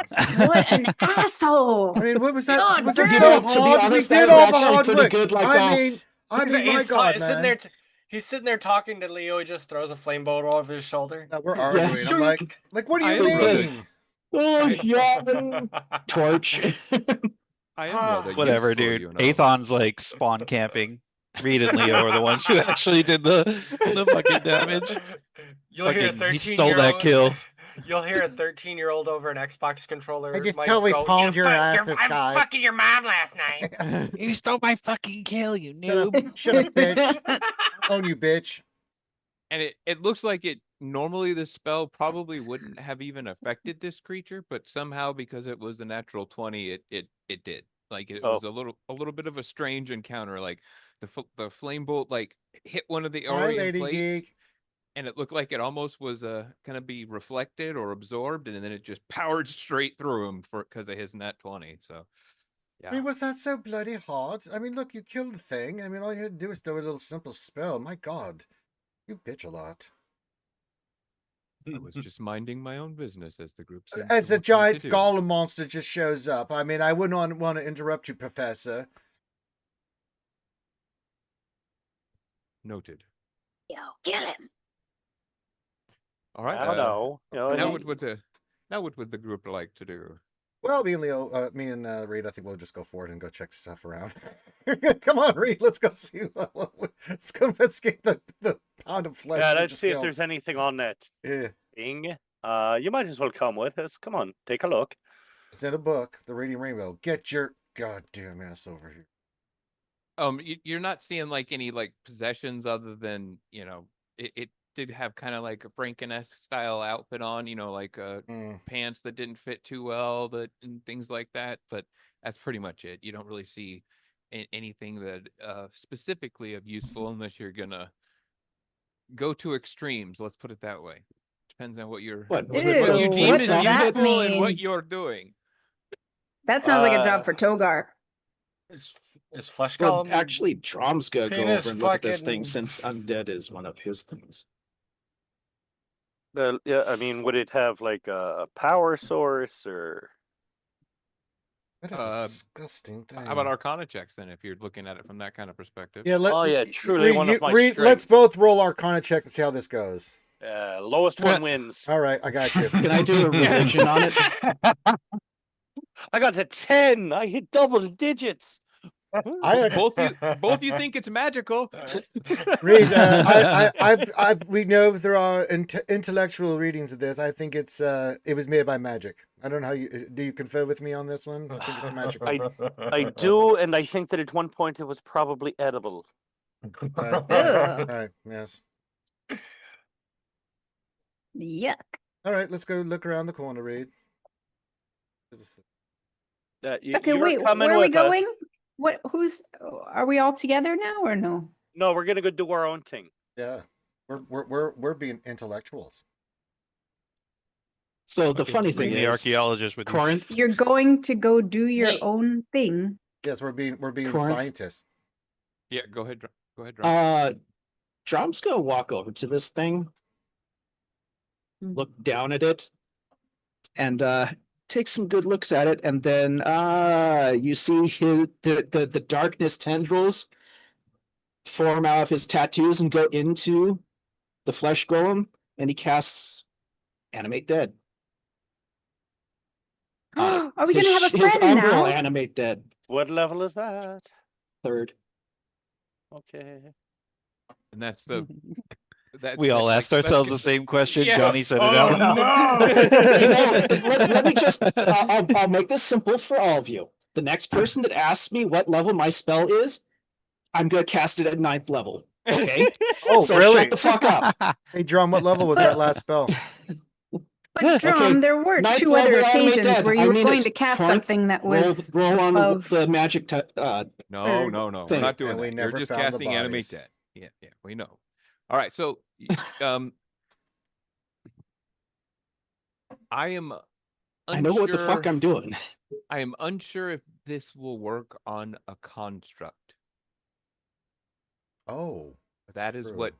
What an asshole. I mean, what was that? God Was that damn so it. To be hard? honest, We that did was all the actually hard pretty work. good like I that. mean, my He's God, sitting man. there. He's sitting there talking to Leo. He just throws a flame bolt over his shoulder. Yeah, we're arguing. I'm like, what do I you am really- mean? Oh, yeah. Torch. I am rather Whatever, useful, dude. you know. Aethon's like spawn camping. Reed and Leo are the ones who actually did the fucking damage. You'll hear a Fucking- he 13 stole that kill. You'll hear a 13-year-old over an Xbox controller. I just might totally go, palmed "You your fuck- ass, you're- this guy." I'm fucking your mom last night. You stole my fucking kill, you Shut up, noob. shut up, bitch. Own you, bitch. And it looks like it normally the spell probably wouldn't have even affected this creature, but somehow because it was a natural 20, it did. Like it was a little bit of a strange encounter. Like the flame bolt like hit one of the Hi, Orion Lady plates, Geek. and it looked like it almost was gonna be reflected or absorbed, and then it just powered straight through him because of his nat 20. So yeah. I mean, was that so bloody hard? I mean, look, you killed the thing. I mean, all you had to do was throw a little simple spell. My God. You bitch a lot. I was just minding my own business as the group seems As to a want me giant to do. golem monster just shows up. I mean, I wouldn't want to interrupt you, Professor. Noted. Yo, kill him. All right. I don't know. You know, Now he- what would the group like to do? Well, me and Leo, me and Reed, I think we'll just go forward and go check stuff around. Come on, Reed, let's go see. Let's go investigate the pound of flesh. yeah, we let's just see if killed. there's anything on that Yeah, thing. You might as well come with us. Come on, take a look. it's in a book, The Radiant Rainbow. Get your goddamn ass over here. You're not seeing like any like possessions other than it did have kind of like a Franken-esque style outfit on, like pants that didn't fit too well, and things like that. But that's pretty much it. You don't really see anything that specifically of useful unless you're gonna go to extremes. Let's put it that way. Depends on what you Ew, deem what's as that useful and what mean? you're doing. That sounds like a job for Togar. Is flesh Well, column actually, Drom's gonna go penis over and look at this thing fucking- since undead is one of his things. Yeah, I mean, would it have like a power source or? What a disgusting thing. How about Arcana checks then, if you're looking at it from that kind of perspective? Yeah, Oh, yeah, truly one of my let's strengths. both roll Arcana checks and see how this goes. Lowest one wins. All right, I got you. Can I do a religion on it? I got to 10. I hit double digits. both you think it's magical. Reed, we know through our intellectual readings of this. I think it was made by magic. I don't know how do you confer with me on this one? I think it's magical. I do, and I think that at one point it was probably edible. All right, yes. Yuck. All right, let's go look around the corner, Reed. Okay, wait, where are we going? What? Are we all together now or no? No, we're gonna go do our own thing. Yeah, we're being intellectuals. So the funny thing Bring the is, archaeologist with you. Corinth. You're going to go do your own thing. Yes, we're being Corinth? scientists. Yeah, go ahead. Go ahead. Drom's gonna walk over to this thing, look down at it, and take some good looks at it, and then you see the darkness tendrils form out of his tattoos and go into the flesh golem, and he casts Animate Dead. Are we gonna have a His friend umbral now? Animate Dead. What level is that? 3rd. Okay. And that's the. We all asked ourselves the same question. Yeah. Johnny said it Oh, out loud. Let me just. I'll make this simple for all of you. The next person that asks me what level my spell is, I'm gonna cast it at 9th level. Okay. Oh, So really? shut the fuck up. Hey, Drum, what level was that last spell? But Drum, Okay, there were ninth 2 other level Animate occasions Dead. where I you were mean going it. to cast Corinth, something that roll, was roll on above. the magic. No, Or- we're thing. not doing And we that. You're never just found the casting Animate bodies. Dead. Yeah, we know. All right, so I am unsure. I know what the fuck I'm doing. I am unsure if this will work on a construct. Oh, That is true. what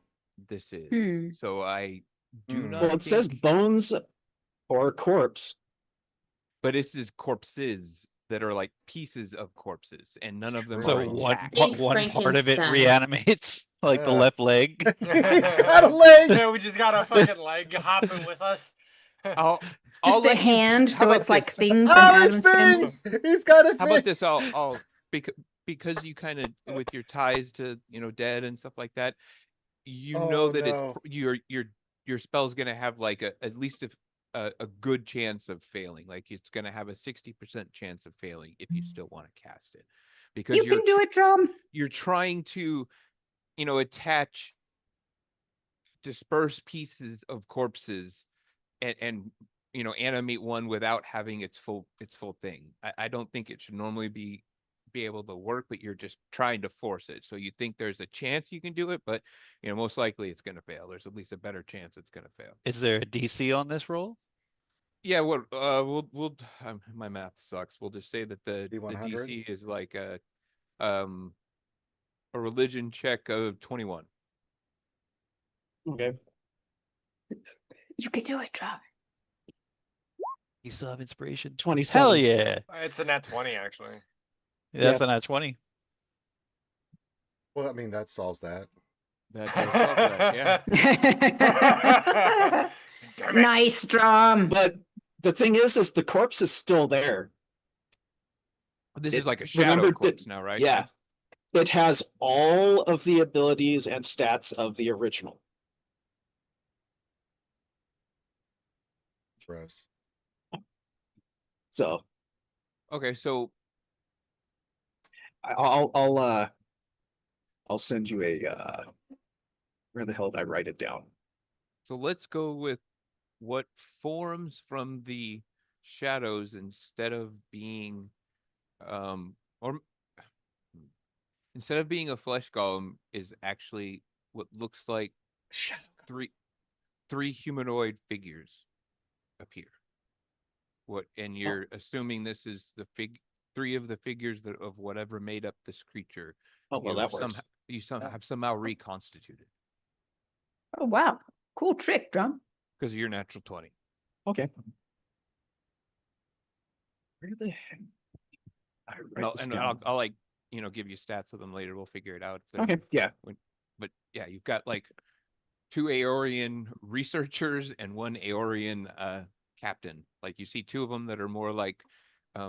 this is. Hmm. So I do Hmm. not. Well, it says think- bones or corpse. but this is corpses that are like pieces of corpses, and none of them So are intact. Think one part of it Frankenstein. reanimates, like the Yeah. left leg. He's got a leg. Yeah, we just got a fucking leg hopping with us. I'll Just a let you- hand, how so about it's like this? thing from Oh, Adam's it's family. thing. He's got a thing. How about this? I'll because you kind of with your ties to dead and stuff like that, Oh, that no. it's your spell's gonna have like at least a good chance of failing. Like it's gonna have a 60% chance of failing if you still want to cast it, because You can do it, Drum. you're trying to attach dispersed pieces of corpses and animate one without having its full thing. I don't think it should normally be able to work, but you're just trying to force it. So you think there's a chance you can do it, but most likely it's going to fail. There's at least a better chance it's going to fail. Is there a DC on this roll? Yeah, we'll my math sucks. We'll just say that the D100? DC is like a religion check of 21. Okay. You can do it, Drum. You still have inspiration? 27. Hell yeah. It's a nat 20, actually. That's a nat 20. Well, I mean, that solves that. That does solve that, yeah. Damn it. Nice, Drum. But the thing is the corpse is still there. This It- is like a shadow remember corpse that- now, right? Yeah. It has all of the abilities and stats of the original. Gross. So Okay, so I'll send you a where the hell did I write it down? So let's go with what forms from the shadows instead of being or instead of being a flesh golem is actually what looks like Shadow. three humanoid figures appear. What and you're assuming this is the three of the figures that of whatever made up this creature. Oh, well, that works. Have somehow reconstituted Oh, wow. Cool trick, Drum. because of your natural 20. Okay. Where the heck? I write this And down. I'll like give you stats of them later. We'll figure it out. If they're- Okay, yeah. But yeah, you've got like 2 Aeorian researchers and 1 Aeorian captain. Like you see 2 of them that are more like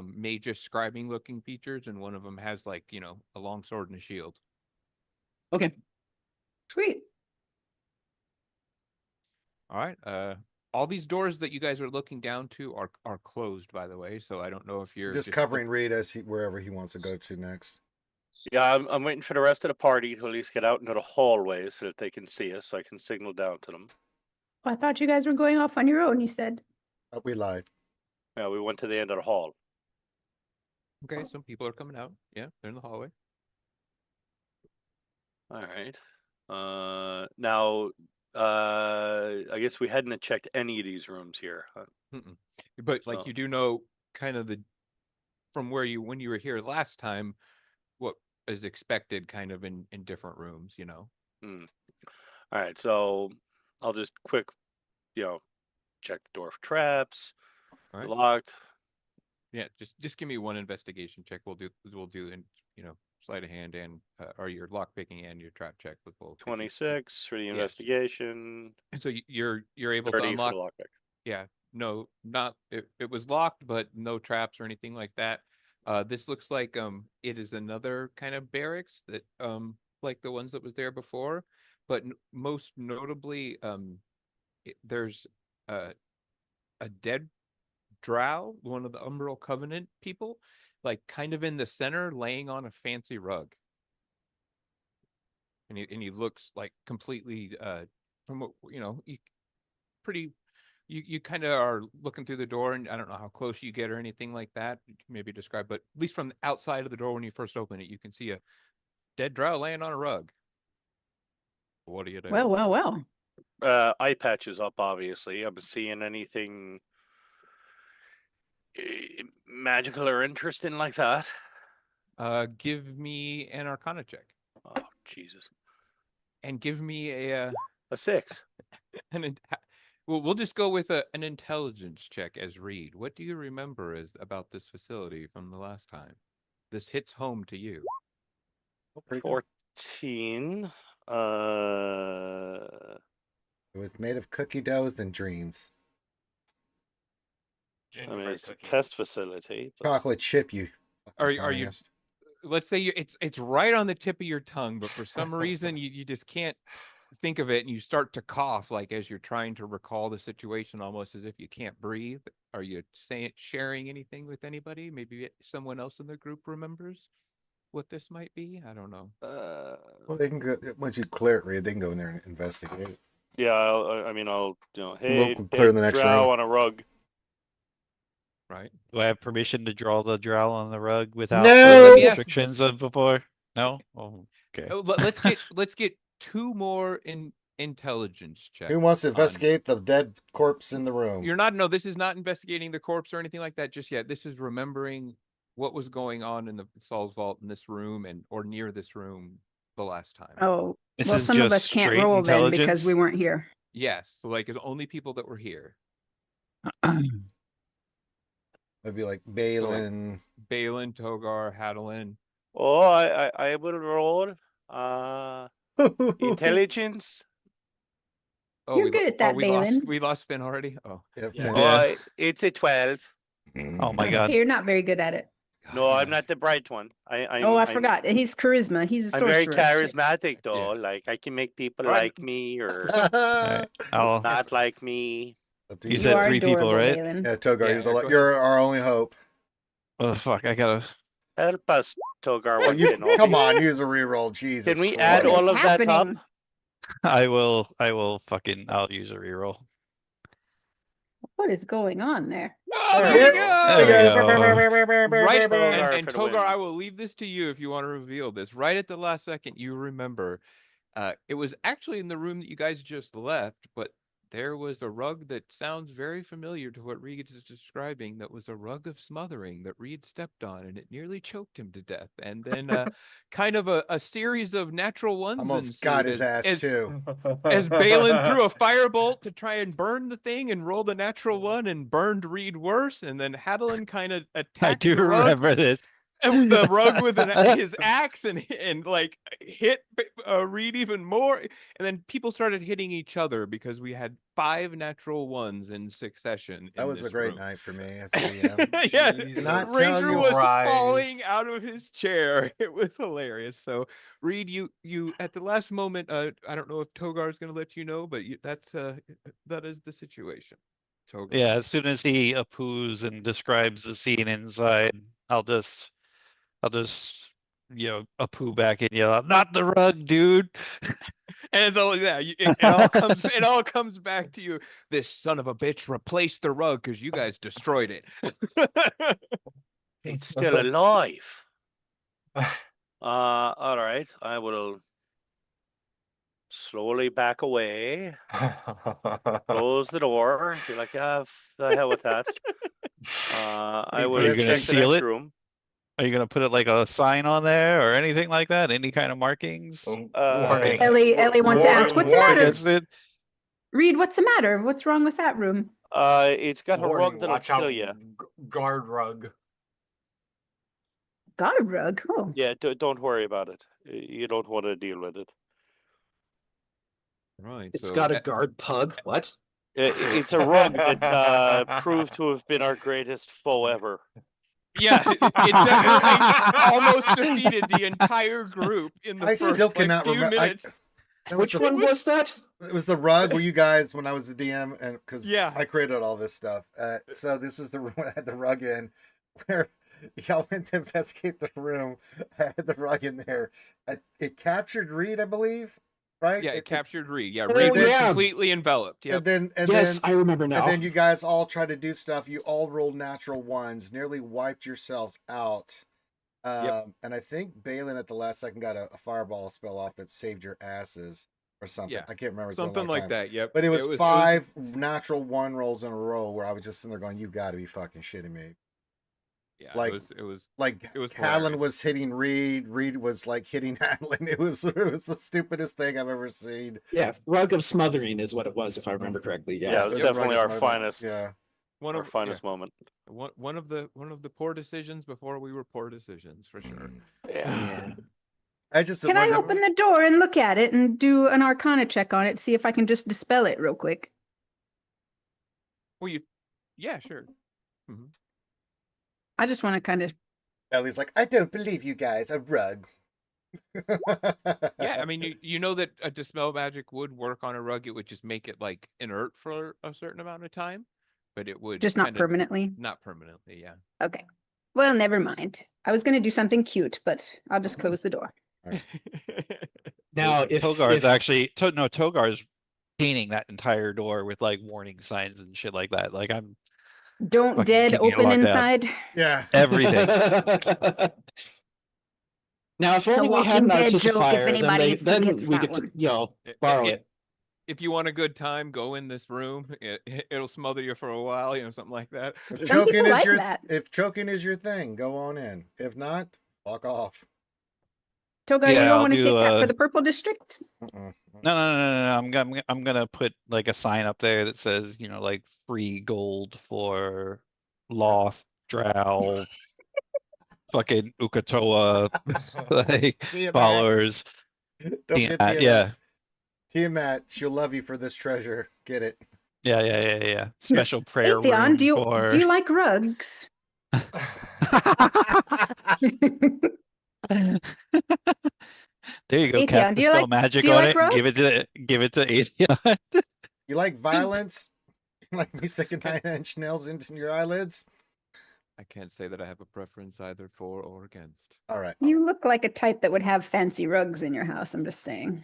major scribing looking features, and one of them has like a long sword and a shield. Okay. Sweet. All right. All these doors that you guys are looking down to are closed, by the way. So I don't know if you're Just covering Reed as wherever he wants to go to next. Yeah, I'm waiting for the rest of the party to at least get out into the hallway so that they can see us, so I can signal down to them. Well, I thought you guys were going off on your own, you said. We lied. Yeah, we went to the end of the hall. Okay, some people are coming out. Yeah, they're in the hallway. All right. Now, I guess we hadn't checked any of these rooms here. But like So- you do know kind of from when you were here last time, what is expected kind of in different rooms, All right, so I'll just quick, check the door for traps. All right. Locked. Yeah, just give me one investigation check. We'll do in sleight of hand and or your lock picking and your trap check with both. 26 for the Yes. investigation. And so you're able to 30 unlock. for the lockpick. Yeah, no, not it was locked, but no traps or anything like that. This looks like it is another kind of barracks that like the ones that was there before, but most notably there's a dead drow, one of the Umbral Covenant people, like kind of in the center, laying on a fancy rug. And he looks like completely from what you kind of are looking through the door, and I don't know how close you get or anything like that. You can maybe describe, but at least from the outside of the door when you first open it, you can see a dead drow laying on a rug. What do you do? Well, well, well. Eye patch is up, obviously. I'm seeing anything magical or interesting like that. Give me an Arcana check. Oh, Jesus. And give me a 6. Well, we'll just go with an intelligence check as Reed. What do you remember about this facility from the last time? This hits home to you. 14. It was made of cookie doughs and dreams. I mean, it's a test facility. But... Chocolate chip, you. Are you? Let's say it's right on the tip of your tongue, but for some reason you just can't think of it, and you start to cough like as you're trying to recall the situation, almost as if you can't breathe. Are you sharing anything with anybody? Maybe someone else in the group remembers what this might be. I don't know. Well, they can go once you clear it, Reed. They can go in there and investigate. Yeah, I'll hey, we'll clear the next drow ring. on a rug. Right. Do I have permission to draw the drow on the rug without No! the restrictions of before? No? Oh, okay. Let's get 2 more intelligence checks. Who wants to investigate the dead corpse in the room? No, this is not investigating the corpse or anything like that just yet. This is remembering what was going on in the Saul's vault in this room or near this room the last time. Oh, This well, is some of us just can't straight roll then because intelligence? we weren't here. Yes, so like it's only people that were here. It'd be like Balin. Balin, Togar, Hadalin. Oh, I will roll. Intelligence. Oh, You're good at that, Balin. We lost Finn already. Oh, Yeah. It's a 12. Oh my god. You're not very good at it. No, I'm not the bright one. I forgot. He's charisma. He's a I'm very sorcerer. charismatic, though. Yeah. Like I can make people Right. like me or Alright, I'll, not like me. you said are 3 people, adorable, right? Balin. Yeah, Togar, Yeah, go you're our only hope. Oh fuck, I gotta. Help us, Togar. Oh, What can come on, use a reroll. Jesus. Can we Christ. add What is all of that up? happening? I'll use a reroll. What is going on there? Oh, There there we we go. go. There Right, we go. and for the Togar, win. I will leave this to you if you want to reveal this. Right at the last second, you remember, it was actually in the room that you guys just left, but there was a rug that sounds very familiar to what Reed is describing. That was a rug of smothering that Reed stepped on, and it nearly choked him to death. And then, kind of a series of natural ones Almost got ensued his ass too. as Balin threw a firebolt to try and burn the thing and rolled a natural one and burned Reed worse, and then Hadalin kind of attacked I do the rug, remember this. and the rug with his axe and like hit Reed even more, and then people started hitting each other because we had 5 natural ones in succession. That in was a this great room. night for me as a DM. Yeah, Not tell Ranger you was Christ. falling out of his chair. It was hilarious. So, Reed, you at the last moment, I don't know if Togar is going to let you know, but that is the situation. Togar. Yeah, as soon as he approves and describes the scene inside, I'll just appoo back and yell out, "Not the rug, dude!" And so yeah, it all comes back to you. This son of a bitch replaced the rug because you guys destroyed it. It's still alive. All right. I will slowly back away, close the door, be like, "Ah, the hell with that." I will Are you gonna check the seal next it? room. Are you gonna put it like a sign on there or anything like that? Any kind of markings? Warning. Ellie wants to ask, what's the Warning. matter? Against it? Reed, what's the matter? What's wrong with that room? It's got a Warning, rug that'll watch out, kill you. guard rug. Got a rug. Oh, Yeah, don't worry about it. You don't want to deal with it. Right. It's so got a guard pug. What? It's a rug that proved to have been our greatest foe ever. Yeah, it definitely almost defeated the entire group in the I first still cannot few remember. minutes. Which one was that? It was the rug where you guys, when I was the DM, and because Yeah. I created all this stuff. So this was the room I had the rug in, where y'all went to investigate the room. I had the rug in there. It captured Reed, I believe, right? Yeah, it captured Reed. Yeah, Oh, Reed was yeah. completely enveloped. Yep. And Yes, then I remember now. and then you guys all tried to do stuff. You all rolled natural ones, nearly wiped yourselves out. And I think Balin at the last second got a fireball spell off that saved your asses or something. Yeah, I can't remember. It's been a something long like time. that. Yep. But it was 5 natural 1 rolls in a row where I was just sitting there going, "You got to be fucking shitting me!" Yeah, like- it was Like It was Hadlin hilarious. was hitting Reed. Reed was like hitting Hadlin. It was the stupidest thing I've ever seen. Yeah, rug of smothering is what it was, if I remember correctly. Yeah, Yeah. it was The definitely rug our is finest. Yeah. one Our of finest moment. one of the poor decisions before we were poor decisions for sure. Yeah. I just can I open the door and look at it and do an Arcana check on it, see if I can just dispel it real quick? Well, yeah, sure. Mhm. I just want to kind of. Ellie's like, "I don't believe you guys. A rug." Yeah, I mean, you know that a dispel magic would work on a rug. It would just make it like inert for a certain amount of time, but it would Just not kinda- permanently? Not permanently, yeah. Okay. Well, never mind. I was going to do something cute, but I'll just close the door. Now, if Togar's actually Togar's painting that entire door with like warning signs and shit like that. Like I'm Don't fucking dead keeping it open locked down. inside. Yeah. Everything. Now, if It's a only we had an Walking Dead joke, if artifier, then anybody then forgets we that could, one. borrow it. If you want a good time, go in this room. It'll smother you for a while, something like that. If Some choking people is like your that. if choking is your thing, go on in. If not, fuck off. Togar, you Yeah, don't I'll want to do, take that for the purple district? Mm-mm. No. I'm gonna put like a sign up there that says, like free gold for lost, drow, fucking Ukatoa like Tiamat. followers. Don't Tiamat, get Tiamat. yeah. Tiamat, she'll love you for this treasure. Get it. Yeah. Special Hey, prayer Theon, room do you for do you like rugs? There you go, Hey, cast Theon, the spell magic do you on like it and give it to Atheon. You like violence? You like me sticking 9-inch nails into your eyelids? I can't say that I have a preference either for or against. All right. You look like a type that would have fancy rugs in your house. I'm just saying.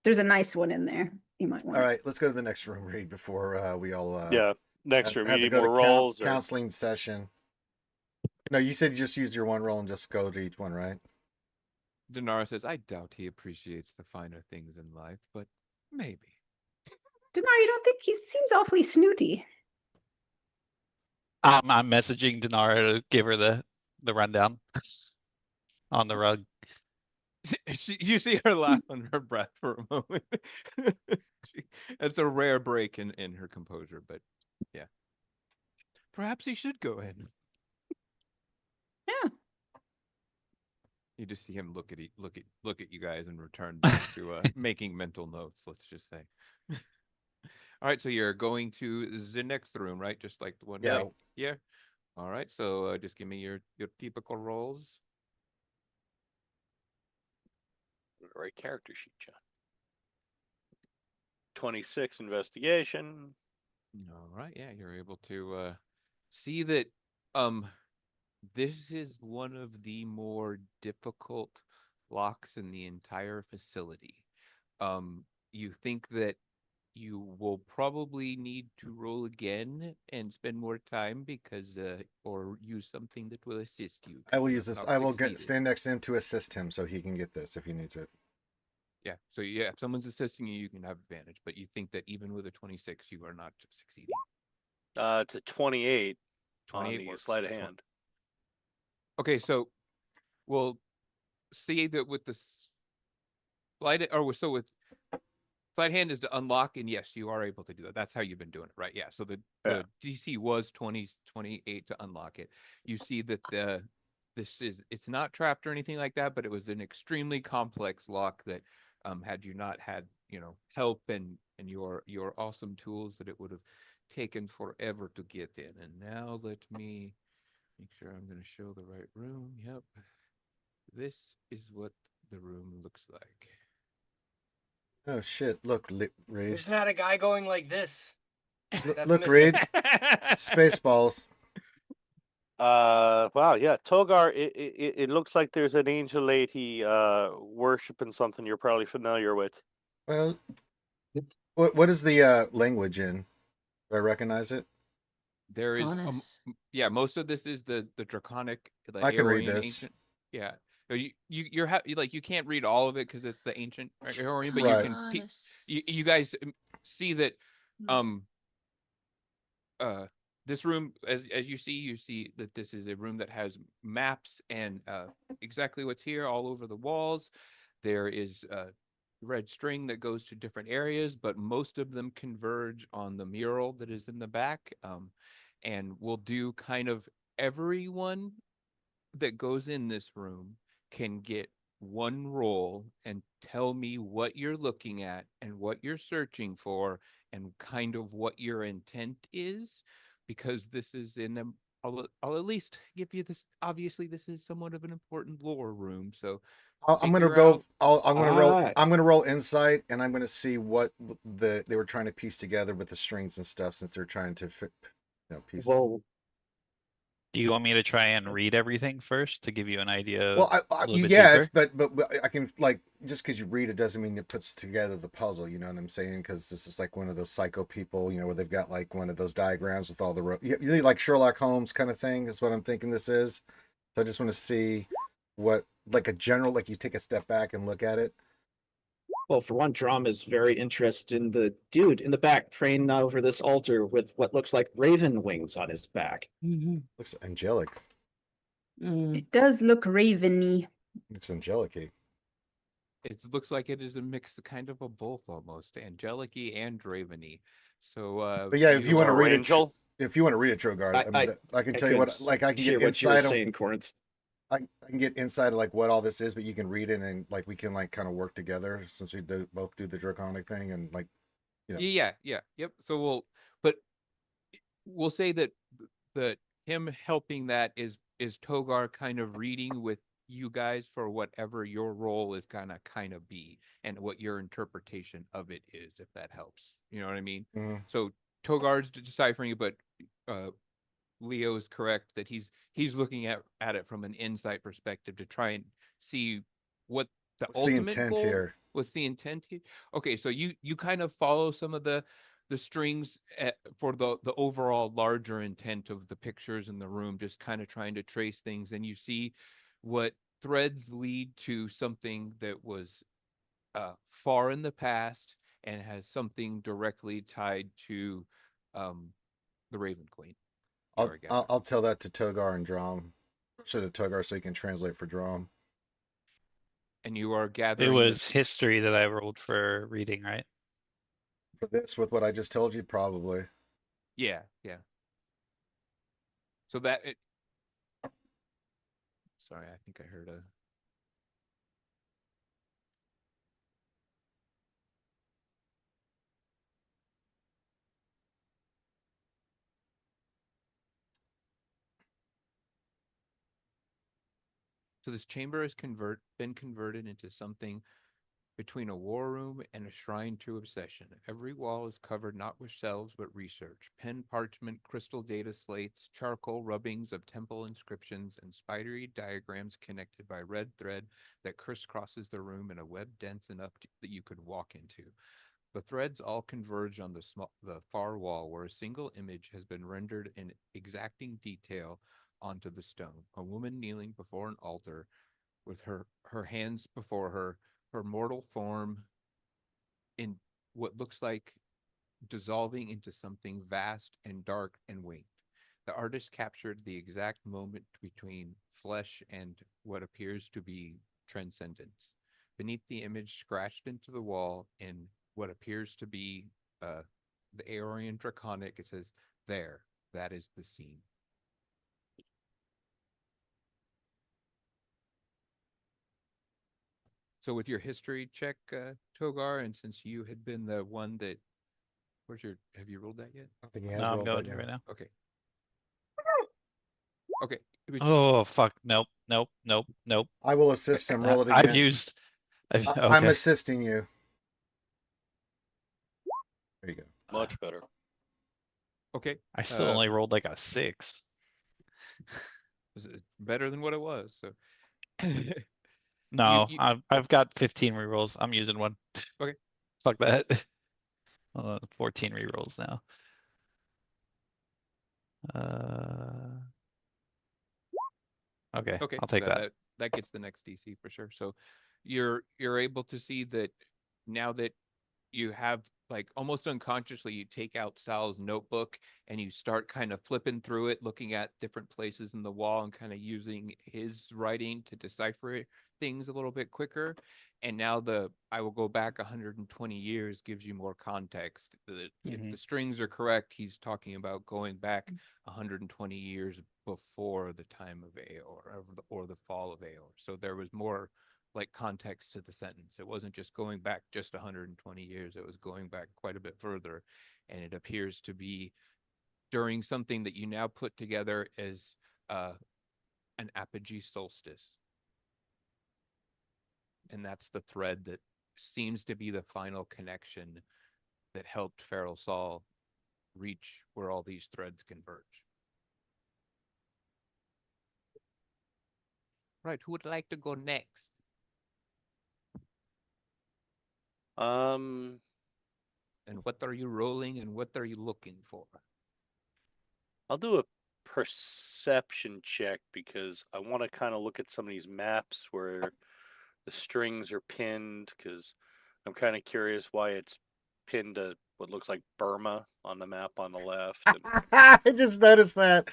There's a nice one in there. You might want. All right, let's go to the next room, Reed, before we all Yeah, next have, room. have You to need go more to rolls. Or... counseling session. No, you said you just use your one roll and just go to each one, right? Denara says, I doubt he appreciates the finer things in life, but maybe. Dinar, you don't think he seems awfully snooty? I'm messaging Denara to give her the rundown on the rug. You see her laugh under her breath for a moment. It's a rare break in her composure, but yeah. Perhaps he should go in. Yeah. You just see him look at you guys and return back to making mental notes, let's just say. All right, so you're going to the next room, right? Just like the one Yeah. right here. All right, so just give me your typical rolls. Right character sheet, John. 26 investigation. All right, yeah, you're able to see that this is one of the more difficult locks in the entire facility. You think that you will probably need to roll again and spend more time because or use something that will assist you. I 'cause will you use have this. not I will succeeded. stand next to him to assist him so he can get this if he needs it. Yeah, so yeah, if someone's assisting you, you can have advantage, but you think that even with a 26, you are not succeeding. It's a 28 on 28 the works. sleight of hand. Okay, so we'll see that with the slide, or so with sleight hand is to unlock, and yes, you are able to do that. That's how you've been doing it, right? Yeah. So the DC was 28 to unlock it. You see that it's not trapped or anything like that, but it was an extremely complex lock that had you not had, help and your awesome tools, that it would have taken forever to get in. And now let me make sure I'm going to show the right room. Yep. This is what the room looks like. Oh shit! Look, Reed. There's not a guy going like this. That's Look, missing. Reed. Spaceballs. Wow, yeah, Togar. It looks like there's an angel lady worshiping something you're probably familiar with. Well, what is the language in? Do I recognize it? There is, Honest. yeah, most of this is the draconic, the I can read Aeorian this. ancient. Yeah, so you can't read all of it because it's the ancient Aeorian, but Right. you can. You guys see that, this room, as you see that this is a room that has maps and exactly what's here all over the walls. There is red string that goes to different areas, but most of them converge on the mural that is in the back. And we'll do kind of everyone that goes in this room can get one roll and tell me what you're looking at and what you're searching for and kind of what your intent is, because this is I'll at least give you this. Obviously, this is somewhat of an important lore room, so I'm gonna figure go. out. I'm gonna roll. Ah. I'm gonna roll insight, and I'm gonna see what they were trying to piece together with the strings and stuff, since they're trying to piece. Well, Do you want me to try and read everything first to give you an idea Well, a little bit yeah, deeper? but I can, like, just because you read it doesn't mean it puts together the puzzle. You know what I'm saying? Because this is like one of those psycho people, where they've got like one of those diagrams with all the you need like Sherlock Holmes kind of thing. Is what I'm thinking this is. So I just want to see what, like, a general, like, you take a step back and look at it. well, for one, Drum is very interested in the dude in the back praying over this altar with what looks like raven wings on his back. Looks angelic. It does look raveny. Looks angelic-y. It looks like it is a mix, kind of a both, almost angelic-y and raveny. So, But yeah, if you want to read Angel. it, Trogar, I can tell you what, like, I can hear get what you were inside of. saying, Corinth. I can get inside of like what all this is, but you can read it and like we can like kind of work together since we both do the draconic thing and like, yeah, yep. So we'll say that him helping that is Togar kind of reading with you guys for whatever your role is gonna kind of be and what your interpretation of it is, if that helps. You know what I mean? Mhm. So Togar's deciphering it, but Leo is correct that he's looking at it from an insight perspective to try and see what the what's the ultimate intent goal. here? What's the intent here? Okay, so you kind of follow some of the strings for the overall larger intent of the pictures in the room, just kind of trying to trace things, and you see what threads lead to something that was far in the past and has something directly tied to the Raven Queen. I'll tell that to Togar and Drom. Should have Togar so he can translate for Drom. And you are It gathering was this. history that I rolled for reading, right? For this, with what I just told you, probably. Yeah. So that sorry, I think I heard a. So this chamber has been converted into something between a war room and a shrine to obsession. Every wall is covered not with shelves but research. Pen, parchment, crystal data slates, charcoal rubbings of temple inscriptions, and spidery diagrams connected by red thread that crisscrosses the room in a web dense enough that you could walk into. The threads all converge on the far wall where a single image has been rendered in exacting detail onto the stone. A woman kneeling before an altar with her hands before her mortal form in what looks like dissolving into something vast and dark and winged. The artist captured the exact moment between flesh and what appears to be transcendence. Beneath the image, scratched into the wall in what appears to be the Aeorian Draconic, it says, "There, that is the scene." So with your history check, Togar, and since you had been the one that, have you rolled that yet? I don't think he has No, I'm rolled going that to yet. right now. Okay. Okay. Oh fuck! Nope. I will assist him. Roll it I've again. used. I'm Okay. assisting you. There you go. Much better. Okay. I still only rolled like a 6. Was it better than what it was? So No, you- I've got 15 rerolls. I'm using one. Okay. Fuck that. 14 rerolls now. Okay, I'll take that. That gets the next DC for sure. So you're able to see that now that you have, like, almost unconsciously, you take out Sal's notebook and you start kind of flipping through it, looking at different places in the wall and kind of using his writing to decipher things a little bit quicker. And now I will go back 120 years gives you more context. If the strings are correct, he's talking about going back 120 years before the time of Aeor or the fall of Aeor. So there was more like context to the sentence. It wasn't just going back just 120 years. It was going back quite a bit further. And it appears to be during something that you now put together as an apogee solstice. And that's the thread that seems to be the final connection that helped Feral Saul reach where all these threads converge. Right, who would like to go next? Um, And what are you rolling and what are you looking for? I'll do a perception check because I want to kind of look at some of these maps where the strings are pinned, because I'm kind of curious why it's pinned to what looks like Burma on the map on the left. And... I just noticed that.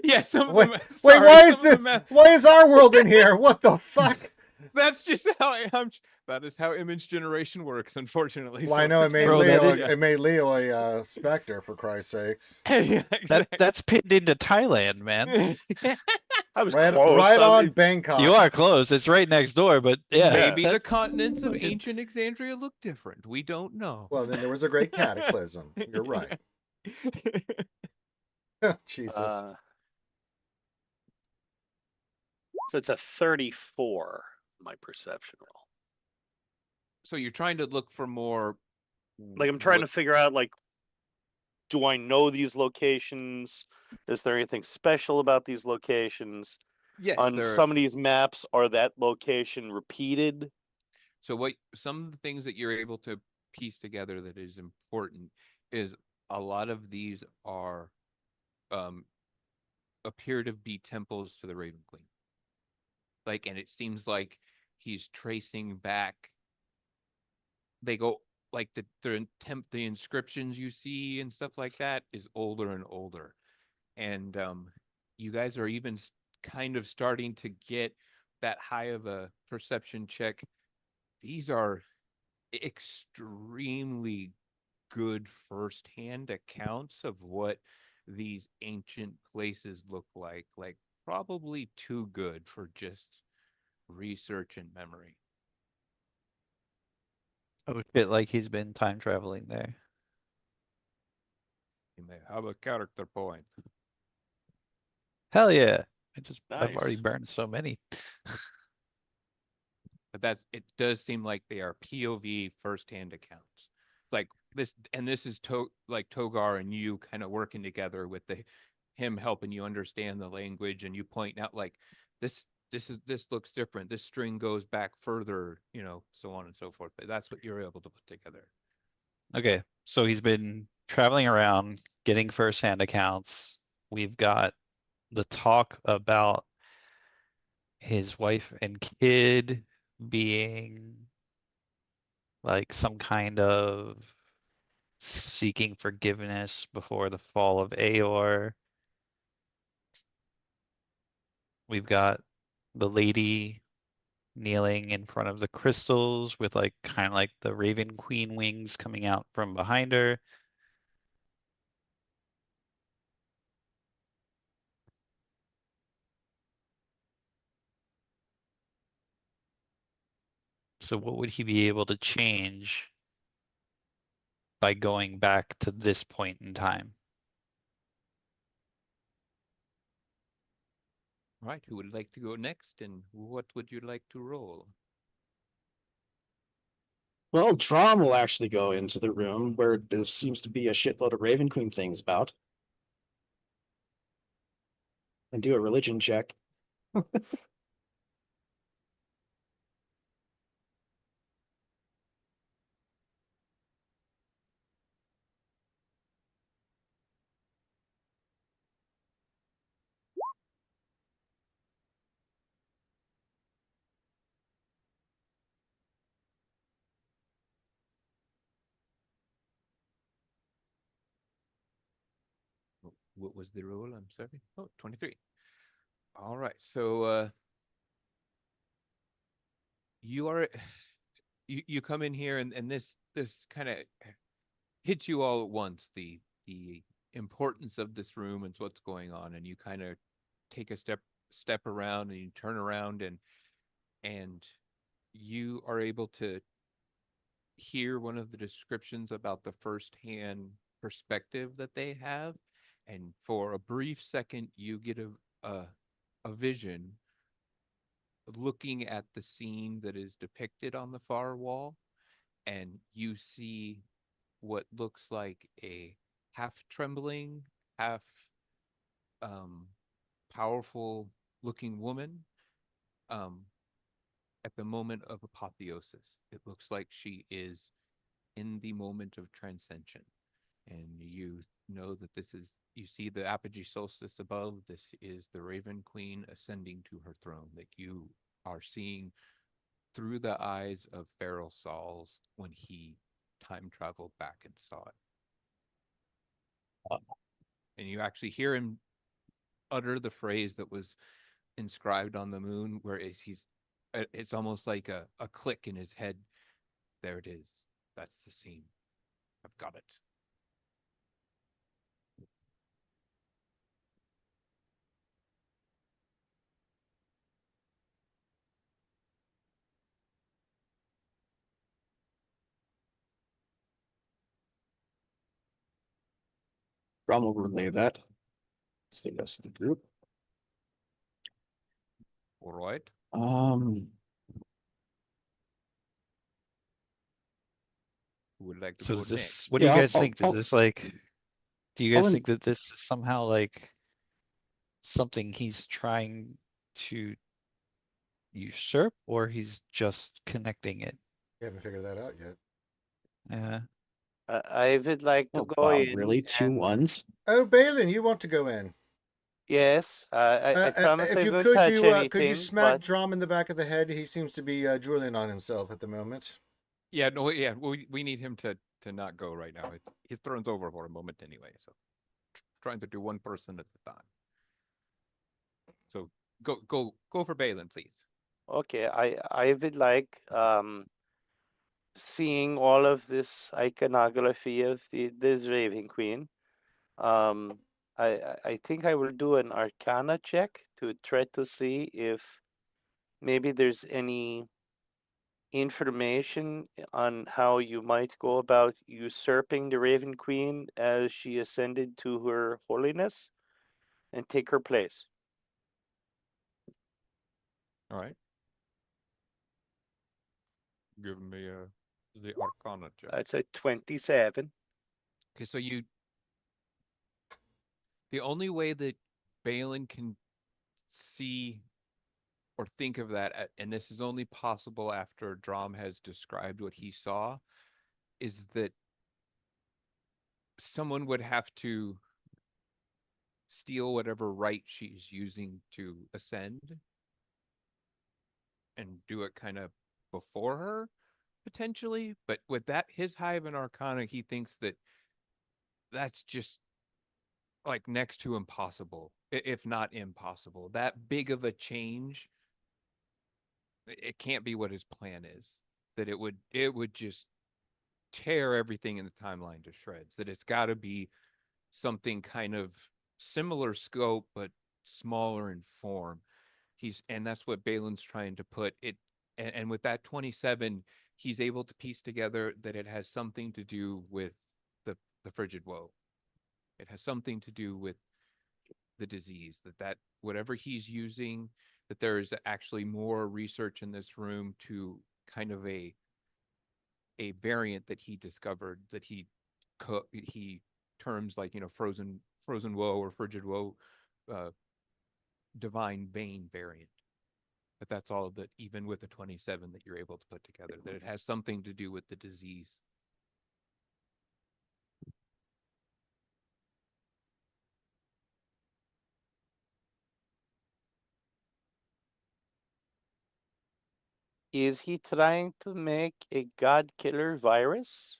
Yeah, some of Wait, them. wait, Sorry, why is some of them. why is our world in here? What the fuck? That's just how that is how image generation works, unfortunately. Well, So I know it made Bro, Leo. that is- It made Leo a Spectre, for Christ's sakes. Yeah, exactly. That's pinned into Thailand, man. I was Right, close. right I on mean, Bangkok. You are close. It's right next door, but yeah. Maybe that- the continents of ancient Exandria look different. We don't know. Well, then there was a great cataclysm. You're right. Jesus. So it's a 34, my perception roll. So you're trying to look for more. Like, I'm trying to figure out, like, do I know these locations? Is there anything special about these locations? Yes, On some of these maps, are that location repeated? So what some of the things that you're able to piece together that is important is a lot of these are um appear to be temples to the Raven Queen. Like, and it seems like he's tracing back. They go like the inscriptions you see and stuff like that is older and older, and you guys are even kind of starting to get that high of a perception check. These are extremely good firsthand accounts of what these ancient places look like probably too good for just research and memory. Oh shit, like he's been time traveling there. You may have a character point. Hell yeah. I've already Nice. burned so many. But it does seem like they are POV firsthand accounts. Like this, and this is like Togar and you kind of working together with him helping you understand the language, and you point out like this looks different. This string goes back further, so on and so forth. But that's what you're able to put together. Okay, so he's been traveling around, getting firsthand accounts. We've got the talk about his wife and kid being like some kind of seeking forgiveness before the fall of Aor. We've got the lady kneeling in front of the crystals with like kind of like the Raven Queen wings coming out from behind her. So what would he be able to change by going back to this point in time? Right. Who would like to go next, and what would you like to roll? Well, Trom will actually go into the room where there seems to be a shitload of Raven Queen things about and do a religion check. What was the roll? I'm sorry. Oh, 23. All right. So you are you come in here, and this kind of hits you all at once, the importance of this room and what's going on, and you kind of take a step around, and you turn around, and you are able to hear one of the descriptions about the first-hand perspective that they have, and for a brief second you get a vision looking at the scene that is depicted on the far wall, and you see what looks like a half trembling, half um, powerful looking woman um, at the moment of apotheosis. It looks like she is in the moment of transcension. And you know that you see the apogee solstice above. This is the Raven Queen ascending to her throne, that you are seeing through the eyes of Feral Sauls when he time traveled back and saw it. And you actually hear him utter the phrase that was inscribed on the moon, where it's almost like a click in his head. There it is. That's the scene. I've got it. Trom will relay that. It's the rest of the group. All right. Who would like to So go does this, next? what do you Yeah, guys think? Does this like, do you guys I'll- think that this is somehow like something he's trying to usurp, or he's just connecting it We haven't figured that out yet. Yeah. I would like to Oh, go wow, in. really? Two and- ones? Oh, Balin, you want to go in? Yes, I promise If I you won't could, touch anything. could you smack but Drum in the back of the head? He seems to be drooling on himself at the moment. Yeah, no, yeah, we need him to not go right now. It's his turn's over for a moment anyway. So trying to do one person at a time. So go for Balin, please. okay, I would like seeing all of this iconography of this Raven Queen. I think I will do an Arcana check to try to see if maybe there's any information on how you might go about usurping the Raven Queen as she ascended to her holiness and take her place. All right. Give me the Arcana check. That's a 27. Okay, so the only way that Balin can see or think of that, and this is only possible after Drom has described what he saw, is that someone would have to steal whatever right she's using to ascend and do it kind of before her, potentially. But with that, his high of an Arcana, he thinks that that's just like next to impossible, if not impossible. That big of a change, it can't be what his plan is. That it would just tear everything in the timeline to shreds. That it's got to be something kind of similar scope but smaller in form. And that's what Balin's trying to put it. And with that 27, he's able to piece together that it has something to do with the frigid woe. It has something to do with the disease, that whatever he's using, that there is actually more research in this room to kind of a variant that he discovered that he terms like, frozen woe or frigid woe, divine bane variant. But that's all that, even with the 27, that you're able to put together, that it has something to do with the disease. Is he trying to make a god killer virus?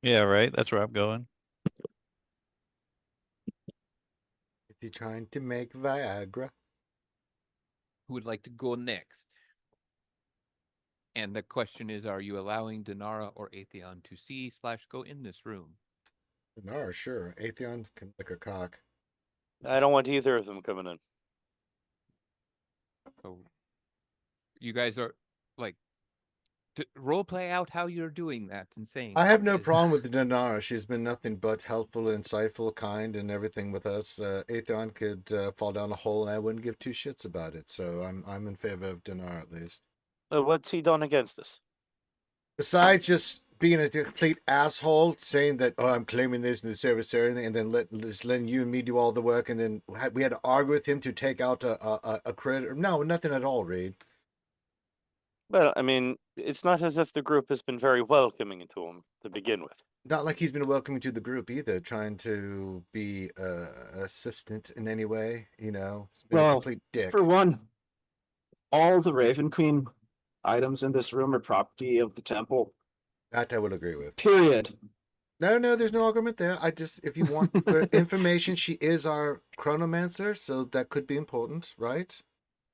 Yeah, right. That's where I'm going. Is he trying to make Viagra? Who would like to go next? And the question is, are you allowing Dinara or Atheon to see/go in this room? No, sure. Atheon can lick a cock. I don't want either of them coming in. So you guys are like, to role play out how you're doing that and saying. I have no this. problem with Dinara. She's been nothing but helpful, insightful, kind, and everything with us. Atheon could fall down a hole, and I wouldn't give two shits about it. So I'm in favor of Dinara at least. What's he done against us? Besides just being a complete asshole, saying that, oh, I'm claiming this in the service area, and then just letting you and me do all the work, and then we had to argue with him to take out a critter. No, nothing at all, Reed. Well, I mean, it's not as if the group has been very welcoming to him to begin with. Not like he's been welcoming to the group either, trying to be assistant in any way, He's been a complete dick. For one, all the Raven Queen items in this room are property of the temple. That I will agree with. Period. No, there's no argument there. If you want for information, she is our chronomancer, so that could be important, right?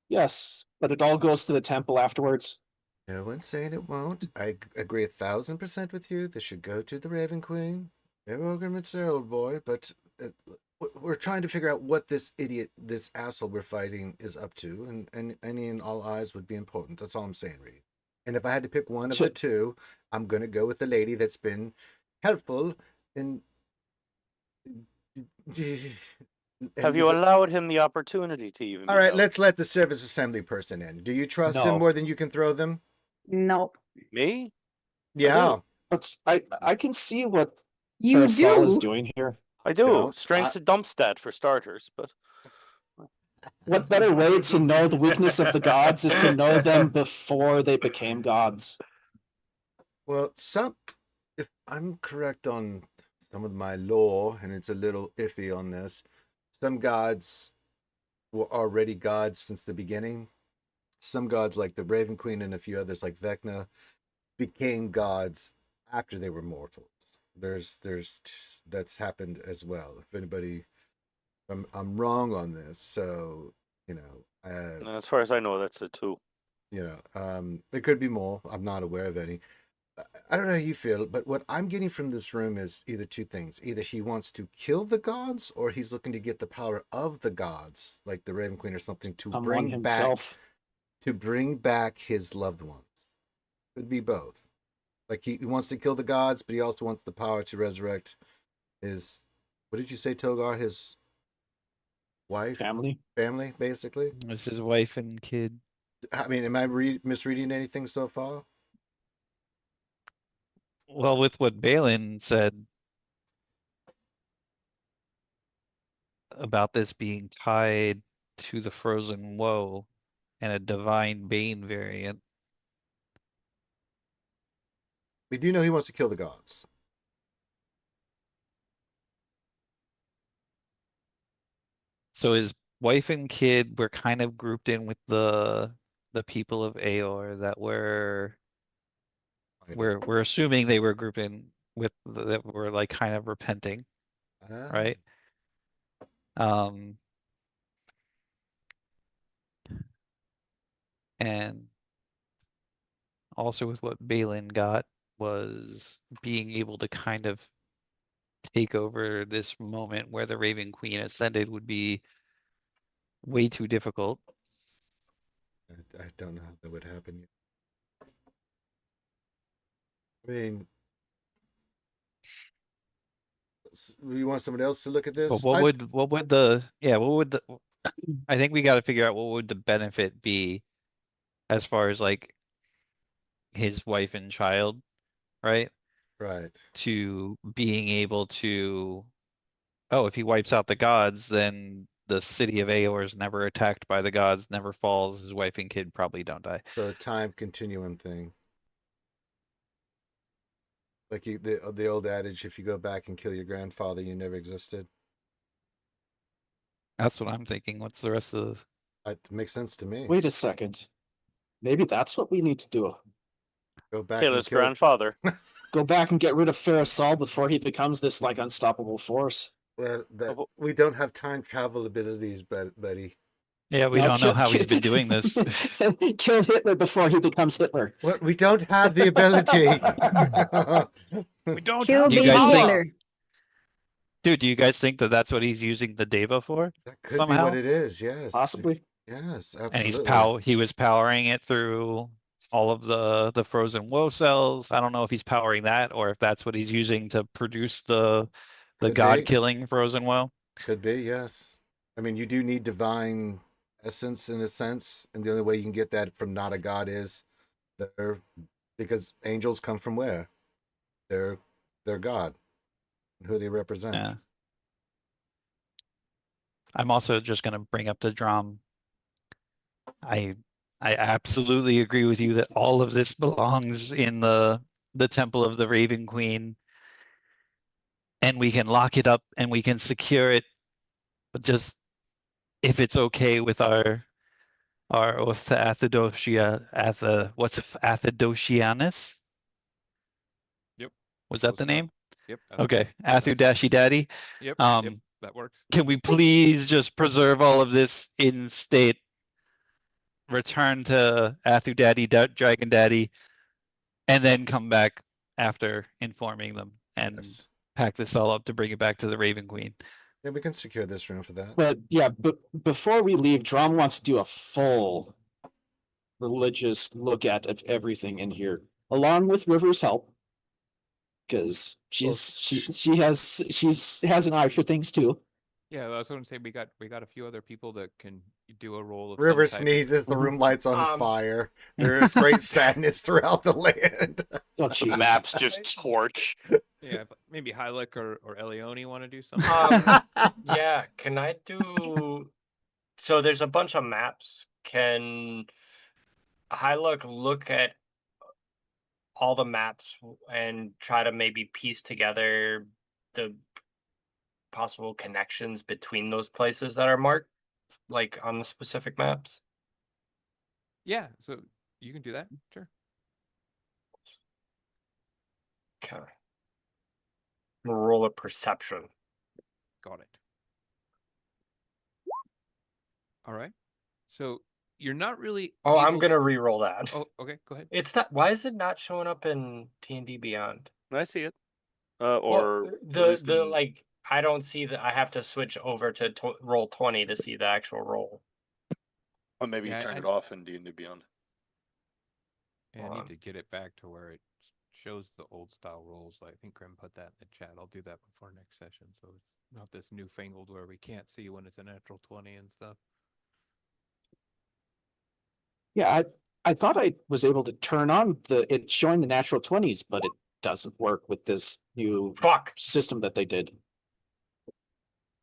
Yes, but it all goes to the temple afterwards. No one's saying it won't. I agree 1,000% with you. This should go to the Raven Queen. No arguments there, old boy, but we're trying to figure out what this idiot, this asshole we're fighting is up to, and any and all eyes would be important. That's all I'm saying, Reed. And if I had to pick one of the two, I'm going to go with the lady that's been helpful in... Have you allowed him the opportunity to even? All right, let's let the service assembly person in. Do you trust him No. more than you can throw them? Nope. Me? Yeah. But I can see what You Farasal is do. doing here. I do. No, Strength's a dump stat for starters, but What better way to know the weakness of the gods is to know them before they became gods? Well, if I'm correct on some of my lore, and it's a little iffy on this, some gods were already gods since the beginning. Some gods, like the Raven Queen and a few others, like Vecna, became gods after they were mortals. That's happened as well. If anybody, I'm wrong on this, so As far as I know, that's it too. there could be more. I'm not aware of any. I don't know how you feel, but what I'm getting from this room is either two things. Either he wants to kill the gods, or he's looking to get the power of the gods, like the Raven Queen or something, to Someone himself. bring back his loved ones. Could be both. Like he wants to kill the gods, but he also wants the power to resurrect his, what did you say, Togar? His wife? Family. Family, basically. It's his wife and kid. I mean, am I misreading anything so far? Well, with what Balin said about this being tied to the Frozen Woe and a Divine Bane variant. We do know he wants to kill the gods. So his wife and kid were kind of grouped in with the people of Aor that we're assuming they were grouped in with that were like kind of repenting, right? And also with what Balin got was being able to kind of take over this moment where the Raven Queen ascended would be way too difficult. I don't know how that would happen. I mean, we want someone else to look at this. But what would I think we got to figure out what would the benefit be as far as like his wife and child, right? Right. To being able to, if he wipes out the gods, then the city of Aor is never attacked by the gods, never falls. His wife and kid probably don't die. So a time continuum thing. Like the old adage, if you go back and kill your grandfather, you never existed. That's what I'm thinking. What's the rest of That makes sense to me. Wait a second. Maybe that's what we need to do. Go back Kill and his grandfather. Go back and get rid of Ferrisol before he becomes this like unstoppable force. Well, we don't have time travel abilities, buddy. Yeah, we don't know how he's been doing this. Kill Hitler before he becomes Hitler. What? We don't have the ability. We don't Kill have Do you baby guys think- Hitler. Dude, do you guys think that that's what he's using the Deva for? That could Somehow? be what it is. Yes. Possibly. Yes, absolutely. And he was powering it through all of the Frozen Woe cells. I don't know if he's powering that or if that's what he's using to produce the Could be. god-killing Frozen Woe. Could be. Yes. I mean, you do need divine essence in a sense, and the only way you can get that from not a god is because angels come from where? They're God, who they represent. Yeah. I'm also just going to bring up to Drum. I absolutely agree with you that all of this belongs in the Temple of the Raven Queen, and we can lock it up and we can secure it. But just if it's okay with our Athedosianus? Yep. Was that Close the enough. name? Yep. Okay, Athudashi Daddy. Yep. That works. Can we please just preserve all of this in state? Return to Athu Daddy, Dragon Daddy, and then come back after informing them and pack this all up to bring it back to the Raven Queen. Yeah, we can secure this room for that. But yeah, but before we leave, Drum wants to do a full religious look at of everything in here, along with River's help, because she has an eye for things too. Yeah, I was going to say we got a few other people that can do a role of River some type. sneezes, the room lights on fire. There is great sadness throughout the land. Oh, Jesus. Maps just torch. Yeah, maybe Hylic or Elione want to do something. Yeah, can I do? So there's a bunch of maps. Can Hylic look at all the maps and try to maybe piece together the possible connections between those places that are marked, like on the specific maps? Yeah, so you can do that. Sure. Okay. Roll a perception. Got it. All right. So you're not really Oh, I'm able gonna to... re-roll that. Oh, okay, go ahead. It's not. Why is it not showing up in D&D Beyond? I see it. Well, Or at the least in- like, I don't see that. I have to switch over to roll 20 to see the actual roll. or maybe Yeah, you turned I- it off in D&D Beyond. Yeah, I need to get it back to where it shows the old style rolls. I think Grim put that in the chat. I'll do that before next session, so it's not this newfangled where we can't see when it's a natural 20 and stuff. Yeah, I thought I was able to turn on it showing the natural 20s, but it doesn't work with this new Fuck. system that they did.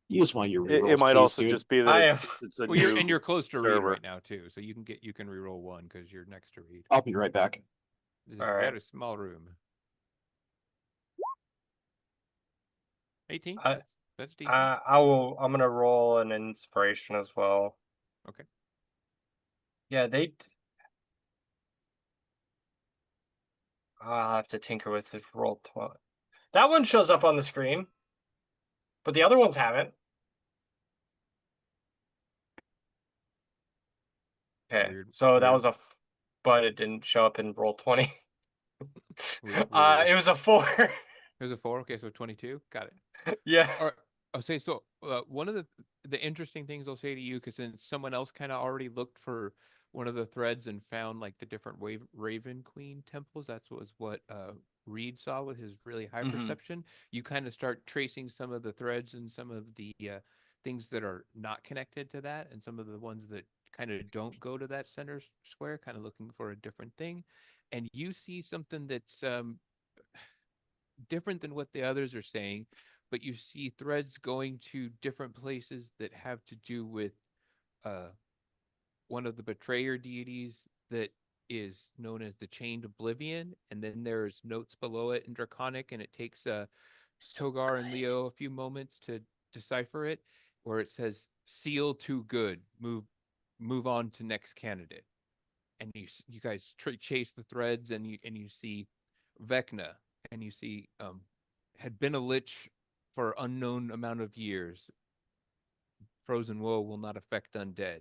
Use one of your It rerolls, might please, also dude. just be that I it's a Well, new you're close to read server. right now too, so you can reroll one because you're next to read. I'll be right back. This is a All right. very small room. 18. I- That's decent. I'm gonna roll an inspiration as well. Okay. Yeah, I'll have to tinker with this roll 20. That one shows up on the screen, but the other ones haven't. Okay, Weird- so that weird. was but it didn't show up in roll 20. Weird. It was a 4. There's a 4. Okay, so 22. Got it. Yeah. All right. I'll say so. One of the interesting things I'll say to you, because since someone else kind of already looked for one of the threads and found like the different Raven Queen temples, that's what Reed saw with his really high perception. You kind of start tracing some of the threads and some of the things that are not connected to that, and some of the ones that kind of don't go to that center square, kind of looking for a different thing, and you see something that's different than what the others are saying, but you see threads going to different places that have to do with one of the betrayer deities that is known as the Chained Oblivion, and then there's notes below it in Draconic, and it takes Togar and Leo a few moments to decipher it, where it says "Seal too good, move on to next candidate," and you guys chase the threads, and you see Vecna, and you see had been a lich for unknown amount of years. Frozen woe will not affect undead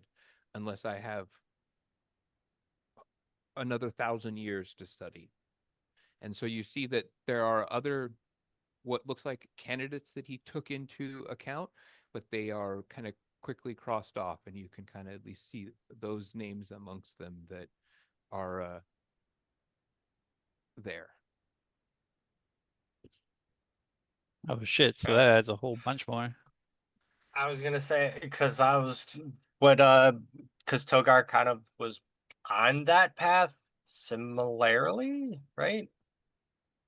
unless I have another 1,000 years to study. And so you see that there are other what looks like candidates that he took into account, but they are kind of quickly crossed off, and you can kind of at least see those names amongst them that are there. Oh shit! So that adds a whole bunch more. I was gonna say because because Togar kind of was on that path similarly, right?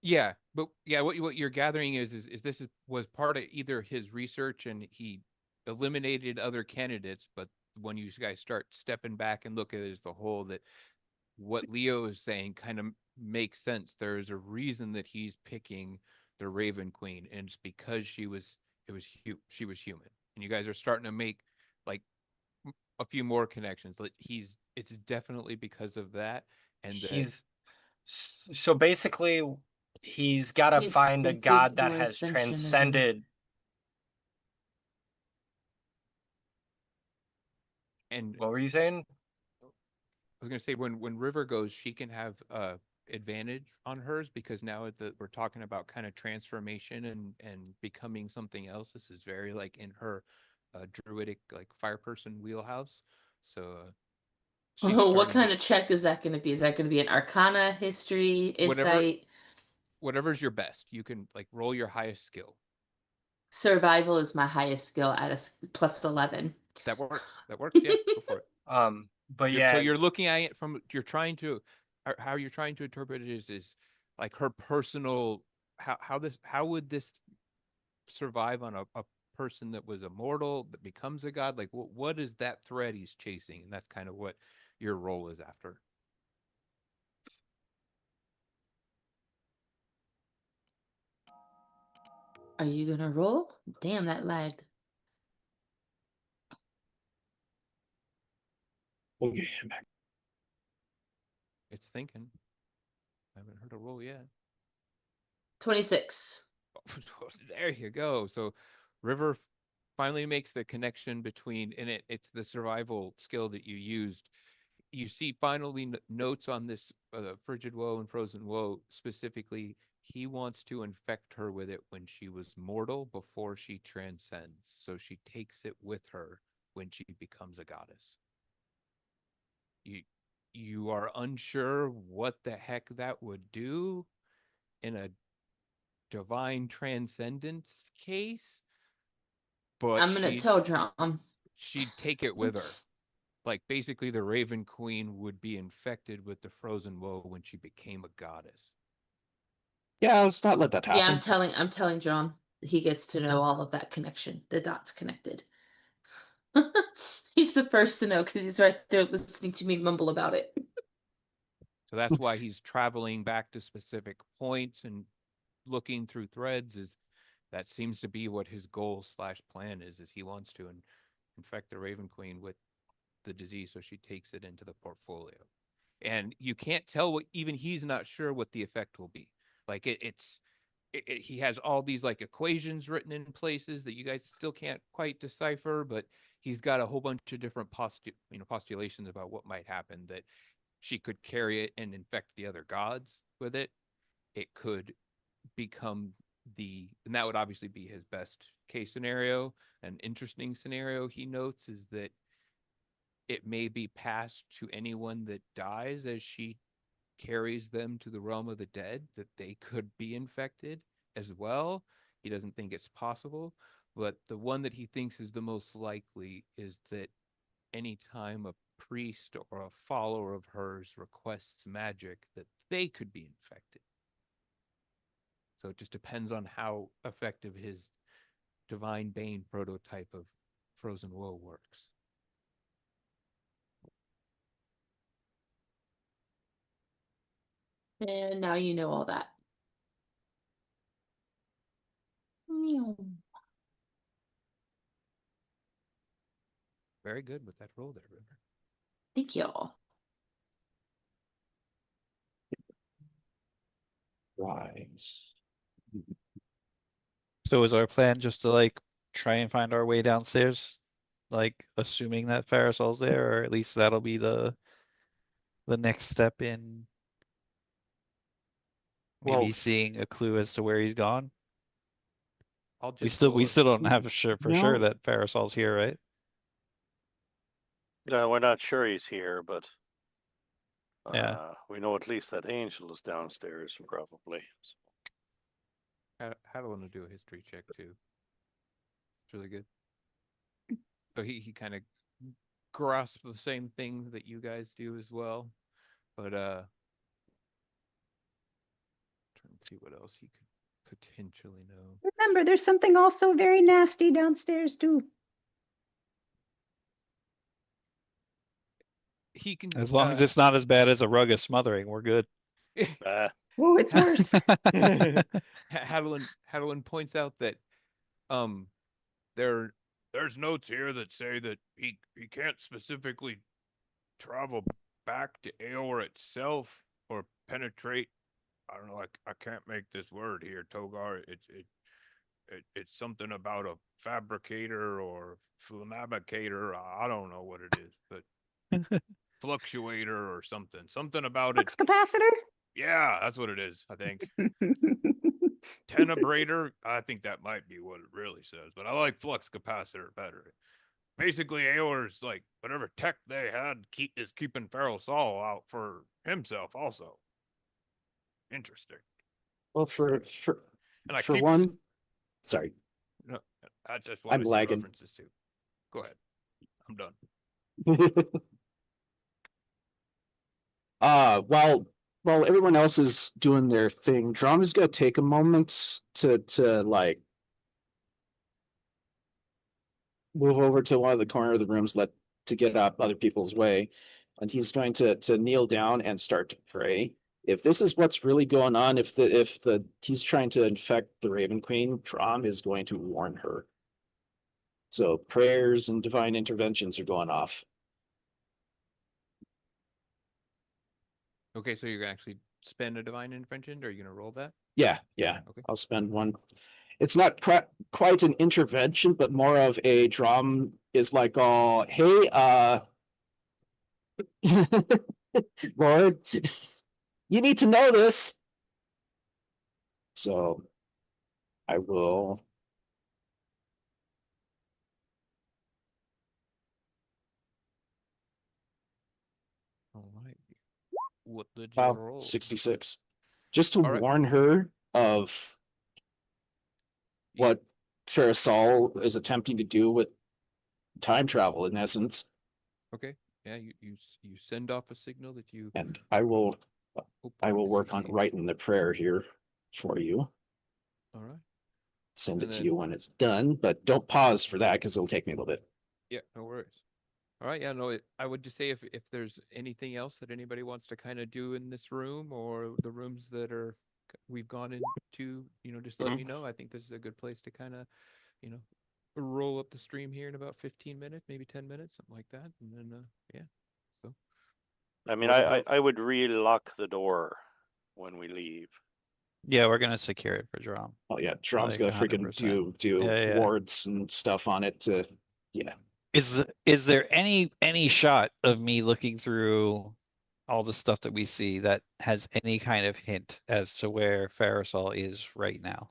Yeah, but yeah, what you're gathering is this was part of either his research and he eliminated other candidates, but when you guys start stepping back and look at it as the whole, that what Leo is saying kind of makes sense. There is a reason that he's picking the Raven Queen, and it's because she was human. And you guys are starting to make like a few more connections. Like it's definitely because of that, and that So basically he's got to He's find a thinking god that more has ascension of him. transcended. and What were you saying? I was gonna say when River goes, she can have advantage on hers because now we're talking about kind of transformation and becoming something else. This is very like in her druidic like fire person wheelhouse. So she's Oh, what starting kind of check is that going to be? Is that going to be an Arcana, History, whatever Insight? whatever's your best. You can like roll your highest skill. Survival is my highest skill at plus 11. That works. That works. Yeah, go for it. But So yeah, you're looking at it from you're trying to how you're trying to interpret it is like her personal how would this survive on a person that was immortal that becomes a god, like what is that thread he's chasing, and that's kind of what your role is after. Are you gonna roll? Damn, that lagged. Okay, I'm back. It's thinking. I haven't heard a roll yet. 26. There you go. So River finally makes the connection between, and it's the survival skill that you used. You see finally notes on this Frigid Woe and Frozen Woe specifically. He wants to infect her with it when she was mortal before she transcends. So she takes it with her when she becomes a goddess. You are unsure what the heck that would do in a divine transcendence case, but I'm gonna tell Drum. she'd take it with her. Like basically the Raven Queen would be infected with the Frozen Woe when she became a goddess. Yeah, let's not let that Yeah, happen. I'm telling Drum. He gets to know all of that connection. The dots connected. He's the first to know because he's right there listening to me mumble about it. So that's why he's traveling back to specific points and looking through threads. Is that seems to be what his goal / plan is he wants to infect the Raven Queen with the disease so she takes it into the portfolio. And you can't tell what, even he's not sure what the effect will be. Like he has all these like equations written in places that you guys still can't quite decipher, but he's got a whole bunch of different postulations about what might happen, that she could carry it and infect the other gods with it. It could become and that would obviously be his best case scenario. An interesting scenario he notes is that it may be passed to anyone that dies as she carries them to the realm of the dead, that they could be infected as well. He doesn't think it's possible, but the one that he thinks is the most likely is that anytime a priest or a follower of hers requests magic, that they could be infected. So it just depends on how effective his Divine Bane prototype of Frozen Woe works. And now you know all that. Very good with that roll there, River. Thank y'all. Right. So is our plan just to like try and find our way downstairs? Like assuming that Parasol's there, or at least that'll be the next step in Well, maybe seeing a clue as to where he's gone. I'll We just still don't have for sure No. that Parasol's here, right? No, we're not sure he's here, but Yeah. we know at least that Angel is downstairs, probably. Hadlin will do a history check too. It's really good. So he kind of grasps the same things that you guys do as well, but trying to see what else he could potentially know. Remember, there's something also very nasty downstairs too. He can, As long as it's not as bad as a rug of smothering, we're good. Oh, it's worse. Hadlin points out that there's notes here that say that he can't specifically travel back to Aor itself or penetrate. I don't know. I can't make this word here, Togar. It's something about a fabricator or flamabicator. I don't know what it is, but fluctuator or something. Something about it. Flux capacitor? Yeah, that's what it is, I think. Tenebrator, I think that might be what it really says, but I like flux capacitor better. Basically, Aor's like whatever tech they had is keeping Feral Saul out for himself also. Interesting. Well, And I for keep one, sorry, no, I just want I'm to see lagging. references too. Go ahead. I'm done. While everyone else is doing their thing, Drum is gonna take a moment to like move over to one of the corner of the rooms, to get up other people's way, and he's going to kneel down and start to pray. if this is what's really going on, if he's trying to infect the Raven Queen, Drom is going to warn her. So prayers and divine interventions are going off. Okay, so you're gonna actually spend a divine intervention, or are you gonna roll that? Yeah. Okay. I'll spend one. It's not quite an intervention, but more of a Drom is like, oh, hey, Lord, you need to know this. So I will. All right. What did you Wow, roll? 66. Just to All right. warn her of what Farasol is attempting to do with time travel, in essence. Okay. Yeah, you send off a signal that you. And I will work on see. writing the prayer here for you. All right. Send And it to then- you when it's done, but don't pause for that because it'll take me a little bit. Yeah, no worries. All right. Yeah, no. I would just say if there's anything else that anybody wants to kind of do in this room or the rooms that we've gone into, just let me know. I think this is a good place to kind of, roll up the stream here in about 15 minutes, maybe 10 minutes, something like that, and then yeah. So. I mean, What about- I would re-lock the door when we leave. Yeah, we're gonna secure it for Drom. Oh yeah, Drom's Like gonna freaking 100%. do Yeah. wards and stuff on it to, yeah. Is there any shot of me looking through all the stuff that we see that has any kind of hint as to where Farasol is right now?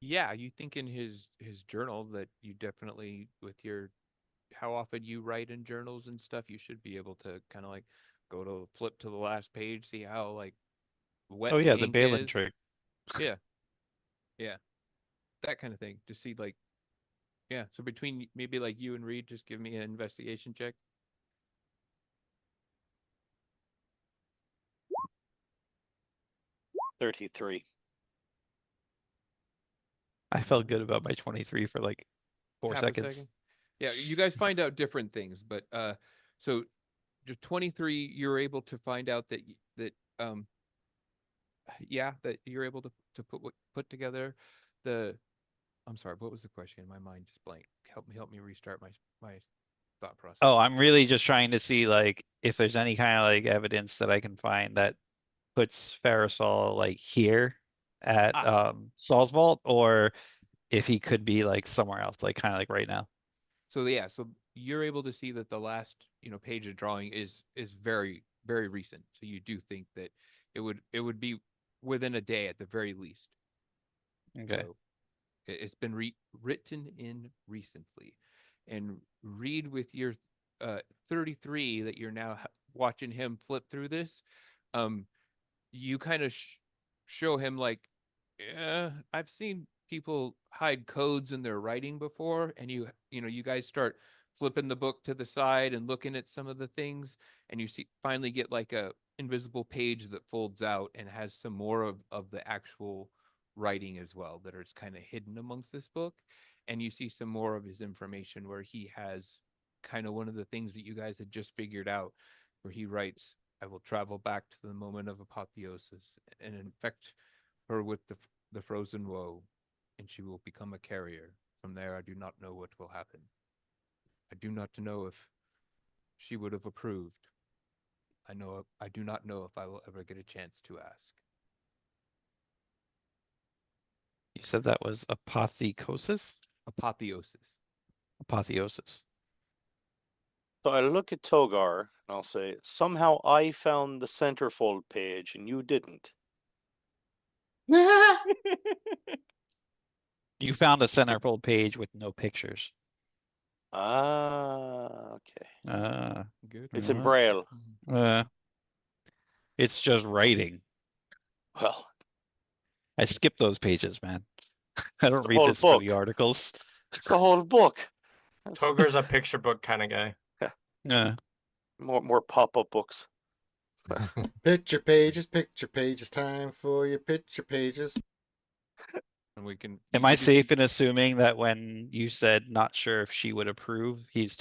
Yeah, you think in his journal that you definitely, with your how often you write in journals and stuff, you should be able to kind of like flip to the last page, see how like wet Oh the yeah, the ink Balin is. trick. Yeah. Yeah. That kind of thing. To see like, yeah. So between maybe like you and Reed, just give me an investigation check. 33. I felt good about my 23 for like 4 Half a seconds. second. Yeah, you guys find out different things, but so just 23, you're able to find out that that you're able to put together the. I'm sorry, what was the question? My mind just blanked. Help me restart my thought process. Oh, I'm really just trying to see like if there's any kind of like evidence that I can find that puts Farasol like here at Saul's Vault, or if he could be like somewhere else, like kind of like right now. So yeah, so you're able to see that the last page of drawing is very very recent. So you do think that it would be within a day at the very least. Okay. So it's been written in recently, and Read with your 33 that you're now watching him flip through this. You kind of show him like, yeah, I've seen people hide codes in their writing before, and you guys start flipping the book to the side and looking at some of the things, and you finally get like a invisible page that folds out and has some more of the actual writing as well that is kind of hidden amongst this book, and you see some more of his information where he has kind of one of the things that you guys had just figured out, where he writes, I will travel back to the moment of apotheosis and infect her with the frozen woe, and she will become a carrier. From there, I do not know what will happen. I do not know if she would have approved. I do not know if I will ever get a chance to ask. You said that was apotheosis? Apotheosis. Apotheosis. So I'll look at Togar and I'll say, somehow I found the centerfold page and you didn't. You found a centerfold page with no pictures. Ah, okay. Good. It's in Braille. It's just writing. Well, I skipped those pages, man. I don't the read whole this for the book. articles. It's the whole book. Toger's a picture book kind of guy. Yeah. More pop-up books. Picture pages, time for your picture pages. And we can. Am I safe in assuming that when you said not sure if she would approve, he's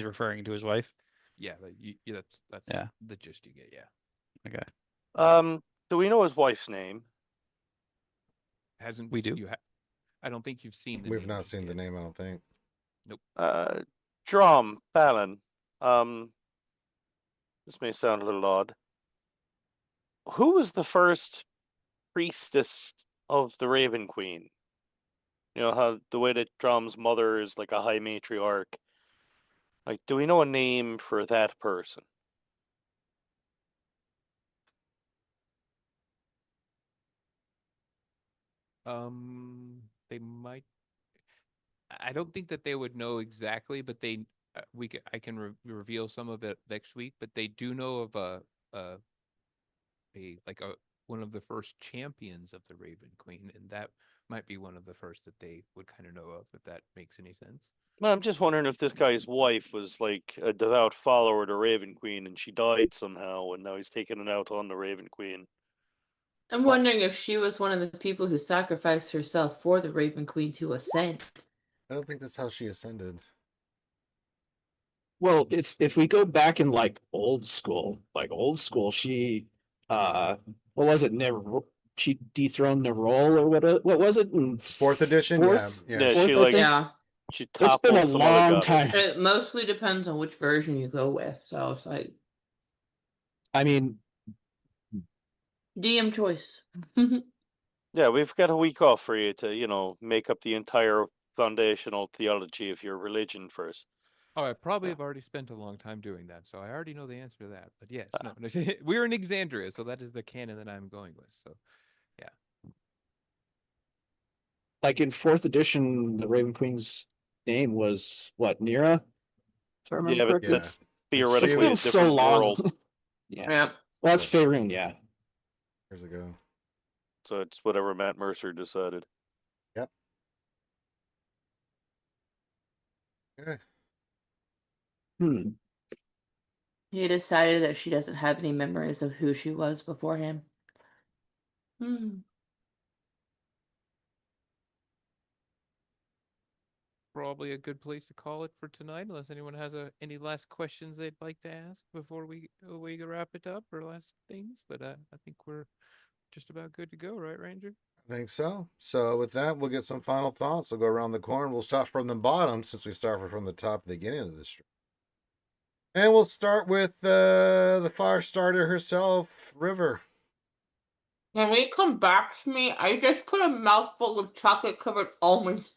referring to his wife? Yeah, that's Yeah. the gist you get. Yeah, Okay. Do we know his wife's name? hasn't We do. I don't think you've seen the We've name not just seen the yet. name, I don't think. Drum, Fallon. This may sound a little odd. Who was the first priestess of the Raven Queen? You know how the way that Drum's mother is like a high matriarch. Like, do we know a name for that person? They might. I don't think that they would know exactly, but I can reveal some of it next week. But they do know of a one of the first champions of the Raven Queen, and that might be one of the first that they would kind of know of, if that makes any sense. Well, I'm just wondering if this guy's wife was like a devout follower of the Raven Queen and she died somehow, and now he's taking it out on the Raven Queen. I'm wondering if she was one of the people who sacrificed herself for the Raven Queen to ascend. I don't think that's how she ascended. Well, if we go back in like old school, she what was it? She dethroned Nerol or what was it? In Fourth edition? Fourth? Yeah. Yeah, Fourth, she I like think? Yeah. she It's been toppled a some other long goddess. time. It mostly depends on which version you go with. So it's like I mean, DM choice. Yeah, we've got a week off for you to, make up the entire foundational theology of your religion first. Oh, I probably have already spent a long time doing that, so I already know the answer to that. But yes, no, we're in Exandria, so that is the canon that I'm going with. So, yeah. like in fourth edition, the Raven Queen's name was what, Nira? If I remember Yeah, but correctly. that's theoretically It's a been different so long. world. Yeah. Yeah. Well, that's Faerun, yeah. Years ago. So it's whatever Matt Mercer decided. Yep. Okay. He decided that she doesn't have any memories of who she was before him. Probably a good place to call it for tonight, unless anyone has any last questions they'd like to ask before we wrap it up, or last things. But I think we're just about good to go, right, Ranger? I think so. So with that, we'll get some final thoughts. We'll go around the corner. We'll start from the bottom since we started from the top at the beginning of this stream. And we'll start with the fire starter herself, River. When we come back to me, I just put a mouthful of chocolate-covered almonds.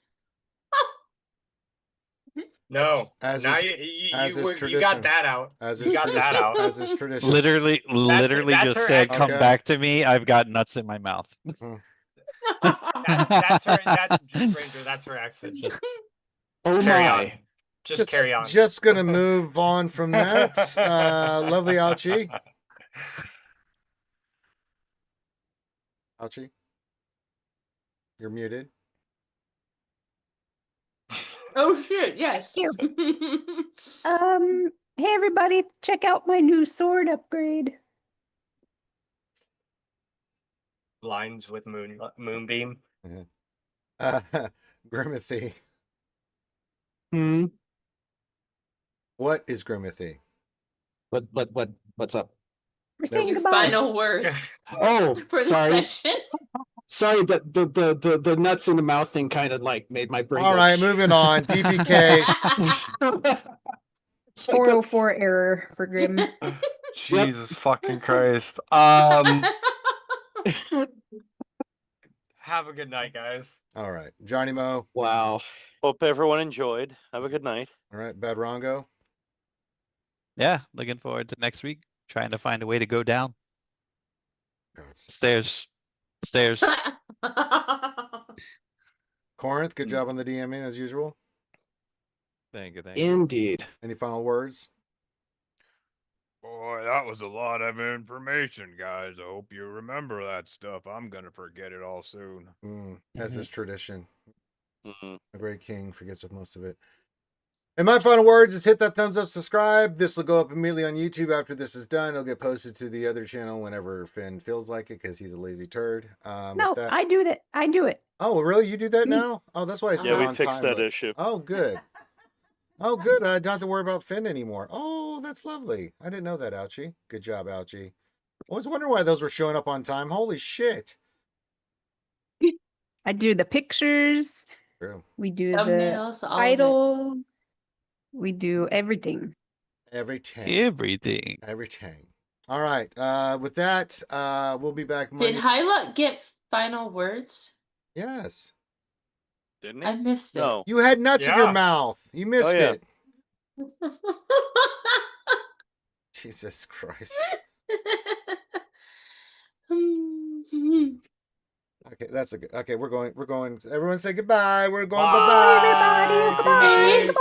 No, As now is- you got that out. As You is got that out. As is tradition. Literally that's just her said, ex- "Come Okay. back to me. I've got nuts in my mouth." That's her. Ranger. That's her exit. Just Oh carry my. on. Just carry on. Just gonna move on from that. Lovely Ouchie. Ouchie. You're muted. Oh shit, yes. Hey everybody, check out my new sword upgrade. Lines with moonbeam. Grimithy. Hmm. What is Grimithy? What's up? We're saying Your goodbye. final words Oh, for the sorry. session. Sorry, but the nuts in the mouth thing kind of like made my brain. All go, right, moving on. DPK. It's like the- 404 error for Grim. Jesus fucking Christ. Have a good night, guys. All right, Johnny Mo. Wow. Hope everyone enjoyed. Have a good night. All right, Bad Rongo. Yeah, looking forward to next week. Trying to find a way to go down stairs. Corinth, good job on the DMing as usual. Thank you. Indeed. Any final words? Boy, that was a lot of information, guys. I hope you remember that stuff. I'm gonna forget it all soon. As is tradition. Mhm. A great king forgets most of it. And my final words is hit that thumbs up, subscribe. This will go up immediately on YouTube after this is done. It'll get posted to the other channel whenever Finn feels like it because he's a lazy turd. No, with that... I do that. I do it. Oh, really? You do that now? Oh, that's why it's Yeah, not we on fixed time, that but- issue. Oh, good. Oh, good. I don't have to worry about Finn anymore. Oh, that's lovely. I didn't know that, Ouchie. Good job, Ouchie. I was wondering why those were showing up on time. Holy shit. I do the pictures. True. We do Thumbnails, the all of it. titles. We do everything. Everything. Everything. Everything. All right. With that, we'll be back Monday. Did Hyla get final words? Yes. Didn't I missed it. No. You had nuts in your Yeah. mouth. You missed yeah. it. Jesus Christ. Okay, that's a good. Okay, we're going. Everyone say goodbye. We're going. Bye Bye. bye. Everybody, See you next bye. week.